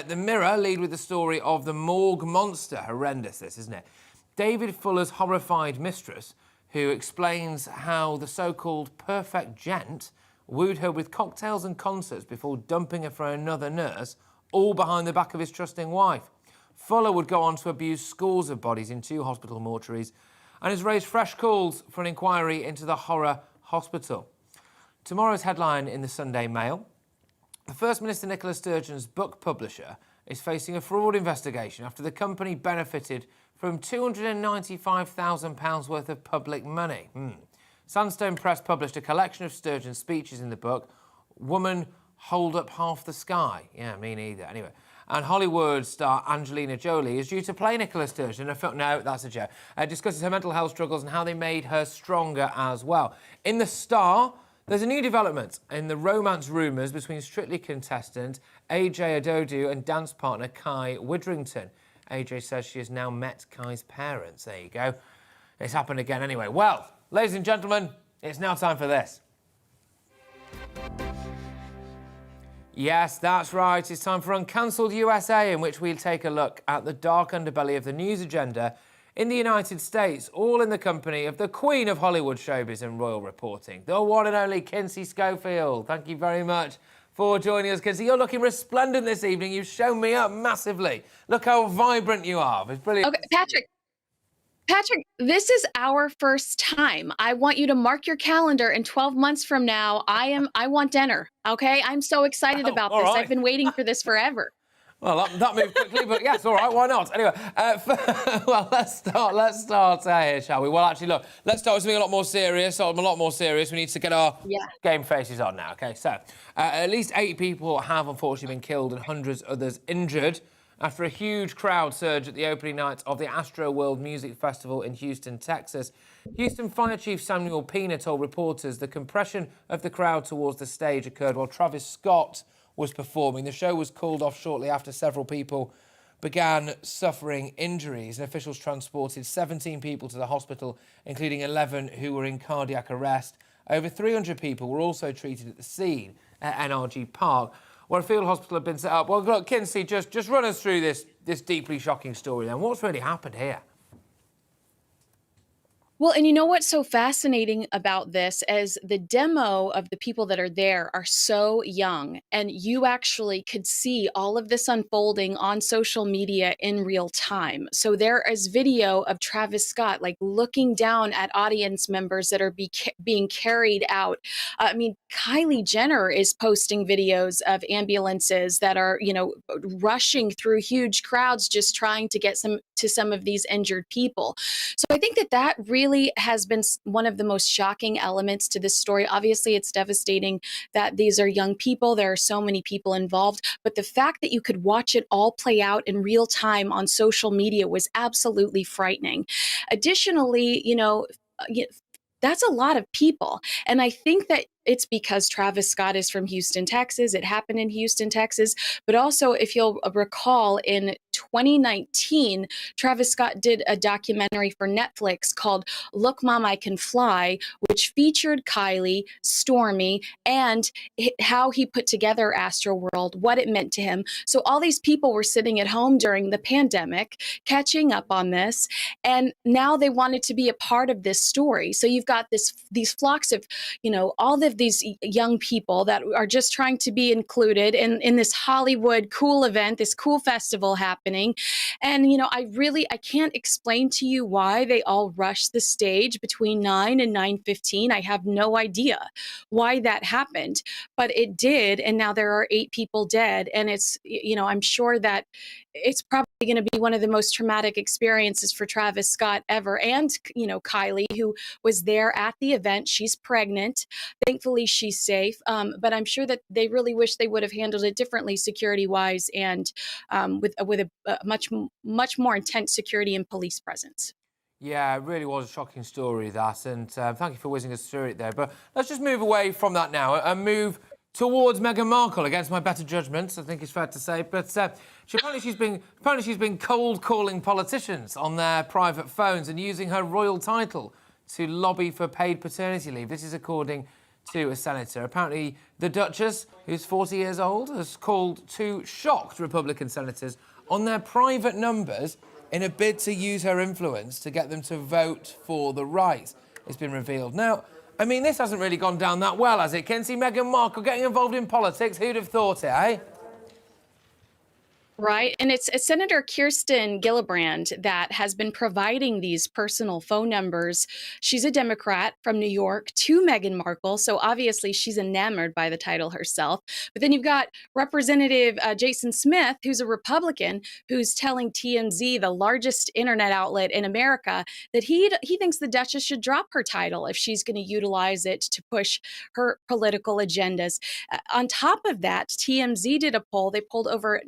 The Mirror lead with the story of the morgue monster. Horrendous, this, isn't it? David Fuller's horrified mistress, who explains how the so-called perfect gent wooed her with cocktails and concerts before dumping her for another nurse, all behind the back of his trusting wife. Fuller would go on to abuse scores of bodies in 2 hospital mortuaries and has raised fresh calls for an inquiry into the horror hospital. Tomorrow's headline in the Sunday Mail: the First Minister Nicola Sturgeon's book publisher is facing a fraud investigation after the company benefited from £295,000 worth of public money. Sandstone Press published a collection of Sturgeon's speeches in the book, Woman Hold Up Half the Sky. Yeah, me neither. Anyway. And Hollywood star Angelina Jolie is due to play Nicola Sturgeon in a film. No, that's a joke. Discusses her mental health struggles and how they made her stronger as well. In The Star, there's a new development in the romance rumours between Strictly contestant AJ Adodu and dance partner Kai Widrington. AJ says she has now met Kai's parents. There you go. It's happened again anyway. Well, ladies and gentlemen, it's now time for this. Yes, that's right. It's time for Uncancelled USA, in which we'll take a look at the dark underbelly of the news agenda in the United States, all in the company of the Queen of Hollywood showbiz and royal reporting, the one and only Kinsey Schofield. Thank you very much for joining us, Kinsey. You're looking resplendent this evening. You've shown me up massively. Look how vibrant you are. It's brilliant. Okay, Patrick, this is our first time. I want you to mark your calendar, and 12 months from now, I want dinner. Okay, I'm so excited about this. Right. I've been waiting for this forever. Well, that moved quickly, but yes, all right, why not? Anyway, well, let's start here, shall we? Well, actually, look, let's start with something a lot more serious. We need to get our game faces on now, OK? So, at least 8 people have unfortunately been killed and hundreds others injured after a huge crowd surge at the opening night of the Astro World Music Festival in Houston, Texas. Houston Fire Chief Samuel Pena told reporters the compression of the crowd towards the stage occurred while Travis Scott was performing. The show was called off shortly after several people began suffering injuries, and officials transported 17 people to the hospital, including 11 who were in cardiac arrest. Over 300 people were also treated at the scene at NRG Park, where a field hospital had been set up. Well, look, Kinsey, just run us through this deeply shocking story then. What's really happened here? Well, and you know what's so fascinating about this is the demo of the people that are there are so young, and you actually could see all of this unfolding on social media in real time. So there is video of Travis Scott like looking down at audience members that are being carried out. I mean, Kylie Jenner is posting videos of ambulances that are, rushing through huge crowds just trying to get some of these injured people. So I think that really has been one of the most shocking elements to this story. Obviously, it's devastating that these are young people. There are so many people involved. But the fact that you could watch it all play out in real time on social media was absolutely frightening. Additionally, that's a lot of people. And I think that it's because Travis Scott is from Houston, Texas. It happened in Houston, Texas. But also, if you'll recall, in 2019, Travis Scott did a documentary for Netflix called Look, Mom, I Can Fly, which featured Kylie, Stormy, and how he put together Astroworld, what it meant to him. So all these people were sitting at home during the pandemic, catching up on this, and now they wanted to be a part of this story. So you've got these flocks of, all of these young people that are just trying to be included in this Hollywood cool event, this cool festival happening. happening. And, I can't explain to you why they all rushed the stage between 9 and 9:15. I have no idea why that happened, but it did. And now there are 8 people dead. And it's, I'm sure that it's probably going to be one of the most traumatic experiences for Travis Scott ever. And, Kylie, who was there at the event, she's pregnant. Thankfully, she's safe. But I'm sure that they really wish they would have handled it differently security wise and with a much more intense security and police presence. Yeah, it really was a shocking story, that, and thank you for whizzing us through it there. But let's just move away from that now and move towards Meghan Markle, against my better judgment, I think it's fair to say. But apparently she's been cold calling politicians on their private phones and using her royal title to lobby for paid paternity leave. This is according to a senator. Apparently, the Duchess, who's 40 years old, has called 2 shocked Republican senators on their private numbers in a bid to use her influence to get them to vote for the right, it's been revealed. Now, I mean, this hasn't really gone down that well, has it, Kinsey? Meghan Markle getting involved in politics, who'd have thought it, eh? Right. And it's Senator Kirsten Gillibrand that has been providing these personal phone numbers. She's a Democrat from New York to Meghan Markle. So obviously she's enamored by the title herself. But then you've got Representative Jason Smith, who's a Republican, who's telling TMZ, the largest internet outlet in America, that he thinks the Duchess should drop her title if she's going to utilize it to push her political agendas. On top of that, TMZ did a poll. They polled over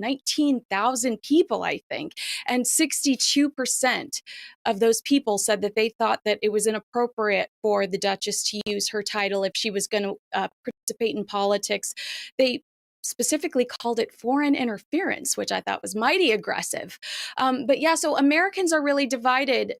19,000 people, I think, and 62% of those people said that they thought that it was inappropriate for the Duchess to use her title if she was going to participate in politics. They specifically called it foreign interference, which I thought was mighty aggressive. But yeah, so Americans are really divided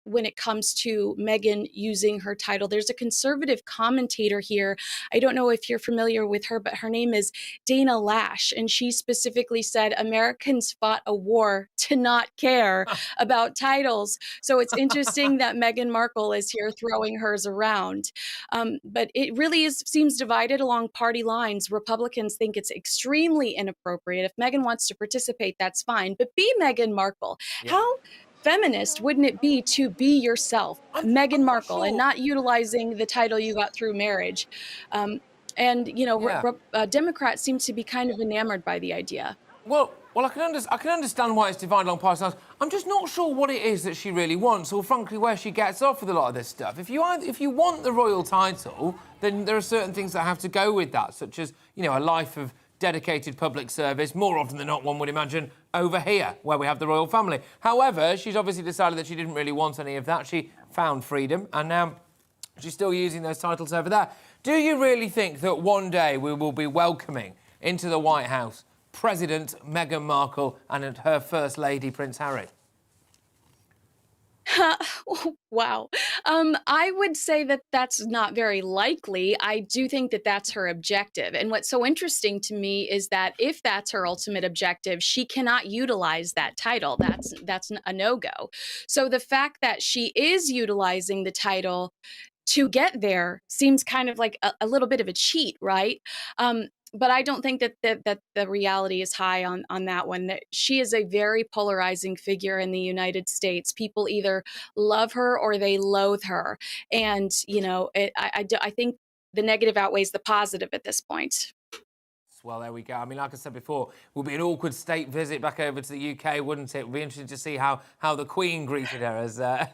when it comes to Meghan using her title. There's a conservative commentator here. I don't know if you're familiar with her, but her name is Dana Lash. And she specifically said Americans fought a war to not care about titles. So it's interesting that Meghan Markle is here throwing hers around. But it really seems divided along party lines. Republicans think it's extremely inappropriate. If Meghan wants to participate, that's fine. But be Meghan Markle. Yeah. How feminist wouldn't it be to be yourself, Meghan Markle, and not utilizing the title you got through marriage? Democrats seem to be kind of enamored by the idea. Well, I can understand why it's divided along party lines. I'm just not sure what it is that she really wants, or frankly, where she gets off with a lot of this stuff. If you want the royal title, then there are certain things that have to go with that, such as, a life of dedicated public service, more often than not, one would imagine, over here, where we have the royal family. However, she's obviously decided that she didn't really want any of that. She found freedom, and now she's still using those titles over there. Do you really think that one day we will be welcoming into the White House President Meghan Markle and her First Lady, Prince Harry? Wow. I would say that that's not very likely. I do think that that's her objective. And what's so interesting to me is that if that's her ultimate objective, she cannot utilize that title. That's a no-go. So the fact that she is utilizing the title to get there seems kind of like a little bit of a cheat, right? But I don't think that the reality is high on that one. That she is a very polarizing figure in the United States. People either love her or they loathe her. And, I think the negative outweighs the positive at this point. Well, there we go. I mean, like I said before, it will be an awkward state visit back over to the UK, wouldn't it? It will be interesting to see how the Queen greeted her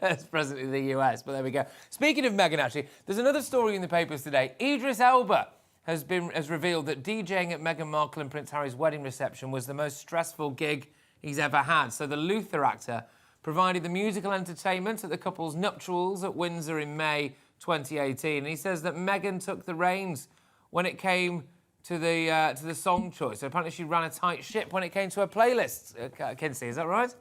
as President of the US. But there we go. Speaking of Meghan, actually, there's another story in the papers today. Idris Elba has revealed that DJing at Meghan Markle and Prince Harry's wedding reception was the most stressful gig he's ever had. So the Luther actor provided the musical entertainment at the couple's nuptials at Windsor in May 2018. And he says that Meghan took the reins when it came to the song choice. So apparently she ran a tight ship when it came to her playlists. Kinsey, is that right?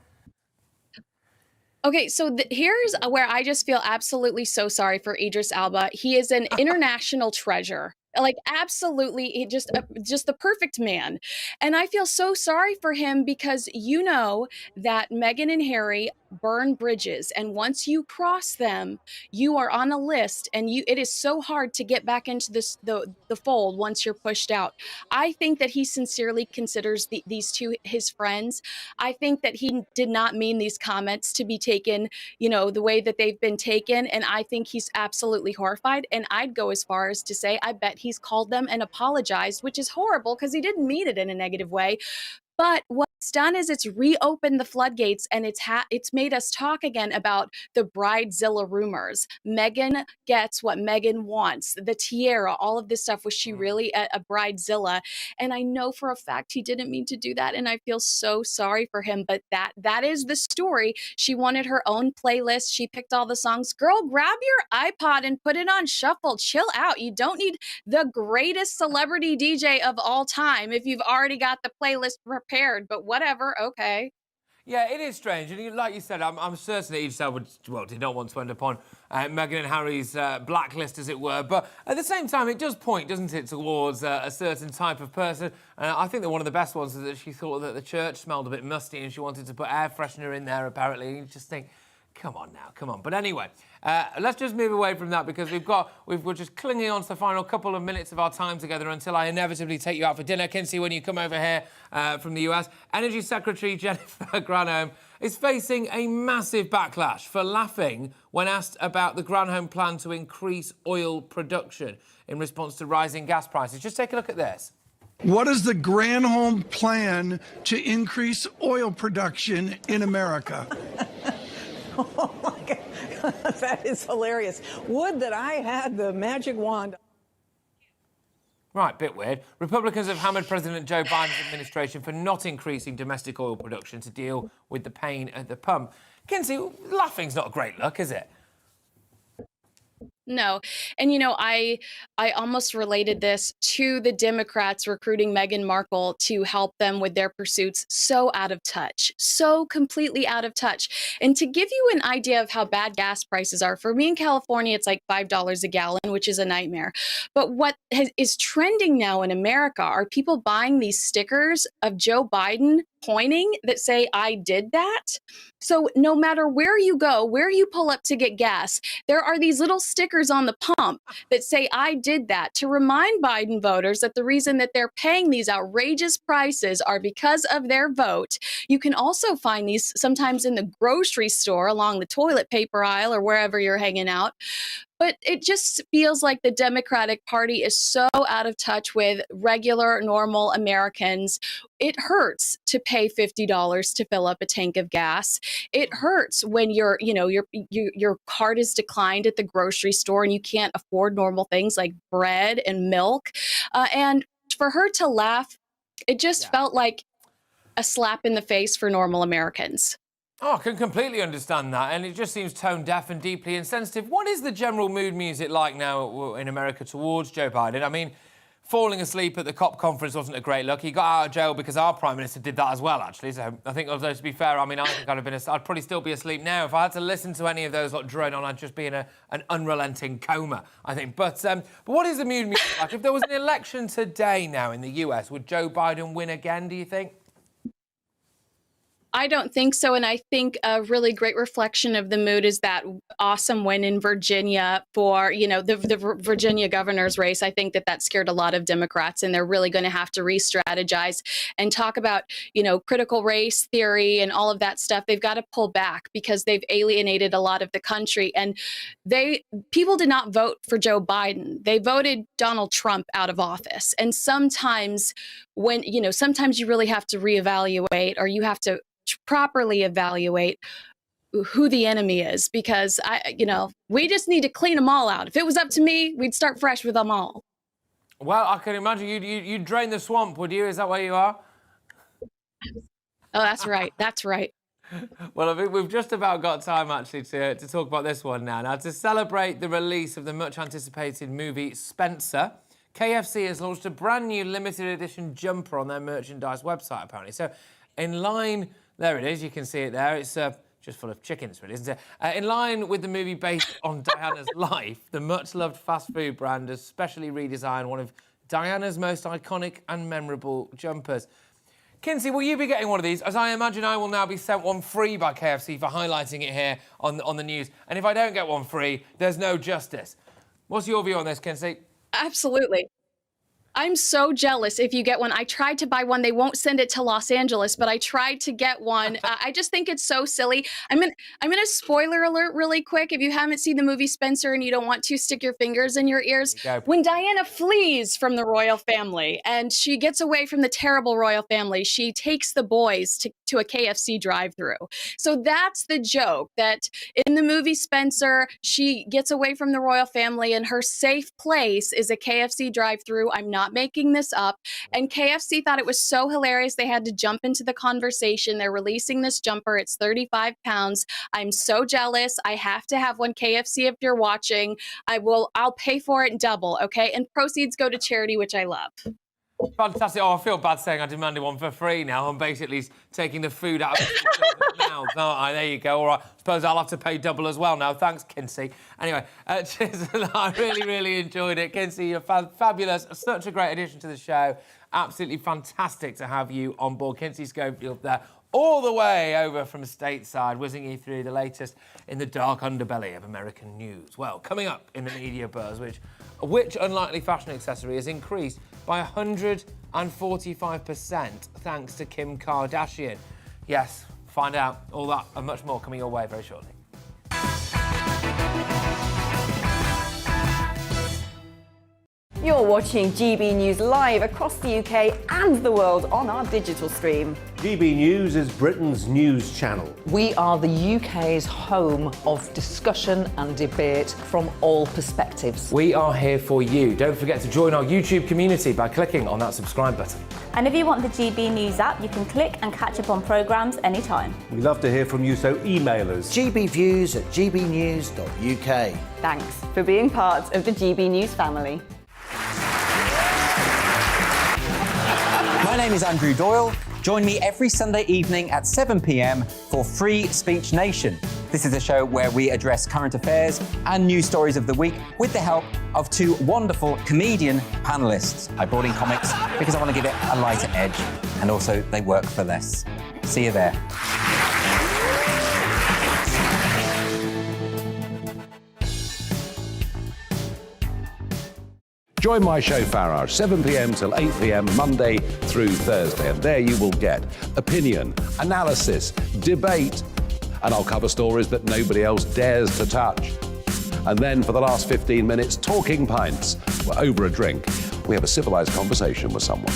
Okay, so here's where I just feel absolutely so sorry for Idris Elba. He is an international treasure. Like, absolutely, he just the perfect man. And I feel so sorry for him because you know that Meghan and Harry burn bridges, and once you cross them, you are on a list, and it is so hard to get back into the fold once you're pushed out. I think that he sincerely considers these two his friends. I think that he did not mean these comments to be taken, the way that they've been taken, and I think he's absolutely horrified. And I'd go as far as to say I bet he's called them and apologized, which is horrible because he didn't mean it in a negative way. But what it's done is it's reopened the floodgates, and it's made us talk again about the bridezilla rumors. Meghan gets what Meghan wants, the tiara, all of this stuff. Was she really a bridezilla? And I know for a fact he didn't mean to do that, and I feel so sorry for him. But that is the story. She wanted her own playlist. She picked all the songs. Girl, grab your iPod and put it on shuffle. Chill out. You don't need the greatest celebrity DJ of all time if you've already got the playlist prepared, but whatever, okay. Yeah, it is strange. And like you said, I'm certain that each side did not want to end up on Meghan and Harry's blacklist, as it were. But at the same time, it does point, doesn't it, towards a certain type of person. I think that one of the best ones is that she thought that the church smelled a bit musty and she wanted to put air freshener in there, apparently. And you just think, come on now, come on. But anyway, let's just move away from that because we're just clinging on to the final couple of minutes of our time together until I inevitably take you out for dinner, Kinsey, when you come over here from the US. Energy Secretary Jennifer Granholm is facing a massive backlash for laughing when asked about the Granholm plan to increase oil production in response to rising gas prices. Just take a look at this. What is the Granholm plan to increase oil production in America? Oh my God, that is hilarious. Would that I had the magic wand. Right, bit weird. Republicans have hammered President Joe Biden's administration for not increasing domestic oil production to deal with the pain at the pump. Kinsey, laughing's not a great look, is it? No. And, I almost related this to the Democrats recruiting Meghan Markle to help them with their pursuits. So out of touch, so completely out of touch. And to give you an idea of how bad gas prices are, for me in California, it's like $5 a gallon, which is a nightmare. But what is trending now in America are people buying these stickers of Joe Biden pointing that say, I did that. So no matter where you go, where you pull up to get gas, there are these little stickers on the pump that say, I did that, to remind Biden voters that the reason that they're paying these outrageous prices are because of their vote. You can also find these sometimes in the grocery store along the toilet paper aisle or wherever you're hanging out. But it just feels like the Democratic Party is so out of touch with regular, normal Americans. It hurts to pay $50 to fill up a tank of gas. It hurts when your card is declined at the grocery store and you can't afford normal things like bread and milk. And for her to laugh, it just felt like a slap in the face for normal Americans. Oh, I can completely understand that, and it just seems tone deaf and deeply insensitive. What is the general mood music like now in America towards Joe Biden? I mean, falling asleep at the COP conference wasn't a great look. He got out of jail because our Prime Minister did that as well, actually. So I think, although to be fair, I think I'd probably still be asleep now. If I had to listen to any of those drone on, I'd just be in an unrelenting coma, I think. But what is the mood music like? If there was an election today now in the US, would Joe Biden win again, do you think? I don't think so. And I think a really great reflection of the mood is that awesome win in Virginia for, the Virginia governor's race. I think that scared a lot of Democrats, and they're really going to have to re-strategize and talk about, critical race theory and all of that stuff. They've got to pull back because they've alienated a lot of the country. And people did not vote for Joe Biden. They voted Donald Trump out of office. And sometimes sometimes you really have to reevaluate, or you have to properly evaluate who the enemy is, because we just need to clean them all out. If it was up to me, we'd start fresh with them all. Well, I can imagine you'd drain the swamp, would you? Is that where you are? Oh, that's right. That's right. Well, I think we've just about got time, actually, to talk about this one now. Now, to celebrate the release of the much-anticipated movie Spencer, KFC has launched a brand new limited edition jumper on their merchandise website, apparently. So, in line, there it is, you can see it there. It's just full of chickens, really, isn't it? In line with the movie based on Diana's life, the much-loved fast food brand has specially redesigned one of Diana's most iconic and memorable jumpers. Kinsey, will you be getting one of these? As I imagine I will now be sent one free by KFC for highlighting it here on the news. And if I don't get one free, there's no justice. What's your view on this, Kinsey? Absolutely. I'm so jealous if you get one. I tried to buy one. They won't send it to Los Angeles, but I tried to get one. I just think it's so silly. I'm gonna spoiler alert really quick. If you haven't seen the movie Spencer and you don't want to stick your fingers in your ears, when Diana flees from the royal family and she gets away from the terrible royal family, she takes the boys to a KFC drive-thru. So that's the joke, that in the movie Spencer, she gets away from the royal family and her safe place is a KFC drive-thru. I'm not making this up. And KFC thought it was so hilarious they had to jump into the conversation. They're releasing this jumper. It's 35 pounds. I'm so jealous. I have to have one. KFC, if you're watching, I'll pay for it double, okay? And proceeds go to charity, which I love. Fantastic. Oh, I feel bad saying I demanded one for free now. I'm basically taking the food out of people's mouths, aren't I? There you go. All right. Suppose I'll have to pay double as well now. Thanks, Kinsey. Anyway, cheers. I really enjoyed it. Kinsey, you're fabulous. Such a great addition to the show. Absolutely fantastic to have you on board. Kinsey Schofield there, all the way over from stateside, whizzing you through the latest in the dark underbelly of American news. Well, coming up in the media buzz, which unlikely fashion accessory has increased by 145% thanks to Kim Kardashian. Yes, find out all that and much more coming your way very shortly. You're watching GB News live across the UK and the world on our digital stream. GB News is Britain's news channel. We are the UK's home of discussion and debate from all perspectives. We are here for you. Don't forget to join our YouTube community by clicking on that subscribe button. And if you want the GB News app, you can click and catch up on programmes anytime. We love to hear from you, so email us. gbviews@gbnews.uk. Thanks for being part of the GB News family. My name is Andrew Doyle. Join me every Sunday evening at 7 p.m. for Free Speech Nation. This is a show where we address current affairs and news stories of the week with the help of two wonderful comedian panellists. I brought in comics because I want to give it a lighter edge, and also they work for less. See you there. Join my show Farage, 7 p.m. till 8 p.m. Monday through Thursday. And there you will get opinion, analysis, debate, and I'll cover stories that nobody else dares to touch. And then for the last 15 minutes, talking pints. We're over a drink. We have a civilized conversation with someone.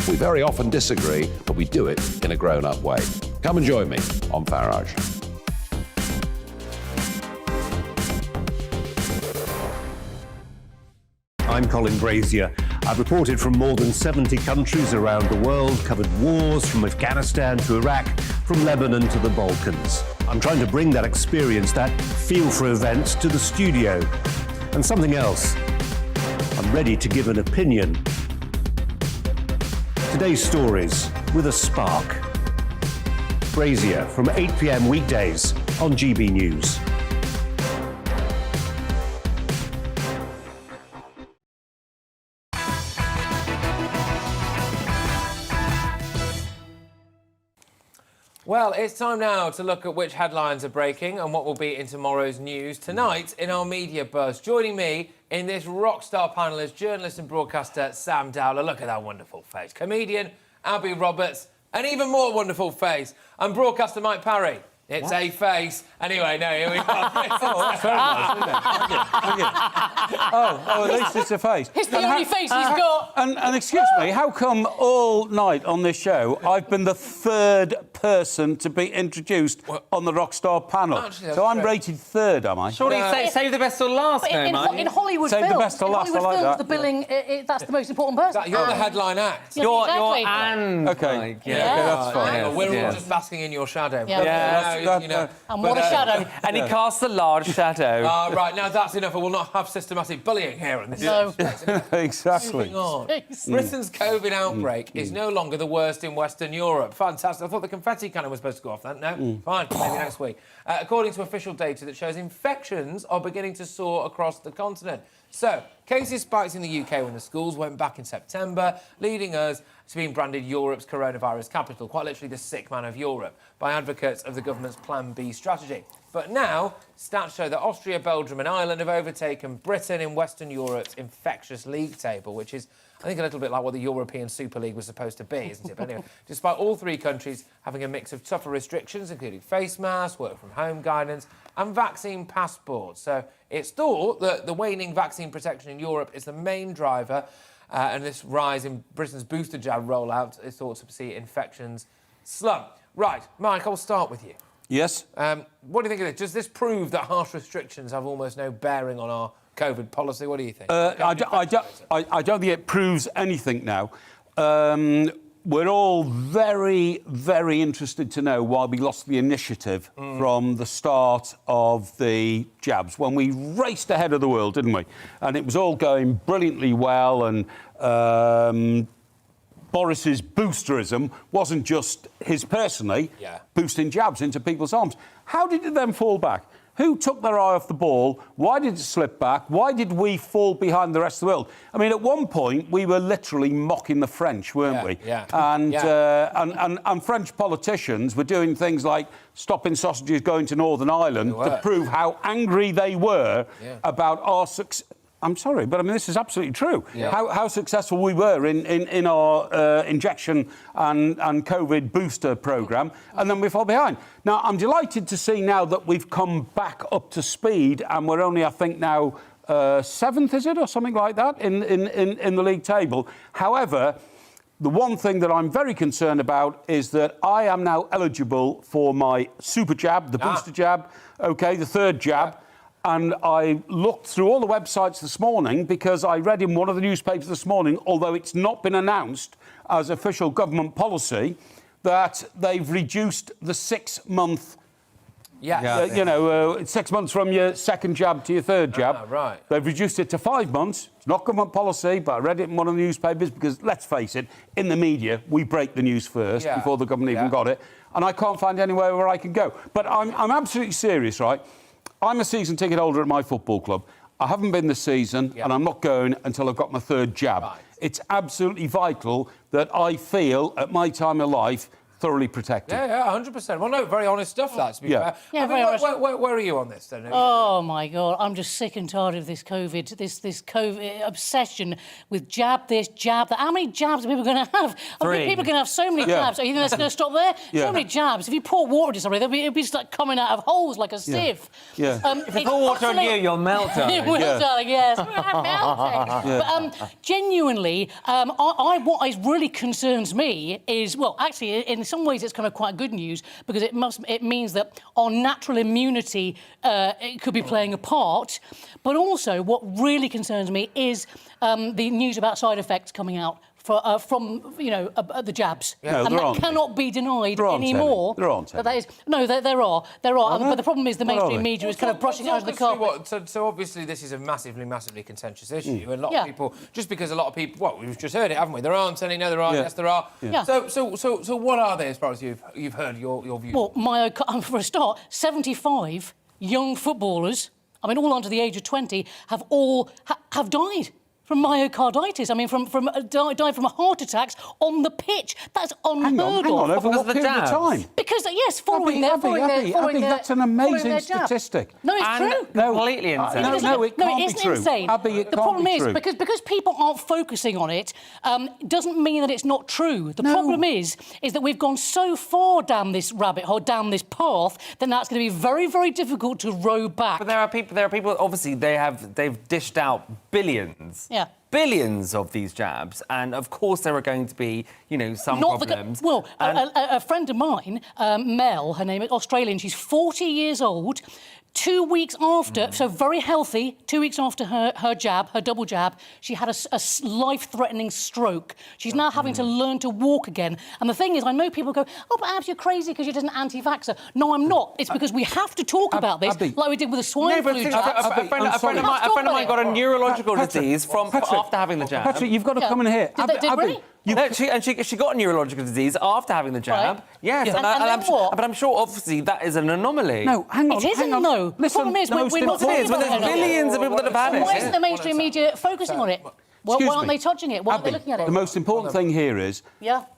We very often disagree, but we do it in a grown-up way. Come and join me on Farage. I'm Colin Brazier. I've reported from more than 70 countries around the world, covered wars from Afghanistan to Iraq, from Lebanon to the Balkans. I'm trying to bring that experience, that feel for events, to the studio. And something else, I'm ready to give an opinion. Today's stories with a spark. Brazier from 8 p.m. weekdays on GB News. Well, it's time now to look at which headlines are breaking and what will be in tomorrow's news tonight in our media buzz. Joining me in this rock star panel is journalist and broadcaster Sam Dowler. Look at that wonderful face. Comedian Abby Roberts, an even more wonderful face. And broadcaster Mike Parry. It's a face. Anyway, no, here we go. That's very nice, isn't it? Thank you. Oh, at least it's a face. It's the only face he's got. And excuse me, how come all night on this show I've been the third person to be introduced on the Rockstar panel? Actually, so I'm rated third, am I? Surely save the best till last, in Mike. Save the best till last, I like films, that. the billing, that's the most important person. You're the headline act. Yeah, You're exactly. and Okay. Mike, Okay, that's fine. We're all just basking in your shadow. Yeah. And what a shadow. And he casts a large shadow. Right, now that's enough. I will not have systematic bullying here on this. No. Exactly. Moving on. Britain's COVID outbreak is no longer the worst in Western Europe. Fantastic. I thought the confetti cannon was supposed to go off then. No? Fine, maybe next week. According to official data that shows infections are beginning to soar across the continent. So, cases spiked in the UK when the schools went back in September, leading us to being branded Europe's coronavirus capital, quite literally the sick man of Europe, by advocates of the government's Plan B strategy. But now, stats show that Austria, Belgium and Ireland have overtaken Britain in Western Europe's infectious league table, which is, I think, a little bit like what the European Super League was supposed to be, isn't it? But anyway, despite all three countries having a mix of tougher restrictions, including face masks, work-from-home guidance and vaccine passports. So it's thought that the waning vaccine protection in Europe is the main driver, and this rise in Britain's booster jab rollout is thought to see infections slump. Right, Mike, I'll start with you. Yes? What do you think of this? Does this prove that harsh restrictions have almost no bearing on our COVID policy? What do you think? I don't think it proves anything now. We're all very, very interested to know why we lost the initiative from the start of the jabs, when we raced ahead of the world, didn't we? And it was all going brilliantly well, and Boris's boosterism wasn't just his personally boosting jabs into people's arms. How did it then fall back? Who took their eye off the ball? Why did it slip back? Why did we fall behind the rest of the world? I mean, at one point, we were literally mocking the French, weren't we? Yeah. And French politicians were doing things like stopping sausages going to Northern Ireland to prove how angry they were about our success. I'm sorry, but I mean, this is absolutely true. Yeah. How successful we were in our injection and COVID booster programme, and then we fell behind. Now, I'm delighted to see now that we've come back up to speed, and we're only, I think, now 7th, is it, or something like that, in the league table. However, the one thing that I'm very concerned about is that I am now eligible for my super jab, the booster jab, OK, the third jab. And I looked through all the websites this morning because I read in one of the newspapers this morning, although it's not been announced as official government policy, that they've reduced the 6-month... 6 months from your second jab to your third jab. Right. They've reduced it to 5 months. It's not government policy, but I read it in one of the newspapers because, let's face it, in the media, we break the news first before the government even got it. And I can't find anywhere where I can go. But I'm absolutely serious, right? I'm a season ticket holder at my football club. I haven't been this season, and I'm not going until I've got my third jab. Right. It's absolutely vital that I feel, at my time of life, thoroughly protected. Yeah, 100%. Well, no, very honest stuff, that, to be fair. Yeah, I mean, where are you on this, then? Oh, my God. I'm just sick and tired of this COVID, this COVID obsession with jab this, jab that. How many jabs are people going to have? I mean, people are going to have so many jabs. Are you think that's going to stop there? So many jabs. If you pour water into somebody, it'll be just like coming out of holes like a sieve. If you pour water on you, you'll melt, darling. It will, darling, yes. I'm melting. But genuinely, what really concerns me is, well, actually, in some ways it's kind of quite good news because it means that our natural immunity it could be playing a part. But also, what really concerns me is the news about side effects coming out from the jabs, Yeah. and No, that cannot be denied anymore. There aren't any. That is, no, there are. But the problem is the mainstream media is kind of brushing it under the carpet. So obviously this is a massively, massively contentious issue. And a lot of people, just because a lot of people, well, we've just heard it, haven't we? There aren't any, no, there are, yes, there are. Yeah. So what are they, as far as you've heard your views? Well, for a start, 75 young footballers, I mean, all under the age of 20, have died from myocarditis. I mean, died from heart attacks on the pitch. That's unheard of. Hang on, over what period of time? Because, yes, following their that's an amazing statistic. No, it's true. Completely insane. No, it can't be true. Insane. Abby, it the can't problem be is, true. because people aren't focusing on it, doesn't mean that it's not true. The problem is that we've gone so far down this rabbit hole, down this path, then that's going to be very, very difficult to row back. But there are people. Obviously, they've dished out billions. Yeah. billions of these jabs, and of course there are going to be, you know, some problems. A friend of mine, Mel, her name is Australian, she's 40 years old. 2 weeks after, so very healthy, 2 weeks after her jab, her double jab, she had a life-threatening stroke. She's now having to learn to walk again. And the thing is, I know people go, oh, perhaps you're crazy because you're just an anti-vaxxer. No, I'm not. It's because we have to talk about this, like we did with the swine flu jab. A friend of mine got a neurological disease after having the jab. Patrick, you've got to come in here. She got a neurological disease after having the jab. Right. Yes, Yeah. but I'm sure, obviously, that is an anomaly. No, hang on. It isn't, though. The problem is, we're not talking about there's billions of people that have had it. Why isn't the mainstream media focusing on it? Why aren't they touching it? Why aren't they looking at it? The most important thing here is,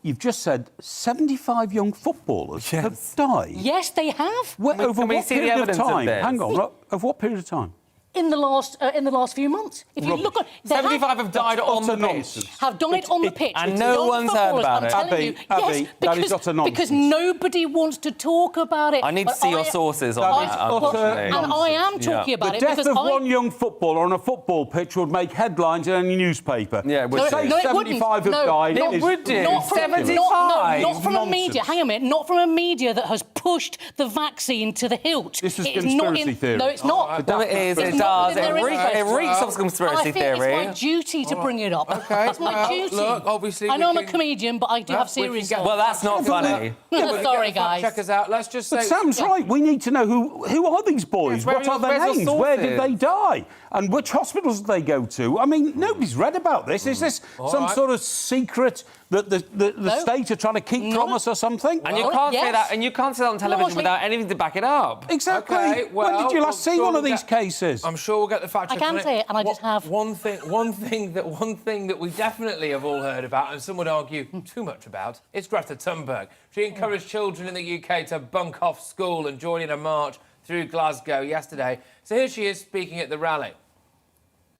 you've just said 75 young footballers have died. Yes, they have. Over what period of time? Hang on, over what period of time? In the last few months, if you look at 75 have died on the pitch. Have died on the pitch, and no one's heard about it. Abby, that is utter nonsense. Because nobody wants to talk about it. I need to see your sources on that, unfortunately. And I am talking about it because because the death of one young footballer on a football pitch would make headlines in any newspaper. Yeah, it would. Say 75 have died. It would do. 75. Not from a media. Hang on a minute. Not from a media that has pushed the vaccine to the hilt. This is conspiracy theory. No, it's not. No, it is. It does. It reeks of conspiracy theory. It's my duty to bring it up. Okay. It's my duty. Look, obviously, I know I'm a comedian, but I do have serious. Well, that's not funny. Sorry, guys. Check us out. Let's just say. But Sam's right. We need to know who are these boys? What are their names? Where did they die? And which hospitals did they go to? I mean, nobody's read about this. Is this some sort of secret that the state are trying to keep from us or something? And you can't say that. And you can't say that on television without anything to back it up. Exactly. Okay, when did you last see one of these cases? I'm sure we'll get the fact check. I can say it, and I just have one thing that we definitely have all heard about, and some would argue too much about, is Greta Thunberg. She encouraged children in the UK to bunk off school and join in a march through Glasgow yesterday. So here she is speaking at the rally.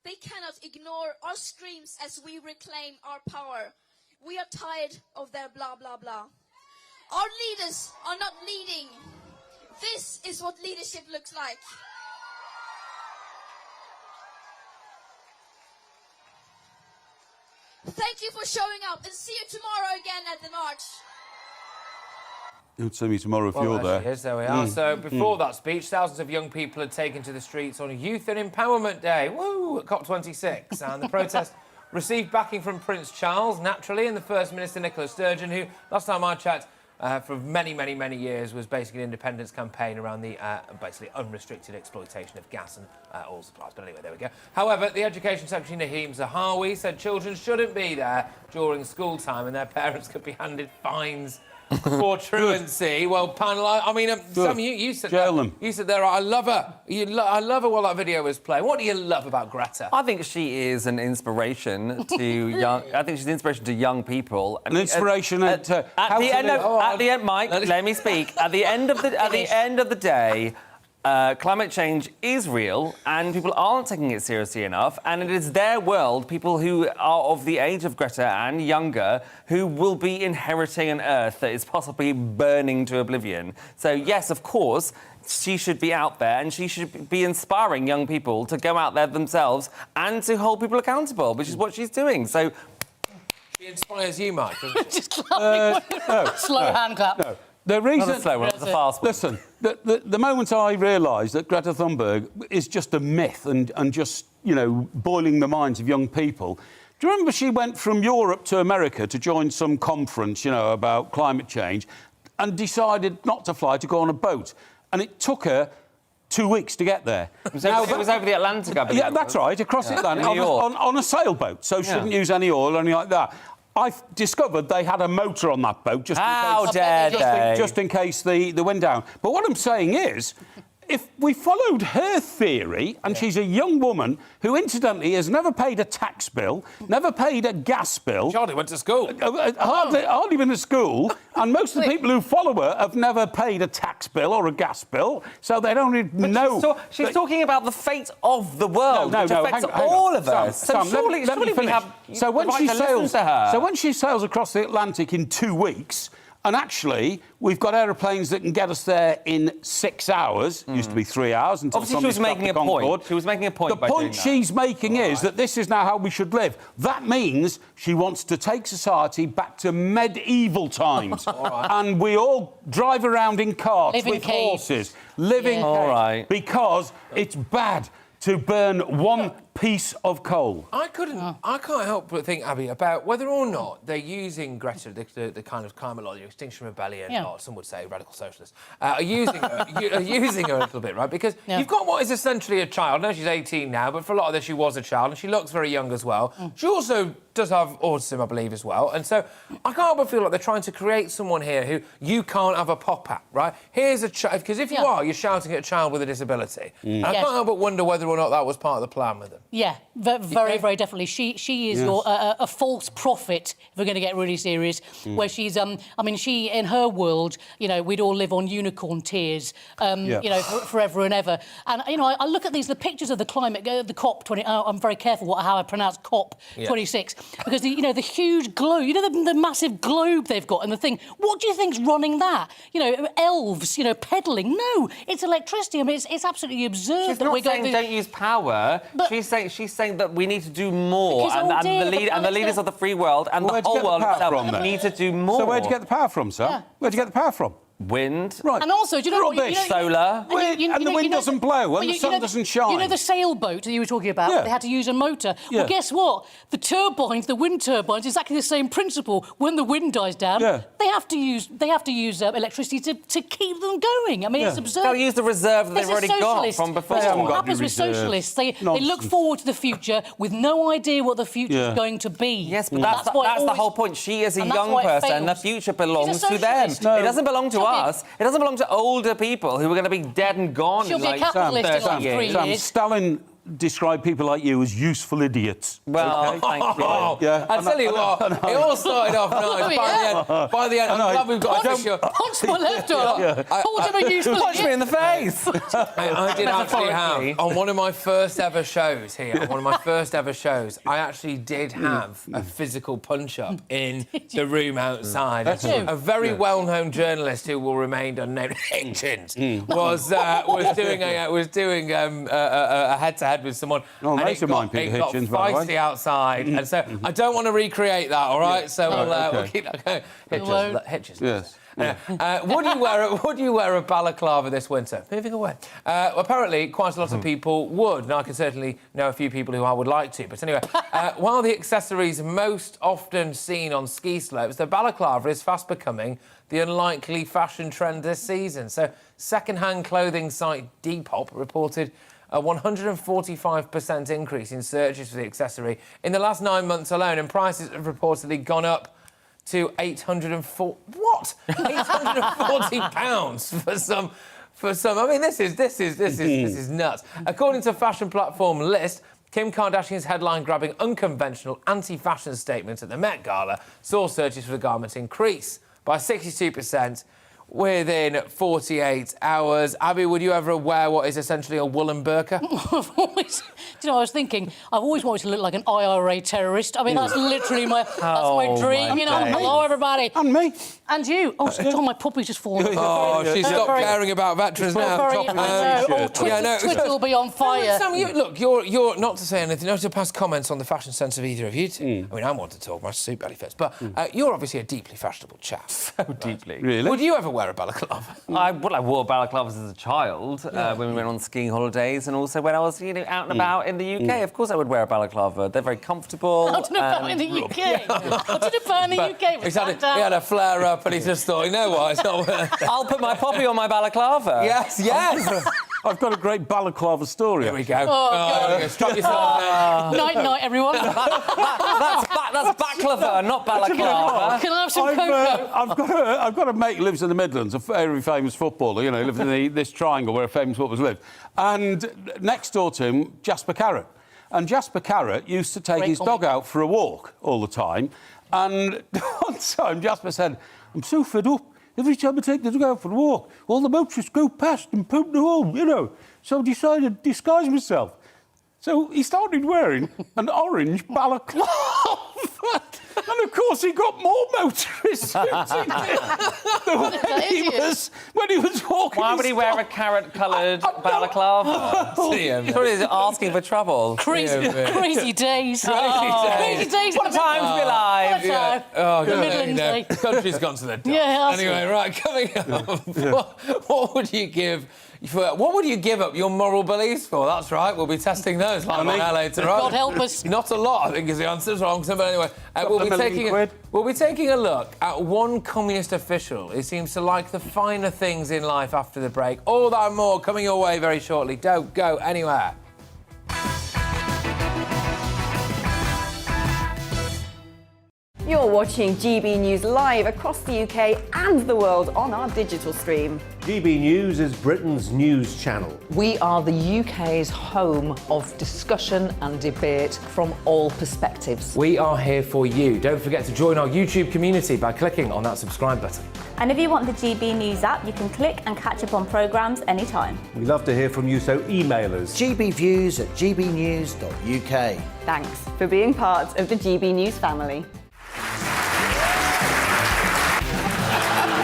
They cannot ignore our screams as we reclaim our power. We are tired of their blah, blah, blah. Our leaders are not leading. This is what leadership looks like. Thank you for showing up, and see you tomorrow again at the march. You'll see me tomorrow if you're there. There we are. So before that speech, thousands of young people had taken to the streets on Youth and Empowerment Day, woo, at COP26. And the protest received backing from Prince Charles, naturally, and the First Minister, Nicola Sturgeon, who, last time I checked, for many, many, many years, was basically an independence campaign around the basically unrestricted exploitation of gas and oil supplies. But anyway, there we go. However, the Education Secretary, Naheem Zahawi, said children shouldn't be there during school time and their parents could be handed fines for truancy. Well, panel, I mean, Sam, you said that. You said there, I love her. I love her while that video was playing. What do you love about Greta? I think she is an inspiration to young. I think she's an inspiration to young people. An inspiration at the end, Mike. Let me speak. At the end of the day. Climate change is real and people aren't taking it seriously enough, and it is their world, people who are of the age of Greta and younger, who will be inheriting an Earth that is possibly burning to oblivion. So, yes, of course, she should be out there and she should be inspiring young people to go out there themselves and to hold people accountable, which is what she's doing. So she inspires you, Mike. Just clapping. Slow hand clap. No. The reason, not a slow one, it's a fast one. Listen, the moment I realised that Greta Thunberg is just a myth and just, you know, boiling the minds of young people. Do you remember she went from Europe to America to join some conference, you know, about climate change, and decided not to fly, to go on a boat? And it took her 2 weeks to get there. It was over the Atlantic, I believe. Yeah, that's right, across the Atlantic, on a sailboat, so she didn't use any oil or anything like that. I've discovered they had a motor on that boat just in case the wind down. But what I'm saying is, if we followed her theory, and she's a young woman who, incidentally, has never paid a tax bill, never paid a gas bill... She hardly went to school. Hardly been to school, and most of the people who follow her have never paid a tax bill or a gas bill, so they don't even know... She's talking about the fate of the world, which affects all of us. Sam, let me finish. So when she sails across the Atlantic in 2 weeks... And actually, we've got aeroplanes that can get us there in 6 hours. Used to be 3 hours until Obviously, she was making a point. She was making a point by doing that. The point she's making is that this is now how we should live. That means she wants to take society back to medieval times. And we all drive around in carts with horses, living because it's bad to burn one piece of coal. I can't help but think, Abby, about whether or not they're using Greta, the kind of climate law, the Extinction Rebellion, or some would say radical socialists, are using her a little bit, right? Because you've got what is essentially a child. I know she's 18 now, but for a lot of this, she was a child, and she looks very young as well. She also does have autism, I believe, as well. And so I can't help but feel like they're trying to create someone here who you can't have a pop at, right? Here's a child, because if you are, you're shouting at a child with a disability. And I can't help but wonder whether or not that was part of the plan with them. Yeah, very, very definitely. She is a false prophet, if we're going to get really serious, where she's, I mean, she, in her world, you know, we'd all live on unicorn tears, you know, forever and ever. And, you know, I look at the pictures of the climate, the COP20, I'm very careful how I pronounce COP26, because, the huge globe, you know, the massive globe they've got and the thing, what do you think's running that? You know, elves, you know, pedalling? No, it's electricity. I mean, it's absolutely absurd. She's not saying don't use power. She's saying that we need to do more, and the leaders of the free world and the whole world itself need to do more. So where'd you get the power from, sir? Yeah. Where'd you get the power from? Wind. Right. And also, do you know Rubbish. what? Solar. And the wind doesn't blow and the sun doesn't shine. You know the sailboat that you were talking about? They had to use a motor. Well, guess what? The turbines, the wind turbines, exactly the same principle. When the wind dies down, they have to use electricity to keep them going. I mean, it's absurd. They'll use the reserve that they've already got from before. That's what happens with socialists. They look forward to the future with no idea what the future is going to be. Yes, but that's the whole point. She is a young person, and the future belongs to them. No. It doesn't belong to us. It doesn't belong to older people who are going to be dead and gone in like 30 years. Sam, Stalin described people like you as useful idiots. Well, thank you. I tell you what, it all started off nice. By the end, I'm glad we've got a show. Punch my left arm. Called him a useful Punch me in the face. I did actually have, on one of my first ever shows here, I actually did have a physical punch-up in the room outside. A very well-known journalist who will remain unnamed, Hitchens, was doing a head-to-head with someone, and it got feisty outside, and so I don't want to recreate that. All right, so we'll keep that going. Hitchens. Yes. Would you wear a balaclava this winter? Moving away. Apparently, quite a lot of people would, and I can certainly know a few people who I would like to. But anyway, while the accessories most often seen on ski slopes, the balaclava is fast becoming the unlikely fashion trend this season. So, second-hand clothing site Depop reported a 145% increase in searches for the accessory in the last 9 months alone, and prices have reportedly gone up to £840 for some. I mean, this is nuts. According to fashion platform List, Kim Kardashian's headline-grabbing unconventional anti-fashion statement at the Met Gala saw searches for the garment increase by 62%. Within 48 hours. Abby, would you ever wear what is essentially a woolen burqa? I was thinking, I've always wanted to look like an IRA terrorist. I mean, that's literally my dream. Hello, everybody. And me. And you. Oh, John, my puppy's just fallen. She's stopped caring about veterans now. Twitter will be on fire. Sam, you're not to say anything, not to pass comments on the fashion sense of either of you two. I mean, I want to talk, my suit belly fits, but you're obviously a deeply fashionable chap. So deeply. Really? Would you ever wear a balaclava? I wore balaclavas as a child when we went on skiing holidays, and also when I was, out and about in the UK. Of course, I would wear a balaclava. They're very comfortable. I don't know about in the UK. I don't know about in the UK. He had a flare up, and he just thought, you know what, it's not worth it. I'll put my poppy on my balaclava. Yes. I've got a great balaclava story. Here we go. God. Strap yourself down. Night, everyone. That's baklava, not balaclava. Can I have some cocoa? I've got a mate who lives in the Midlands, a very famous footballer. He lives in this triangle where famous footballers live. And next door to him, Jasper Carrott. And Jasper Carrott used to take his dog out for a walk all the time. And one time, Jasper said, "I'm so fed up. Every time I take the dog out for a walk, all the motorists go past and poop the hole, So I decided to disguise myself. So he started wearing an orange balaclava. And of course, he got more motorists shooting when he was walking. Why would he wear a carrot-coloured balaclava? He's probably asking for trouble. Crazy days. Crazy days. What a time to be alive. What a time. Oh, The God, Midlands, you know, eh? the country's gone to the top. Yeah, Anyway, right, coming up, what would you give... What would you give up your moral beliefs for? That's right, we'll be testing those like later on. God help us. Not a lot, I think, is the answer. Wrong, but anyway, we'll be taking a look at one communist official who seems to like the finer things in life after the break. All that and more coming your way very shortly. Don't go anywhere. You're watching GB News live across the UK and the world on our digital stream. GB News is Britain's news channel. We are the UK's home of discussion and debate from all perspectives. We are here for you. Don't forget to join our YouTube community by clicking on that subscribe button. And if you want the GB News app, you can click and catch up on programmes anytime. We love to hear from you, so email us. gbviews@gbnews.uk. Thanks for being part of the GB News family.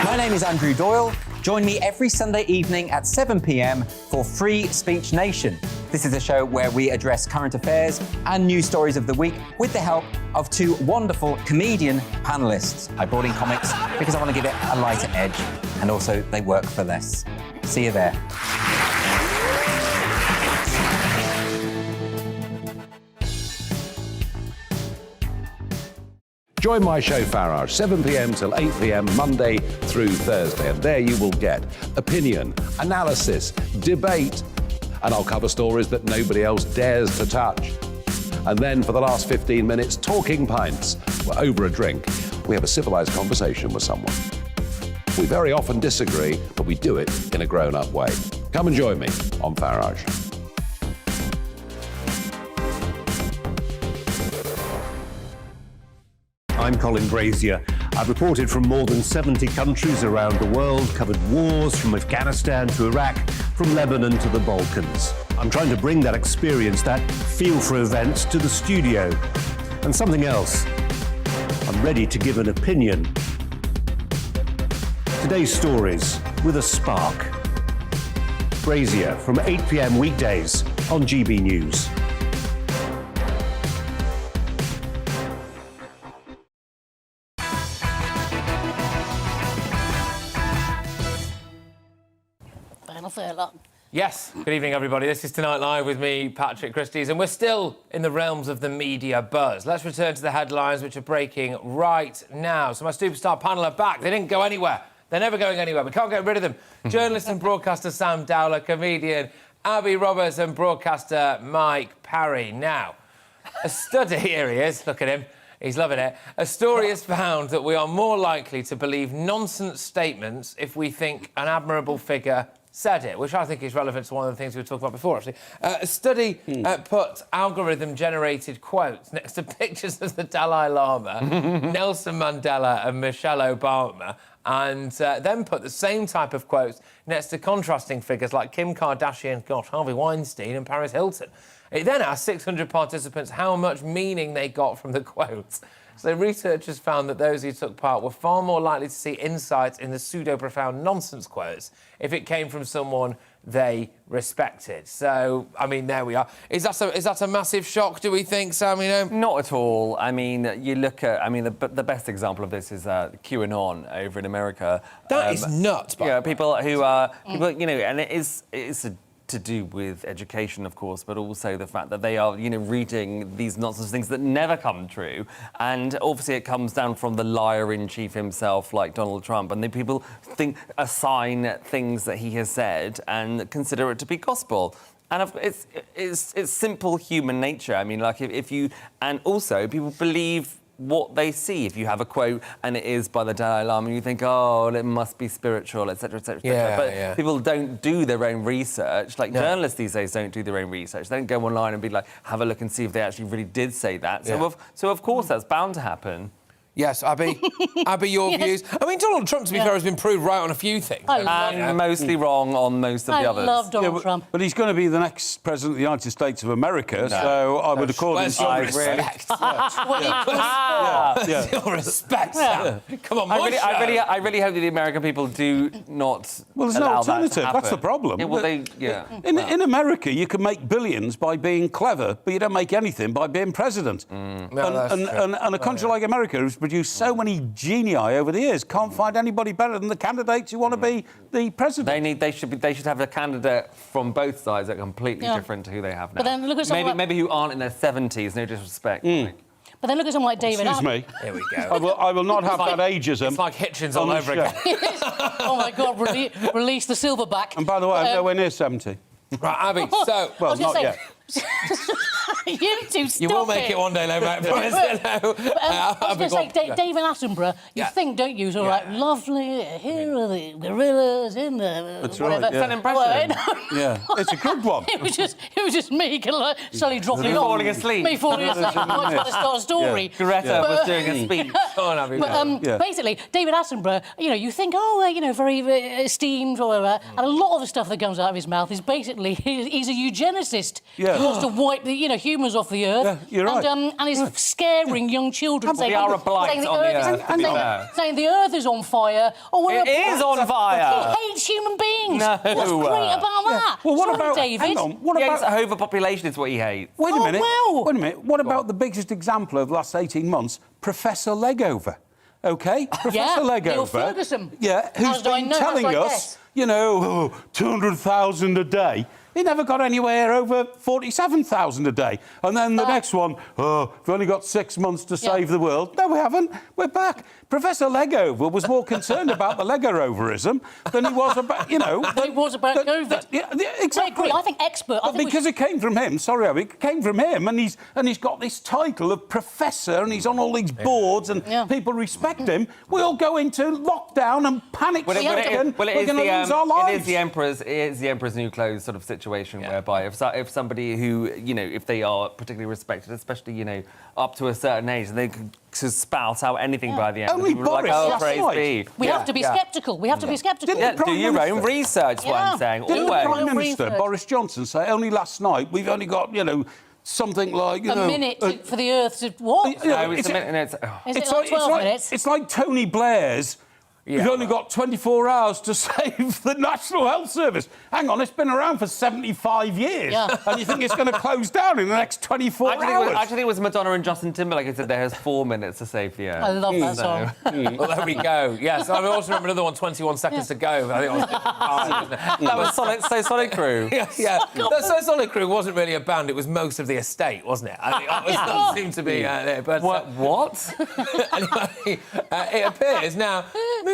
My name is Andrew Doyle. Join me every Sunday evening at 7 p.m. for Free Speech Nation. This is a show where we address current affairs and news stories of the week with the help of two wonderful comedian panellists. I brought in comics because I want to give it a lighter edge, and also they work for less. See you there. Join my show Farage, 7 p.m. till 8 p.m. Monday through Thursday. And there you will get opinion, analysis, debate, and I'll cover stories that nobody else dares to touch. And then for the last 15 minutes, talking pints. We're over a drink. We have a civilised conversation with someone. We very often disagree, but we do it in a grown-up way. Come and join me on Farage. I'm Colin Brazier. I've reported from more than 70 countries around the world, covered wars from Afghanistan to Iraq, from Lebanon to the Balkans. I'm trying to bring that experience, that feel for events, to the studio. And something else. I'm ready to give an opinion. Today's stories with a spark. Brazier from 8 p.m. weekdays on GB News. Yes, good evening, everybody. This is Tonight Live with me, Patrick Christys, and we're still in the realms of the media buzz. Let's return to the headlines, which are breaking right now. So my superstar panel are back. They didn't go anywhere. They're never going anywhere. We can't get rid of them. Journalist and broadcaster Sam Dowler, comedian Abby Roberts, and broadcaster Mike Parry. Now, a study, here he is, look at him. He's loving it. A story has found that we are more likely to believe nonsense statements if we think an admirable figure said it, which I think is relevant to one of the things we were talking about before, actually. A study put algorithm-generated quotes next to pictures of the Dalai Lama, Nelson Mandela and Michelle Obama, and then put the same type of quotes next to contrasting figures like Kim Kardashian, Harvey Weinstein and Paris Hilton. It then asked 600 participants how much meaning they got from the quotes. So researchers found that those who took part were far more likely to see insights in the pseudo-profound nonsense quotes if it came from someone they respected. So, I mean, there we are. Is that a massive shock, do we think, Sam? You know? Not at all. I mean, you look at... I mean, the best example of this is QAnon over in America. That is nuts, by the way. People who are... People, you know, and it's to do with education, of course, but also the fact that they are, you know, reading these nonsense things that never come true. And obviously it comes down from the liar-in-chief himself, like Donald Trump, and the people assign things that he has said and consider it to be gospel. And it's simple human nature. I mean, like, if you... And also, people believe what they see. If you have a quote and it is by the Dalai Lama, you think, oh, it must be spiritual, etc., etc., etc. But people don't do their own research. Like, journalists these days don't do their own research. They don't go online and be like, have a look and see if they actually really did say that. So of course that's bound to happen. Yes, Abby. Abby, your views? I mean, Donald Trump, to be fair, has been proved right on a few things. And mostly wrong on most of the others. I love Donald Trump. But he's going to be the next president of the United States of America, so I would accord him some respect. Your respect, Sam. Come on, I really hope that the American people do not. Well, there's no alternative. That's the problem. Yeah, well, in America, you can make billions by being clever, but you don't make anything by being president. And a country like America, who's produced so many genii over the years, can't find anybody better than the candidates who want to be the president. They should have a candidate from both sides that are completely different to who they have now. But then look at maybe who aren't in their 70s. No disrespect. But then look at someone like David. Excuse me. Here we go. I will not have that ageism. It's like Hitchens all over again. Oh my God! Release the silverback. And by the way, I'm nowhere near 70. Right, Abby. So, well, not yet. You two stop You will make it one day, though, mate. I was going to say, David Attenborough, you think, don't you? So, like, lovely, here are the gorillas in the... That's whatever. right, yeah. It's an impression. Yeah, it's a good one. It was just me, kind of like, suddenly dropping off. Falling asleep. Me falling asleep. I was about to start a story. Yeah. Greta was doing a speech. Basically, David Attenborough, you think, very esteemed or whatever, and a lot of the stuff that comes out of his mouth is basically, he's a eugenicist. Yeah. He wants to wipe the, humans off the earth. Yeah, you're right. And is scaring young children. We are a blight on the earth. Saying the earth is on fire. It is on fire. He hates human beings. No. What's great about that? Well, what about David? Hang on. What He about hates overpopulation is what he hates. Wait a minute. well. Wait a minute. What about the biggest example of the last 18 months? Professor Legover. OK? Professor Legover. Neil Ferguson. Yeah, who's been telling us, 200,000 a day. He never got anywhere over 47,000 a day. And then the next one, we've only got 6 months to save the world. No, we haven't. We're back. Professor Legover was more concerned about the Lego-overism than he was about, Than he was about COVID. Exactly. I think expert. But because it came from him, Abby, it came from him, and he's got this title of professor, and he's on all these boards, and people respect him. We'll go into lockdown and panic. We're going to lose our lives. It is the emperor's new clothes sort of situation whereby if somebody who if they are particularly respected, especially up to a certain age, they can spout out anything by the end. Only Boris. Praise be. We have to be sceptical. We have to be sceptical. Do your own research. What I'm saying. Didn't the Prime Minister Boris Johnson say only last night we've only got something like a minute for the Earth to what? No, it's a minute. Is it like 12 minutes? It's like Tony Blair's. You've only got 24 hours to save the National Health Service. Hang on, it's been around for 75 years. And you think it's going to close down in the next 24 hours? I think it was Madonna and Justin Timberlake who said there has 4 minutes to save the Earth. I love that song. Well, there we go. Yes, I also remember another one, 21 seconds to go. I think that was So Solid Crew. That So Solid Crew wasn't really a band, it was most of the estate, wasn't it? I think that seemed to be there. But, what? Anyway, it appears now...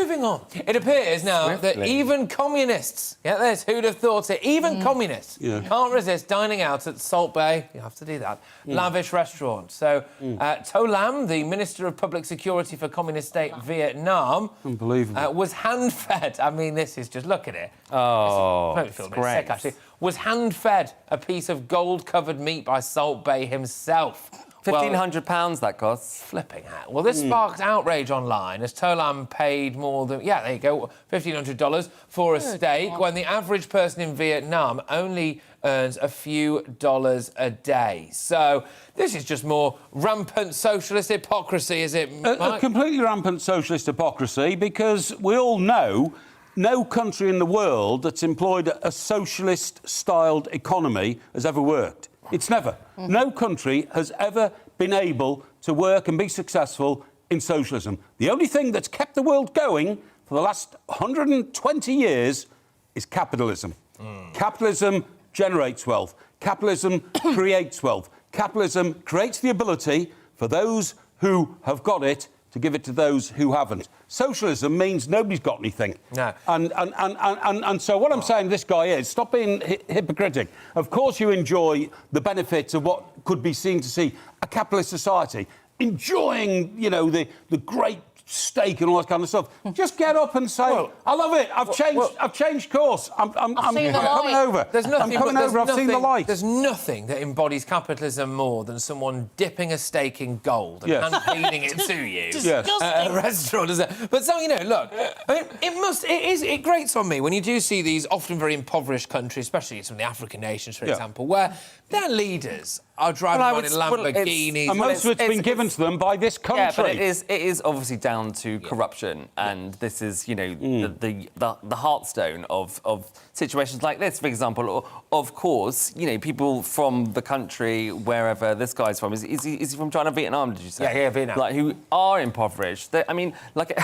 Moving on. It appears now that even communists, get this, who'd have thought it, even communists can't resist dining out at Salt Bay, you have to do that, lavish restaurant. So, To Lam, the Minister of Public Security for Communist State Vietnam, unbelievable, was hand-fed, I mean, this is just, look at it. Oh, it's a bit sick, actually. Was hand-fed a piece of gold-covered meat by Salt Bay himself. £1,500 that costs. Flipping out. Well, this sparked outrage online as To Lam paid more than, there you go, $1,500 for a steak when the average person in Vietnam only earns a few dollars a day. So this is just more rampant socialist hypocrisy, is it, Mike? A completely rampant socialist hypocrisy, because we all know no country in the world that's employed a socialist-styled economy has ever worked. It's never. No country has ever been able to work and be successful in socialism. The only thing that's kept the world going for the last 120 years is capitalism. Capitalism generates wealth. Capitalism creates wealth. Capitalism creates the ability for those who have got it to give it to those who haven't. Socialism means nobody's got anything. No. And so what I'm saying to this guy is, stop being hypocritic. Of course you enjoy the benefits of what could be seen to see a capitalist society, enjoying, the great steak and all that kind of stuff. Just get up and say, I love it. I've changed course. I'm coming over. There's nothing, I'm coming over. I've seen the light. There's nothing that embodies capitalism more than someone dipping a steak in gold and hand-feeding it to you at a restaurant. But so, you know, look, I mean, it grates on me when you do see these often very impoverished countries, especially some of the African nations, for example, where their leaders are driving around in Lamborghinis. And most of it's been given to them by this country. Yeah, but it is obviously down to corruption, and this is, you know, the heartstone of situations like this. For example, of course, you know, people from the country wherever this guy's from, is he from China, Vietnam? Did you say? Yeah, Vietnam. Like, who are impoverished. I mean, like,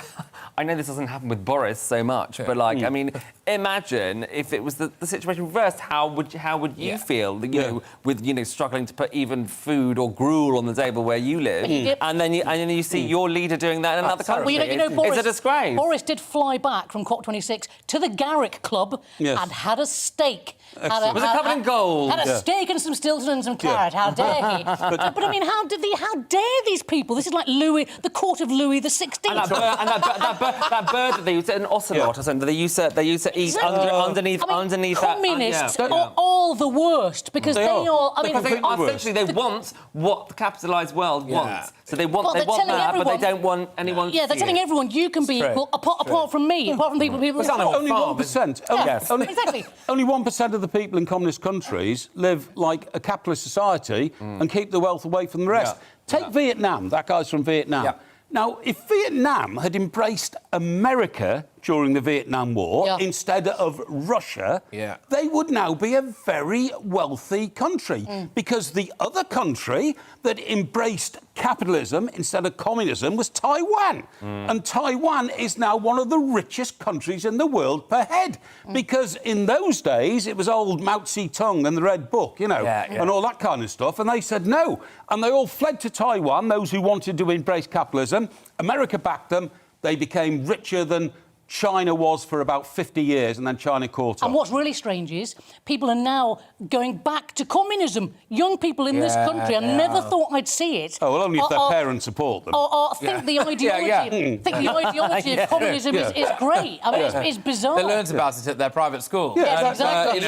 I know this doesn't happen with Boris so much, but like, I mean, imagine if it was the situation reversed. How would you feel? You know, with struggling to put even food or gruel on the table where you live, and then you see your leader doing that in another country. Well, you know, Boris, it's a disgrace. Boris did fly back from COP26 to the Garrick Club and had a steak. Was it covered in gold? Had a steak and some Stilton and some carrot. How dare he? But I mean, how dare these people? This is like the court of Louis XVI. And that bird that they used, an ocelot or something, they used to eat underneath that. Communists are all the worst because they are. I mean, essentially they want what the capitalised world wants. So they want that, but they don't want anyone. Yeah, they're telling everyone you can be equal apart from me, apart from people. Only 1%. Yes, exactly. Only 1% of the people in communist countries live like a capitalist society and keep the wealth away from the rest. Take Vietnam. That guy's from Vietnam. Now, if Vietnam had embraced America during the Vietnam War instead of Russia, they would now be a very wealthy country because the other country that embraced capitalism instead of communism was Taiwan. And Taiwan is now one of the richest countries in the world per head because in those days it was old Mao Zedong and the Red Book, you know, and all that kind of stuff. And they said no. And they all fled to Taiwan, those who wanted to embrace capitalism. America backed them. They became richer than China was for about 50 years, and then China caught up. And what's really strange is people are now going back to communism. Young people in this country, I never thought I'd see it. Oh, well, only if their parents support them. Or think the ideology of communism is great. I mean, it's bizarre. They learned about it at their private school. Yes, exactly.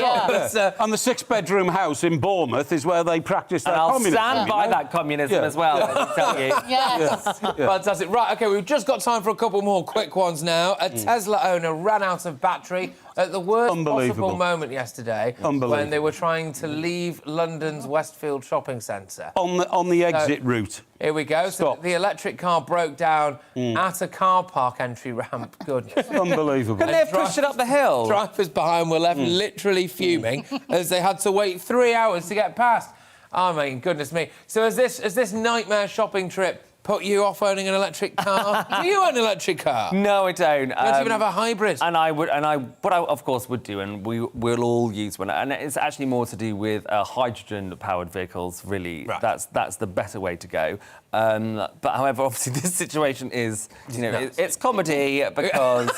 And the 6-bedroom house in Bournemouth is where they practice their communism. I'll stand by that communism as well, let me tell you. Yes. Fantastic. Right, OK, we've just got time for a couple more quick ones now. Tesla owner ran out of battery at the worst possible moment yesterday when they were trying to leave London's Westfield shopping centre. On the exit route. Here we go. So the electric car broke down at a car park entry ramp. Goodness. Unbelievable. Couldn't they have pushed it up the hill? Drivers behind were left literally fuming as they had to wait 3 hours to get past. I mean, goodness me. So has this nightmare shopping trip put you off owning an electric car? Do you own an electric car? No, I don't. You don't even have a hybrid. What I of course would do, and we'll all use one. And it's actually more to do with hydrogen-powered vehicles. Really, that's the better way to go. But however, obviously, this situation is, it's comedy because.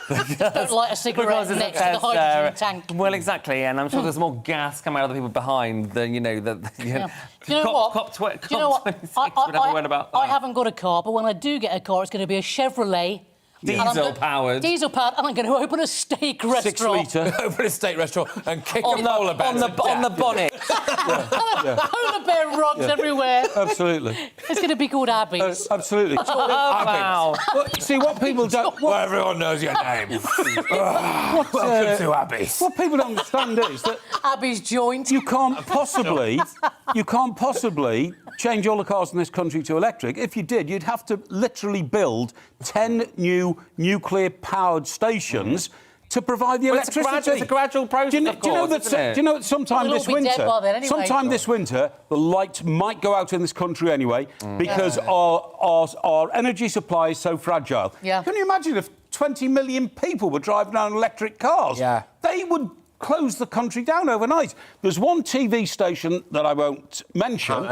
Don't light a cigarette next to the hydrogen tank. Well, exactly, and I'm sure there's more gas coming out of the people behind than Do you know what? COP26 went about. I haven't got a car, but when I do get a car, it's going to be a Chevrolet. Diesel-powered. Diesel-powered, and I'm going to open a steak restaurant. 6 litre. Open a steak restaurant and kick a polar bear on the bonnet. Polar bear rugs everywhere. Absolutely. It's going to be called Abby's. Absolutely. Wow. See, what people don't... Well, everyone knows your name. Welcome to Abby's. What people don't understand is that... Abby's joint. You can't possibly change all the cars in this country to electric. If you did, you'd have to literally build 10 new nuclear-powered stations to provide the electricity. It's a gradual process, do you know that sometime this winter, this winter, the lights might go out in this country anyway because our energy supply is so fragile. Yeah. Can you imagine if 20 million people were driving around electric cars? Yeah. They would close the country down overnight. There's one TV station that I won't mention,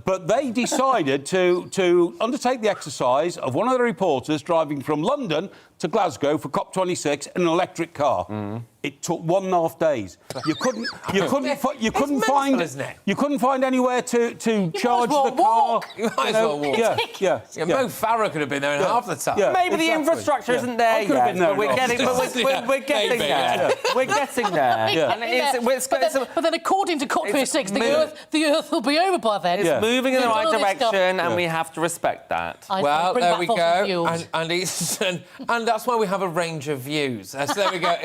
but they decided to undertake the exercise of one of the reporters driving from London to Glasgow for COP26 in an electric car. It took 1.5 days. You couldn't find, isn't it? you couldn't find anywhere to charge the car. You might as well walk. Yeah. Mo Farah could have been there in half the time. Yeah, Maybe the infrastructure isn't there I could have yet, been there but we're getting there. We're getting there. But then, according to COP26, the Earth will be over by then. It's moving in the right direction, and we have to respect that. Well, there we go. And that's why we have a range of views. So there we go.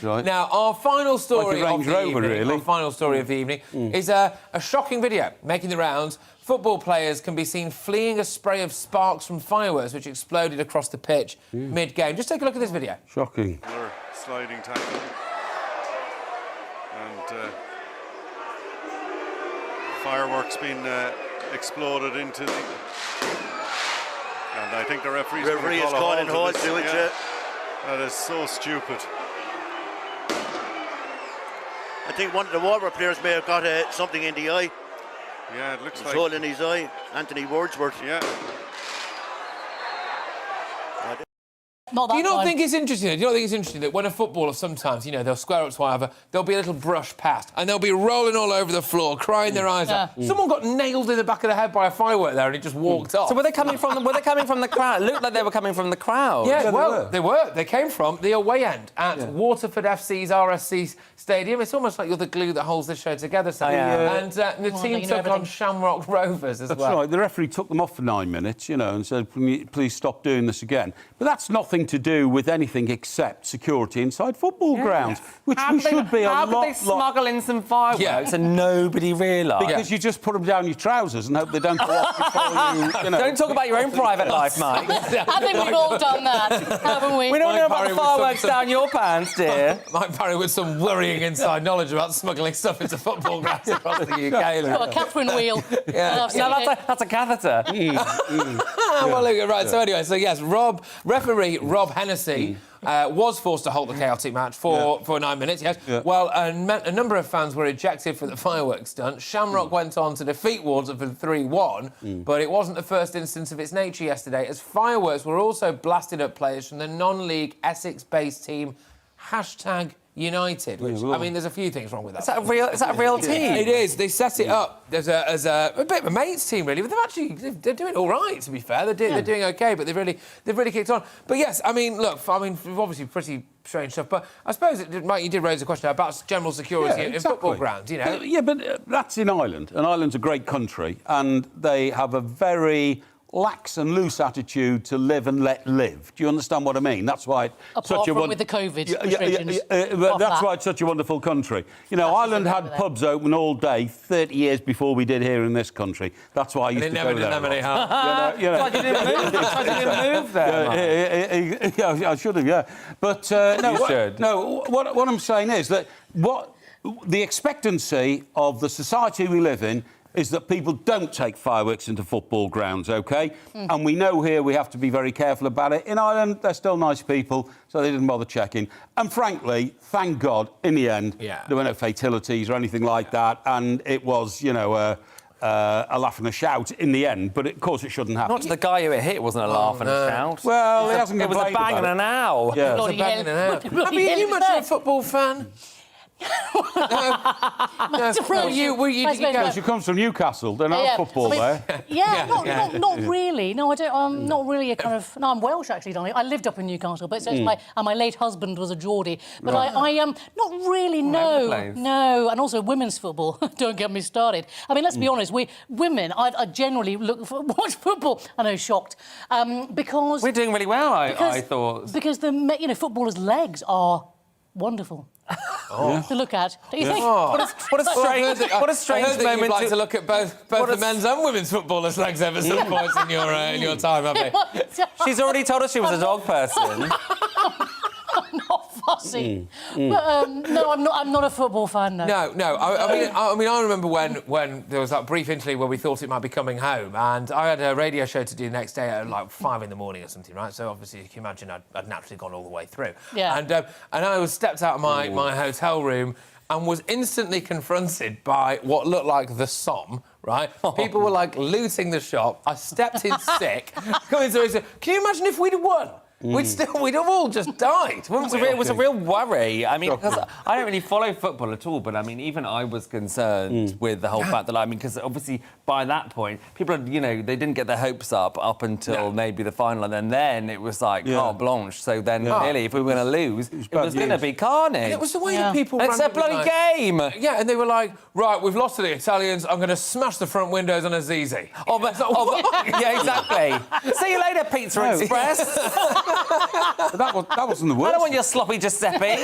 Right. Now, our final story Like a of Range the Rover, evening, really. our final story of the evening is a shocking video making the rounds. Football players can be seen fleeing a spray of sparks from fireworks which exploded across the pitch mid-game. Just take a look at this video. Shocking. Another sliding tackle. And fireworks being exploded into the... And I think the referee's going to call a halt to this. That is so stupid. I think one of the Wolver players may have got something in the eye. Yeah, it looks It's like... hole in his eye. Anthony Wordsworth. Yeah. Do you not think it's interesting? Do you not think it's interesting that when a footballer sometimes, they'll square up to whatever, there'll be a little brush past and they'll be rolling all over the floor, crying their eyes out. Someone got nailed in the back of the head by a firework there and he just walked off. So were they coming from the crowd? It looked like they were coming from the crowd. Yeah, well, they were. They came from the away end at Waterford FC's RSC Stadium. It's almost like you're the glue that holds this show together. So. And the team took on Shamrock Rovers as well. That's right. The referee took them off for 9 minutes, and said, please stop doing this again. But that's nothing to do with anything except security inside football grounds, which we should be a lot... How could they smuggle in some fireworks and nobody realised? Because you just put them down your trousers and hope they don't go off before you... Don't talk about your own private life, Mike. I think we've all done that, haven't we? We don't know about the fireworks down your pants, dear. Mike Parry with some worrying inside knowledge about smuggling stuff into football grounds across the UK. He's got a Catherine wheel. That's a catheter. Well, look, right, so anyway, yes, referee Rob Hennessy was forced to halt the chaotic match for 9 minutes, yes. Well, a number of fans were ejected for the fireworks stunt. Shamrock went on to defeat Waterford 3-1, but it wasn't the first instance of its nature yesterday, as fireworks were also blasted at players from the non-league Essex-based team #United, which, I mean, there's a few things wrong with that. Is that a real team? It is. They set it up as a bit of a mates team, really. But they're doing all right, to be fair. They're doing OK, but they've really kicked on. But yes, I mean, look, obviously pretty strange stuff. But I suppose, Mike, you did raise a question about general security in football grounds, But that's in Ireland, and Ireland's a great country, and they have a very lax and loose attitude to live and let live. Do you understand what I mean? That's why it's such a with the COVID restrictions. That's why it's such a wonderful country. Ireland had pubs open all day 30 years before we did here in this country. That's why I used to go there. It never did them any harm. It's like you didn't move there, yeah, I should have, yeah. But what I'm saying is that the expectancy of the society we live in is that people don't take fireworks into football grounds, OK? And we know here we have to be very careful about it. In Ireland, they're still nice people, so they didn't bother checking. And frankly, thank God, in the end, there were no fatalities or anything like that, and it was, a laugh and a shout in the end, but of course it shouldn't happen. Not to the guy who it hit, wasn't a laugh and a shout. Well, he hasn't complained. It was a bang and an ow. Yeah. It was a bang and an ow. I mean, are you much of a football fan? She comes from Newcastle. They're not football there. Not really. No, I don't. I'm not really a kind of. No, I'm Welsh actually, darling. I lived up in Newcastle, but my late husband was a Geordie. But I am not really. No, and also women's football. Don't get me started. I mean, let's be honest. We women, I generally watch football. I know, shocked, because we're doing really well. I thought because the footballers' legs are wonderful. To look at. Do you think? What a strange moment. You'd like to look at both the men's and women's footballers' legs ever some points in your time, haven't you? She's already told us she was a dog person. I'm not fussy. But no, I'm not a football fan. No. I mean, I remember when there was that brief interlude where we thought it might be coming home, and I had a radio show to do the next day at like 5 in the morning or something, right? So obviously you can imagine I'd naturally gone all the way through. Yeah. And I was stepped out of my hotel room and was instantly confronted by what looked like the Somme, right? People were like looting the shop. I stepped in sick. Coming through and said, "Can you imagine if we'd won?" we'd have all just died, wouldn't we? It was a real worry. I mean, because I don't really follow football at all, but I mean, even I was concerned with the whole fact that, I mean, because obviously by that point, people had, you know, they didn't get their hopes up until maybe the final, and then it was like carte blanche. So then, really, if we were going to lose, it was going to be carnage. And it was the way that people... It's a bloody game! Yeah, and they were like, right, we've lost to the Italians, I'm going to smash the front windows on a Zizi. Yeah, exactly. See you later, Pizza Express. But that wasn't the worst. I don't want your sloppy Giuseppe.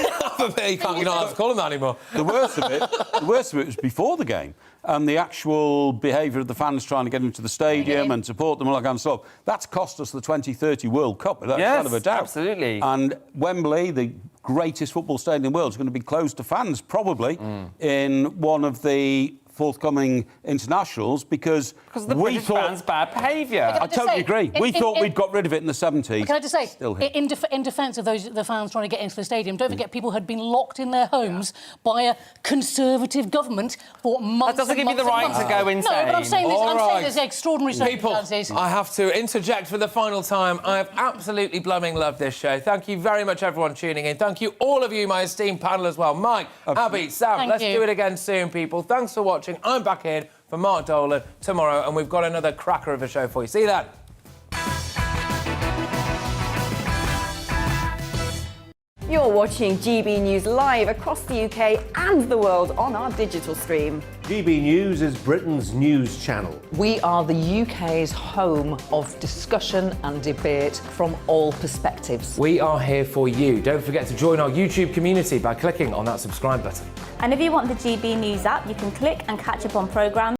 You can't, you're not allowed to call him that anymore. The worst of it was before the game. And the actual behaviour of the fans trying to get into the stadium and support them and all that kind of stuff. That's cost us the 2030 World Cup, without a shadow of a doubt. Absolutely. And Wembley, the greatest football stadium in the world, is going to be closed to fans, probably, in one of the forthcoming internationals because of the British fans' bad behaviour. I totally agree. We thought we'd got rid of it in the 70s. Can I just say, in defence of the fans trying to get into the stadium, don't forget people had been locked in their homes by a Conservative government for months. That doesn't give you the right to go insane. No, but I'm saying there's extraordinary circumstances. People, I have to interject for the final time. I have absolutely blooming loved this show. Thank you very much, everyone tuning in. Thank you, all of you, my esteemed panel as well. Mike, Abby, Sam, let's do it again soon, people. Thanks for watching. I'm back in for Mark Dolan tomorrow, and we've got another cracker of a show for you. See you then. You're watching GB News live across the UK and the world on our digital stream. GB News is Britain's news channel. We are the UK's home of discussion and debate from all perspectives. We are here for you. Don't forget to join our YouTube community by clicking on that subscribe button. And if you want the GB News app, you can click and catch up on programmes.